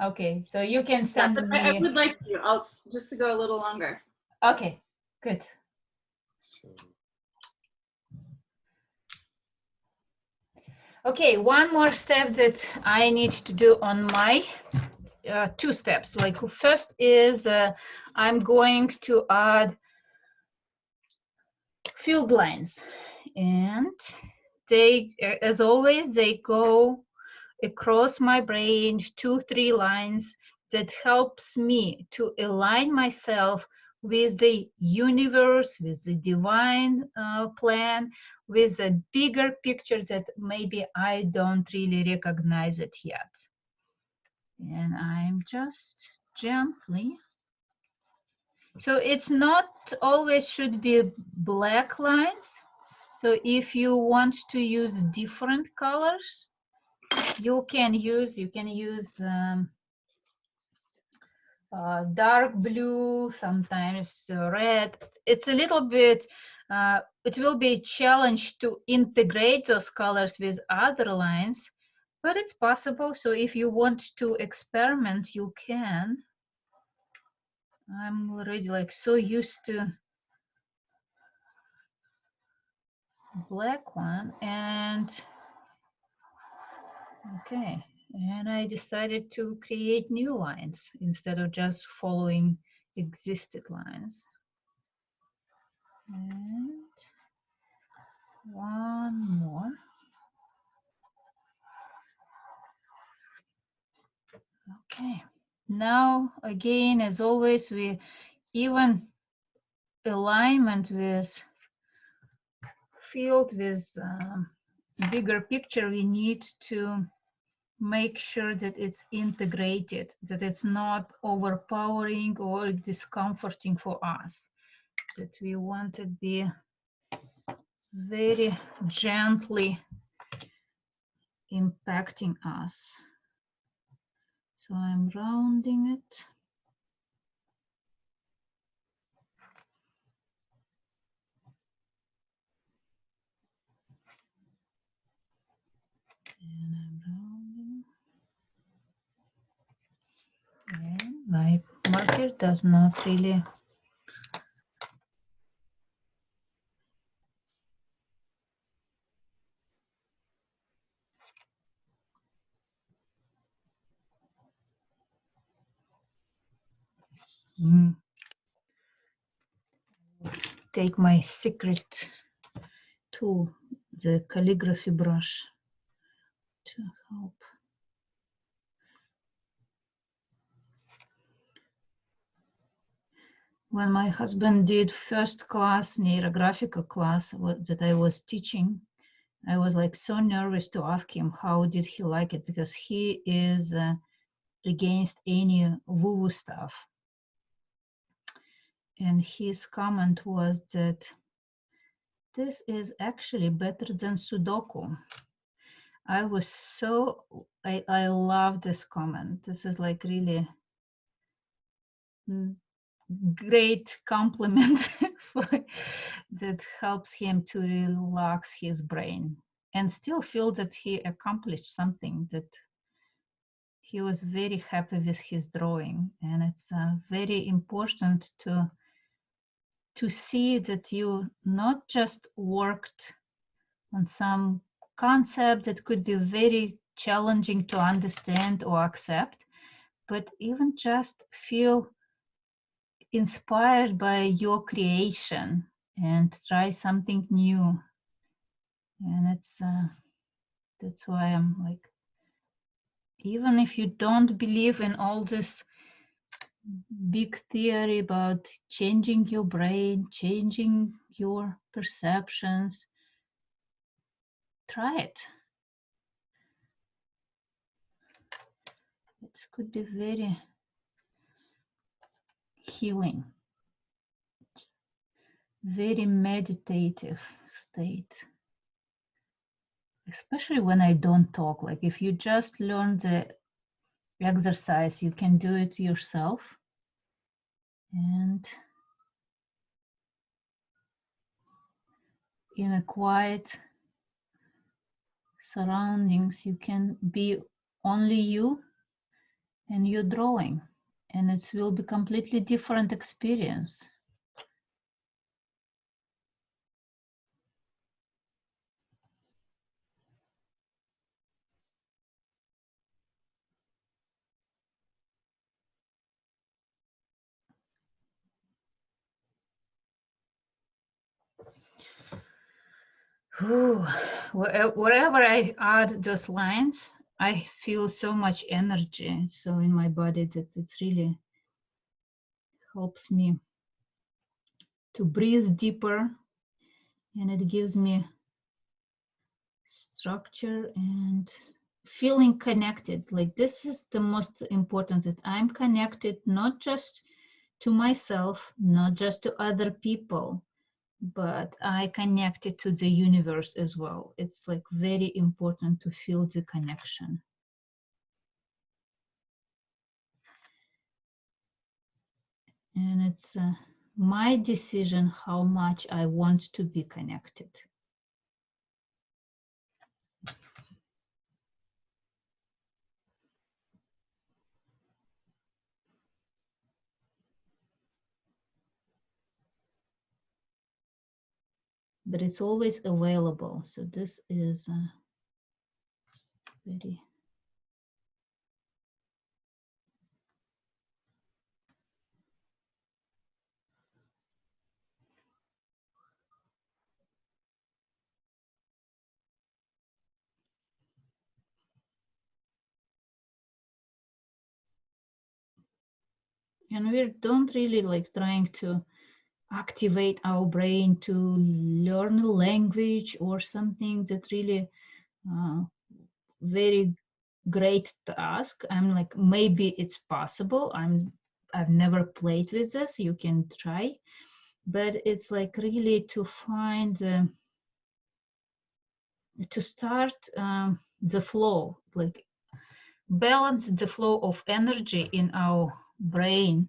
Okay, so you can send me. I would like to. I'll just to go a little longer. Okay, good. Okay, one more step that I need to do on my two steps. Like first is I'm going to add field lines, and they, as always, they go across my brain, 2-3 lines that helps me to align myself with the universe, with the divine plan, with a bigger picture that maybe I don't really recognize it yet. And I'm just gently. So it's not always should be black lines. So if you want to use different colors, you can use dark blue, sometimes red. It's a little bit, it will be a challenge to integrate those colors with other lines, but it's possible. So if you want to experiment, you can. I'm already like so used to black one, and Okay, and I decided to create new lines instead of just following existed lines. And one more. Okay, now again, as always, we even alignment with field with bigger picture, we need to make sure that it's integrated, that it's not overpowering or discomforting for us, that we want to be very gently impacting us. So I'm rounding it. And I'm rounding. And my marker does not really take my secret tool, the calligraphy brush, to help. When my husband did first class Neurographica class that I was teaching, I was like so nervous to ask him how did he like it, because he is against any woo-woo stuff. And his comment was that this is actually better than Sudoku. I was so, I love this comment. This is like really great compliment that helps him to relax his brain and still feel that he accomplished something, that he was very happy with his drawing. And it's very important to see that you not just worked on some concept that could be very challenging to understand or accept, but even just feel inspired by your creation and try something new. And it's that's why I'm like, even if you don't believe in all this big theory about changing your brain, changing your perceptions, try it. It could be very healing, very meditative state. Especially when I don't talk, like if you just learn the exercise, you can do it yourself. And in a quiet surroundings, you can be only you and your drawing, and it will be completely different experience. Ooh, wherever I add those lines, I feel so much energy. So in my body that it really helps me to breathe deeper, and it gives me structure and feeling connected. Like this is the most important, that I'm connected not just to myself, not just to other people, but I connected to the universe as well. It's like very important to feel the connection. And it's my decision how much I want to be connected. But it's always available. So this is very And we don't really like trying to activate our brain to learn a language or something that really very great task. I'm like, maybe it's possible. I've never played with this. You can try, but it's like really to find to start the flow, like balance the flow of energy in our brain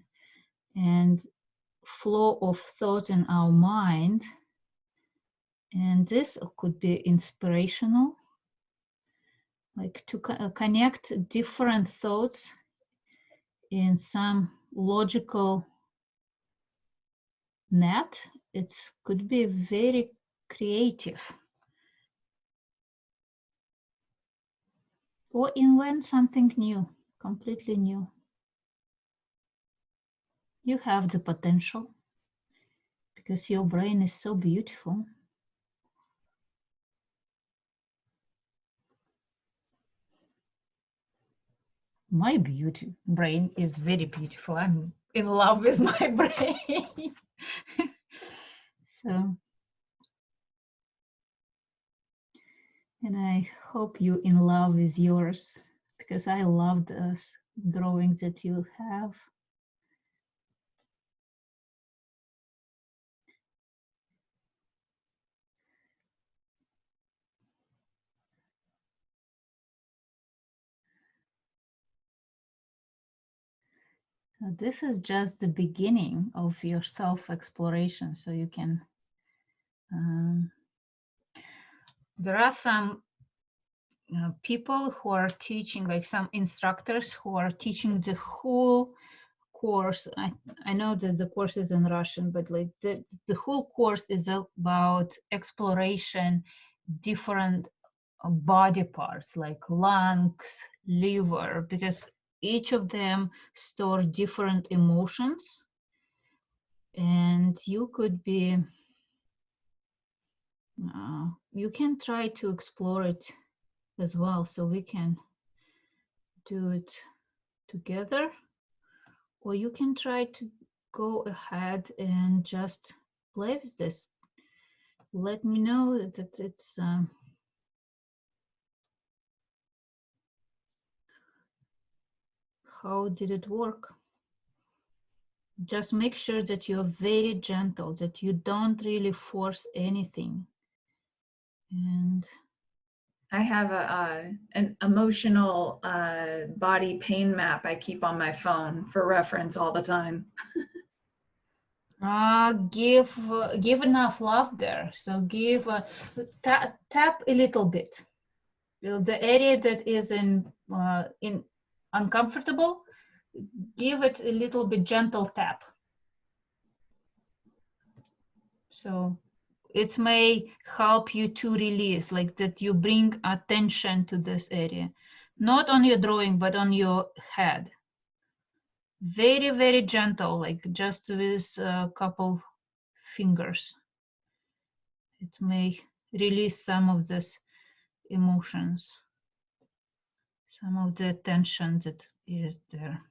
and flow of thoughts in our mind. And this could be inspirational, like to connect different thoughts in some logical net. It could be very creative, or invent something new, completely new. You have the potential because your brain is so beautiful. My brain is very beautiful. I'm in love with my brain. So, and I hope you in love with yours, because I love those drawings that you have. So this is just the beginning of your self-exploration. So you can, there are some people who are teaching, like some instructors who are teaching the whole course. I know that the course is in Russian, but like the whole course is about exploration, different body parts like lungs, liver, because each of them store different emotions, and you could be you can try to explore it as well, so we can do it together, or you can try to go ahead and just play with this. Let me know that it's how did it work. Just make sure that you're very gentle, that you don't really force anything. And I have an emotional body pain map I keep on my phone for reference all the time. give enough love there. So give tap a little bit. The area that is in uncomfortable, give it a little bit gentle tap. So it may help you to release, like that you bring attention to this area, not on your drawing, but on your head. Very, very gentle, like just with a couple fingers. It may release some of this emotions, some of the tension that is there.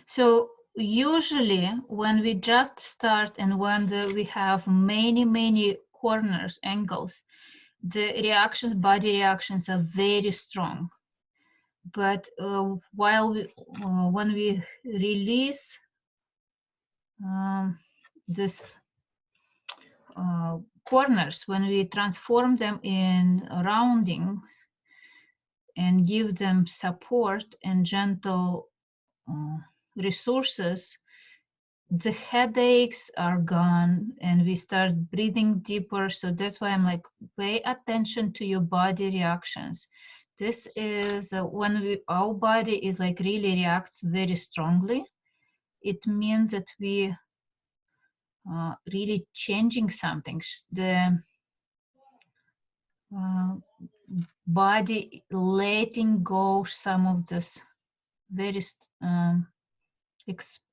So usually when we just start and when we have many corners, angles, the reactions, body reactions are very strong. But when we release this corners, when we transform them in roundings and give them support and gentle resources, the headaches are gone and we start breathing deeper. So that's why I'm like, pay attention to your body reactions. This is when our body is like really reacts very strongly. It means that we really changing something. The body letting go some of this very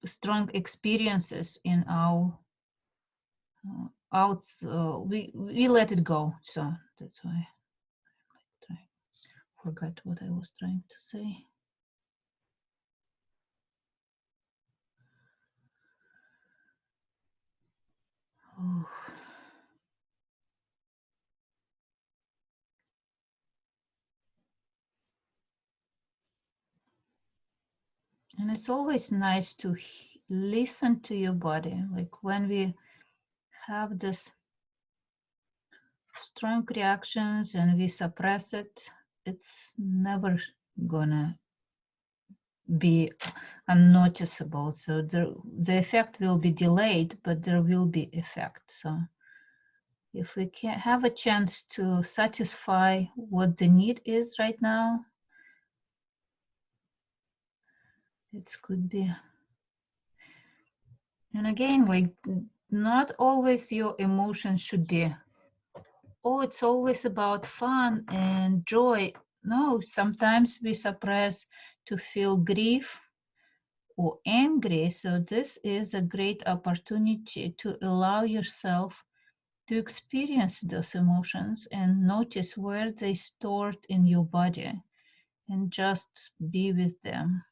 strong experiences in our we let it go. So that's why I try forgot what I was trying to say. Oh. And it's always nice to listen to your body. Like when we have this strong reactions and we suppress it, it's never gonna be unnoticeable. So the effect will be delayed, but there will be effect. So if we can have a chance to satisfy what the need is right now, it could be. And again, like not always your emotions should be, oh, it's always about fun and joy. No, sometimes we suppress to feel grief or angry. So this is a great opportunity to allow yourself to experience those emotions and notice where they stored in your body and just be with them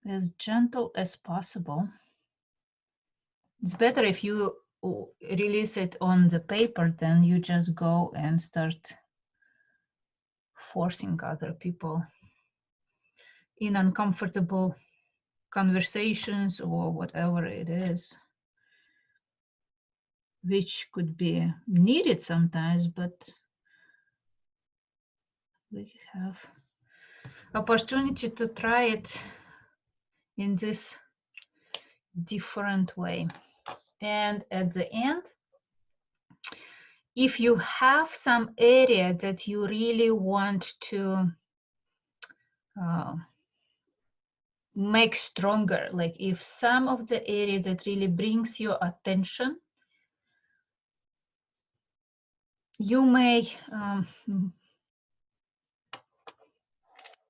as gentle as possible. It's better if you release it on the paper than you just go and start forcing other people in uncomfortable conversations or whatever it is, which could be needed sometimes, but we have opportunity to try it in this different way. And at the end, if you have some area that you really want to make stronger, like if some of the area that really brings your attention, you may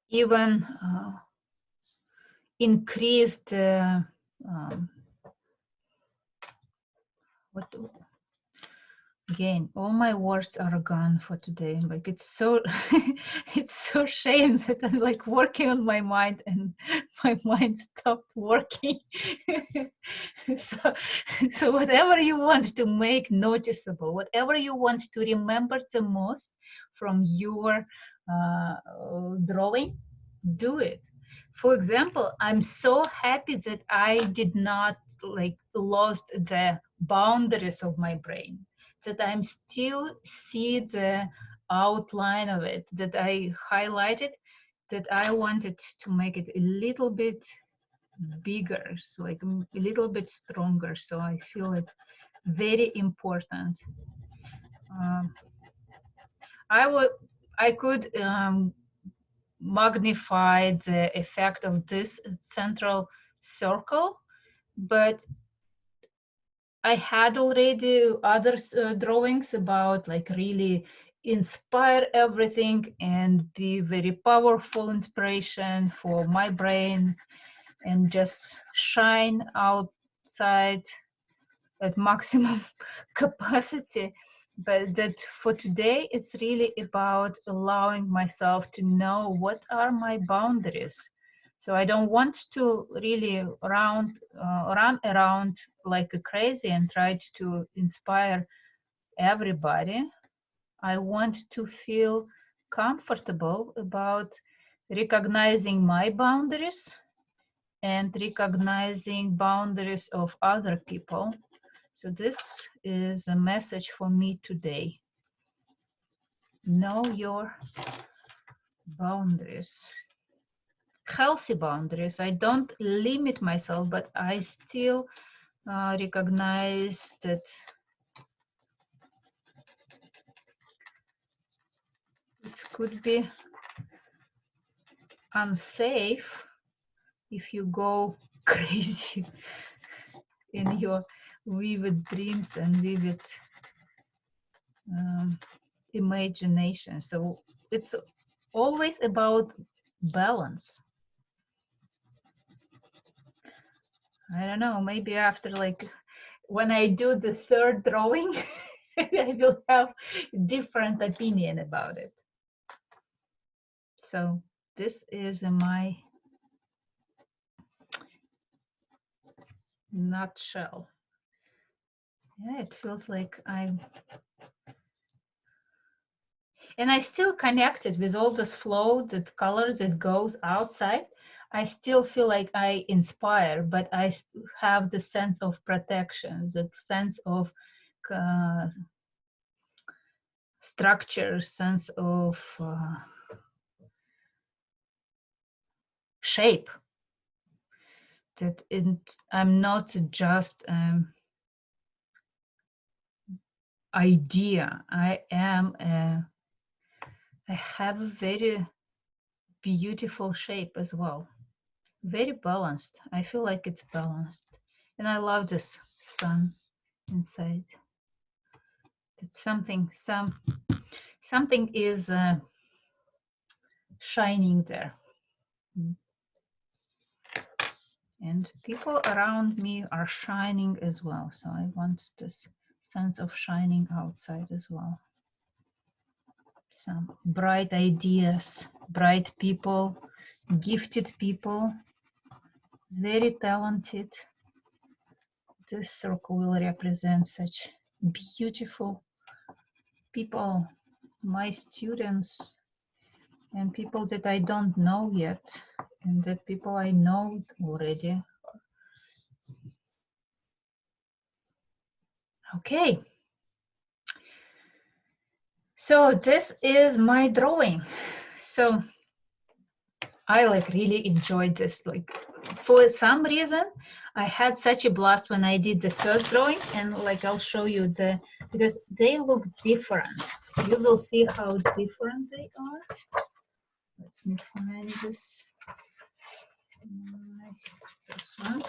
even increase the again, all my words are gone for today. Like it's so it's so shame that I'm like working on my mind and my mind stopped working. so whatever you want to make noticeable, whatever you want to remember the most from your drawing, do it. For example, I'm so happy that I did not like lost the boundaries of my brain, that I'm still see the outline of it, that I highlighted, that I wanted to make it a little bit bigger, so like a little bit stronger. So I feel it very important. I could magnify the effect of this central circle, but I had already other drawings about like really inspire everything and be very powerful inspiration for my brain and just shine outside at maximum capacity. But that for today, it's really about allowing myself to know what are my boundaries. So I don't want to really run around like a crazy and try to inspire everybody. I want to feel comfortable about recognizing my boundaries and recognizing boundaries of other people. So this is a message for me today. Know your boundaries. Healthy boundaries. I don't limit myself, but I still recognize that it could be unsafe if you go crazy in your vivid dreams and vivid imagination. So it's always about balance. I don't know, maybe after like when I do the third drawing, I will have different opinion about it. So this is my nutshell. Yeah, it feels like I'm, and I still connected with all this flow, that color that goes outside. I still feel like I inspire, but I have the sense of protection, the sense of structure, sense of shape. That I'm not just idea. I have a very beautiful shape as well. Very balanced. I feel like it's balanced. And I love this sun inside. It's something is shining there. And people around me are shining as well. So I want this sense of shining outside as well. Some bright ideas, bright people, gifted people, very talented. This circle will represent such beautiful people, my students, and people that I don't know yet, and that people I know already. Okay. So this is my drawing. So I like really enjoyed this. Like for some reason, I had such a blast when I did the first drawing, and like I'll show you because they look different. You will see how different they are. Let me find this. This one.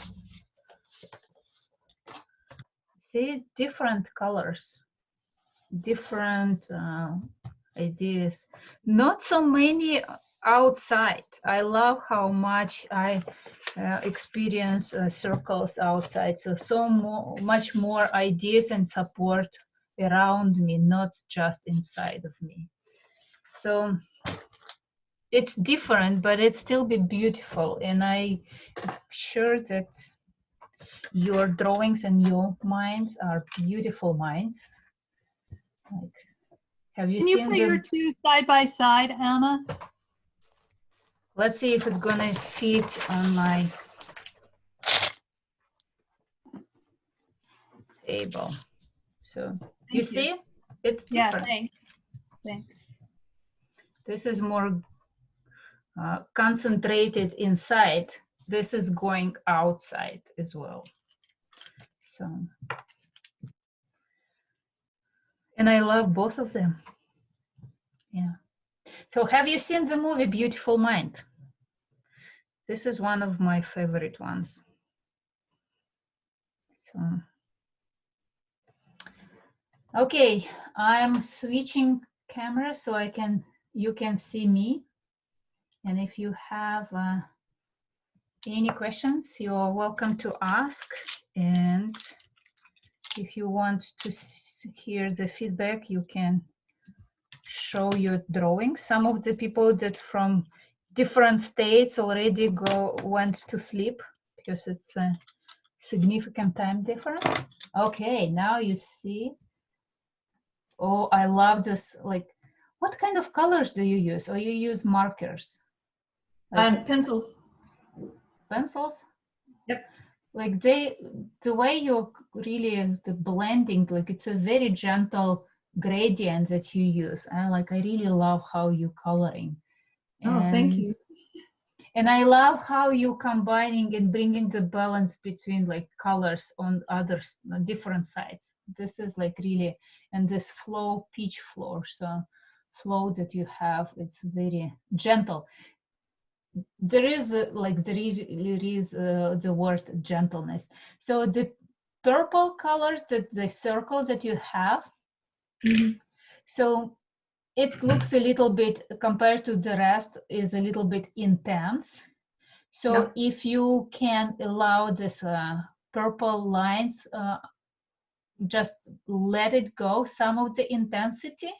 See, different colors, different ideas. Not so many outside. I love how much I experience circles outside. So much more ideas and support around me, not just inside of me. So it's different, but it still be beautiful. And I'm sure that your drawings and your minds are beautiful minds. Like, have you Can seen you put them? your two side by side, Anna? Let's see if it's gonna fit on my table. So you see, it's different. Yeah, thanks. This is more concentrated inside. This is going outside as well. So, and I love both of them. Yeah. So have you seen the movie Beautiful Mind? This is one of my favorite ones. So, okay, I'm switching camera so you can see me. And if you have any questions, you're welcome to ask. And if you want to hear the feedback, you can show your drawings. Some of the people that from different states already went to sleep because it's a significant time difference. Okay, now you see. Oh, I love this. Like, what kind of colors do you use? Or you use markers? Like, Pencils. Pencils? Yep. Like the way you're really the blending, like it's a very gentle gradient that you use. I really love how you coloring. Oh, thank you. And I love how you combining and bringing the balance between like colors on different sides. This is like really, and this flow, peach flow, so flow that you have, it's very gentle. There is the word gentleness. So the purple color, the circle that you have, so it looks a little bit, compared to the rest, is a little bit intense. So if you can allow this purple lines, just let it go, some of the intensity,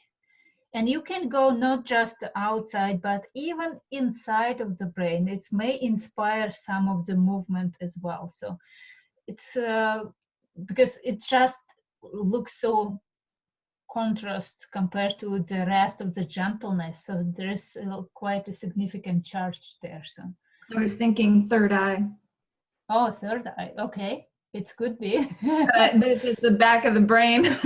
And you can go not just outside, but even inside of the brain. It may inspire some of the movement as well. So it's because it just looks so contrast compared to the rest of the gentleness. So there's quite a significant charge there. So I was thinking third eye. oh, third eye. Okay, it could be. But it's at the back of the brain.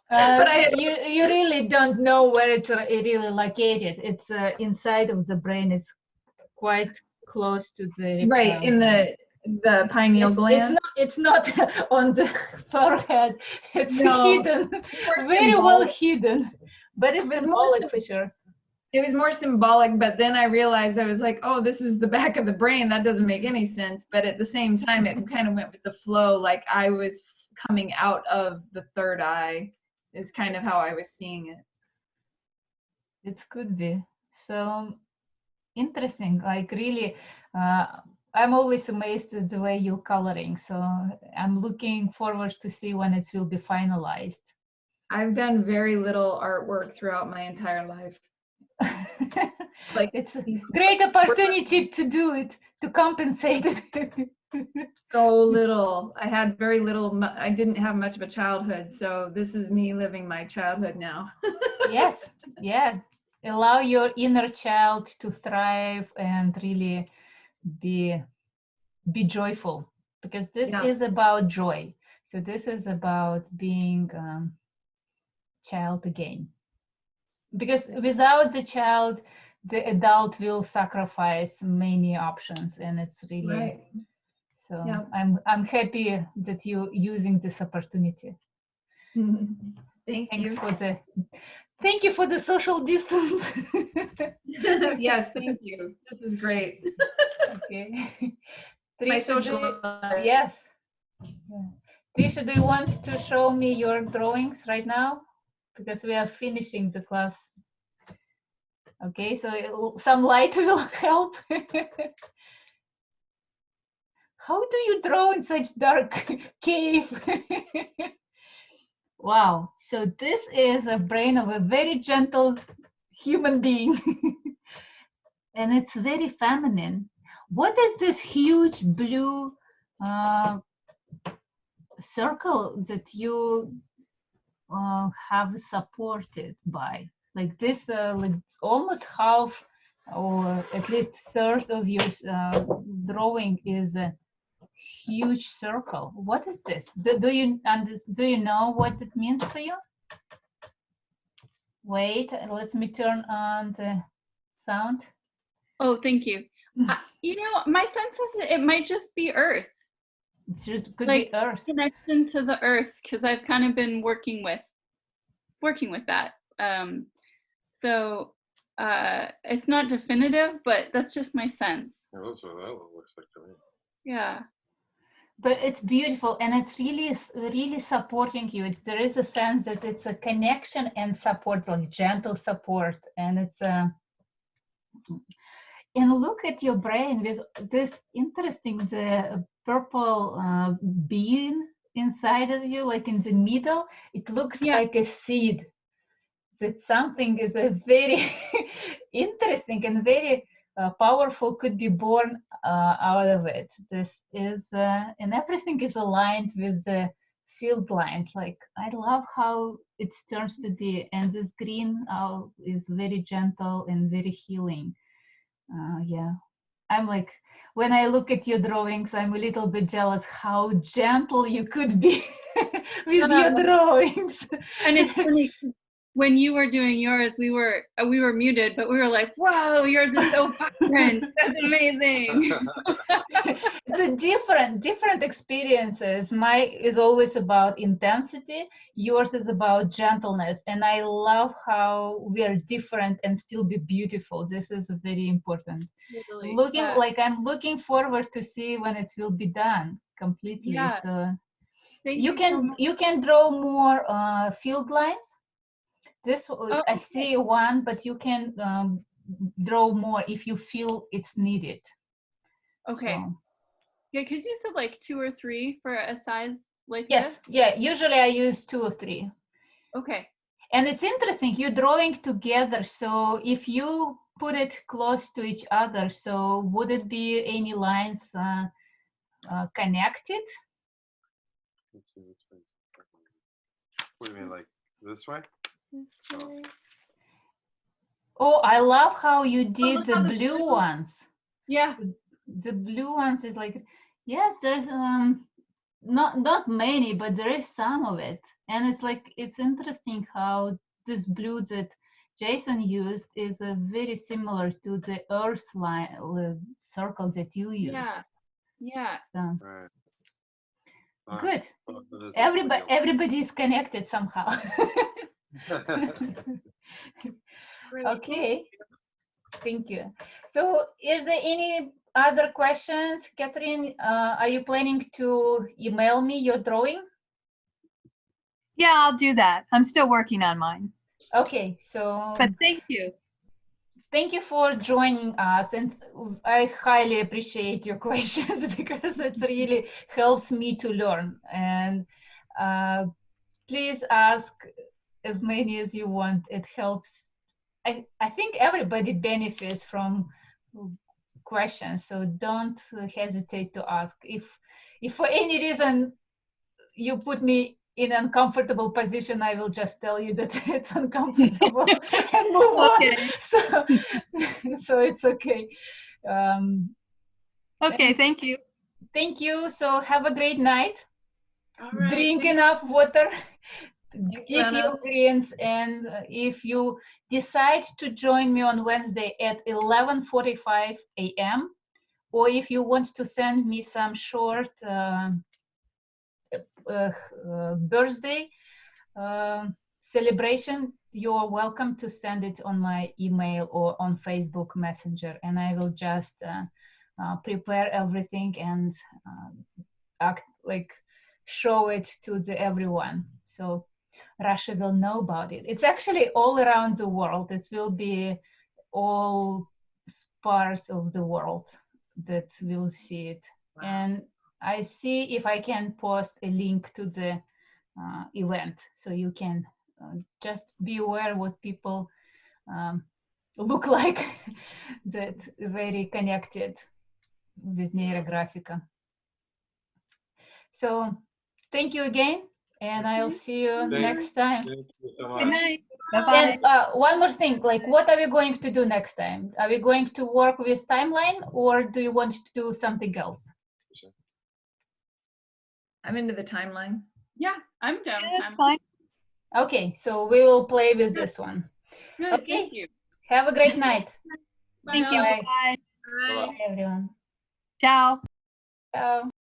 But you really don't know where it's really located. It's inside of the brain. It's quite close to the right in the pineal gland. It's not on the forehead. It's hidden, very symbolic. well hidden. But it's symbolic for sure. It was more symbolic, but then I realized I was like, oh, this is the back of the brain. That doesn't make any sense. But at the same time, it kind of went with the flow. Like I was coming out of the third eye is kind of how I was seeing it. It could be. So interesting. Like really, I'm always amazed at the way you're coloring. So I'm looking forward to see when it will be finalized. I've done very little artwork throughout my entire life. Like it's a great opportunity to do it, to compensate it. So little. I had very little. I didn't have much of a childhood, so this is me living my childhood now. Yes, yeah. Allow your inner child to thrive and really be joyful, because this is about joy. So this is about being child again. Because without the child, the adult will sacrifice many options, and it's really right. So I'm happy that you're using this opportunity. Thanks for the social distance. Yes, thank you. This is great. Okay. My social life. Yes. Trisha, do you want to show me your drawings right now? Because we are finishing the class. Okay, so some light will help. How do you draw in such dark cave? Wow, so this is a brain of a very gentle human being. And it's very feminine. What is this huge blue circle that you have supported by? Like this, like almost half or at least third of your drawing is a huge circle. What is this? Do you know what it means for you? Wait, let me turn on the sound. Oh, thank you. You know, my sense is that it might just be Earth. It could like be Earth. Connection to the Earth, because I've kind of been working with that. So it's not definitive, but that's just my sense. Yeah, that's what that looks like to me. Yeah. But it's beautiful, and it's really supporting you. There is a sense that it's a connection and support, like gentle support, and it's a. And look at your brain with this interesting, the purple bean inside of you, like in the middle. It looks like a seed. That something is a very interesting and very powerful could be born out of it. This is, and everything is aligned with the field lines. Like, I love how it turns to be, and this green is very gentle and very healing. Yeah, I'm like, when I look at your drawings, I'm a little bit jealous how gentle you could be with your drawings. And it's funny, when you were doing yours, we were muted, but we were like, "Whoa, yours is so vibrant! That's amazing!" It's a different experiences. Mine is always about intensity. Yours is about gentleness, and I love how we are different and still be beautiful. This is very important. Really, like I'm looking forward to see when it will be done completely. Yeah. So you can draw more field lines. This I see one, but you can draw more if you feel it's needed. Okay. So. Yeah, because you said like 2 or 3 for a size like this. Yes. Yeah. Usually I use 2 or 3. Okay. And it's interesting, you're drawing together. So if you put it close to each other, so would it be any lines connected? Let's see which way. What do you mean, like this way? This way. Oh, I love how you did the blue ones. Yeah. The blue ones is like, yes, there's not many, but there is some of it. And it's like, it's interesting how this blue that Jason used is very similar to the earth line circle that you used. Yeah. Yeah. So, Right. good. Well, Everybody is connected somehow. Great. Okay. Thank you. So is there any other questions? Catherine, are you planning to email me your drawing? Yeah, I'll do that. I'm still working on mine. Okay, so But thank you. thank you for joining us, and I highly appreciate your questions because it really helps me to learn. And please ask as many as you want. It helps. I think everybody benefits from questions, so don't hesitate to ask. If for any reason you put me in an uncomfortable position, I will just tell you that it's uncomfortable and move Okay. on. So it's okay. Okay, thank you. Thank you. So have a great night. All right. Drink enough water. you, Eat Anna. your greens, and if you decide to join me on Wednesday at 11:45 a.m., or if you want to send me some short birthday celebration, you're welcome to send it on my email or on Facebook Messenger, and I will just prepare everything and show it to everyone. So Russia will know about it. It's actually all around the world. It will be all parts of the world that will see it. Wow. And I see if I can post a link to the event, so you can just be aware what people look like that very connected with Neurographica. So thank you again, and I'll see you next time. Thank you so much. Good night. Bye-bye. And one more thing, like, what are we going to do next time? Are we going to work with timeline, or do you want to do something else? I'm into the timeline. Yeah, I'm down. Yeah, that's fine. Okay, so we will play with this one. Good. Okay. Thank you. Have a great night. Thank you. Bye. Bye. Bye, everyone. Ciao. Ciao.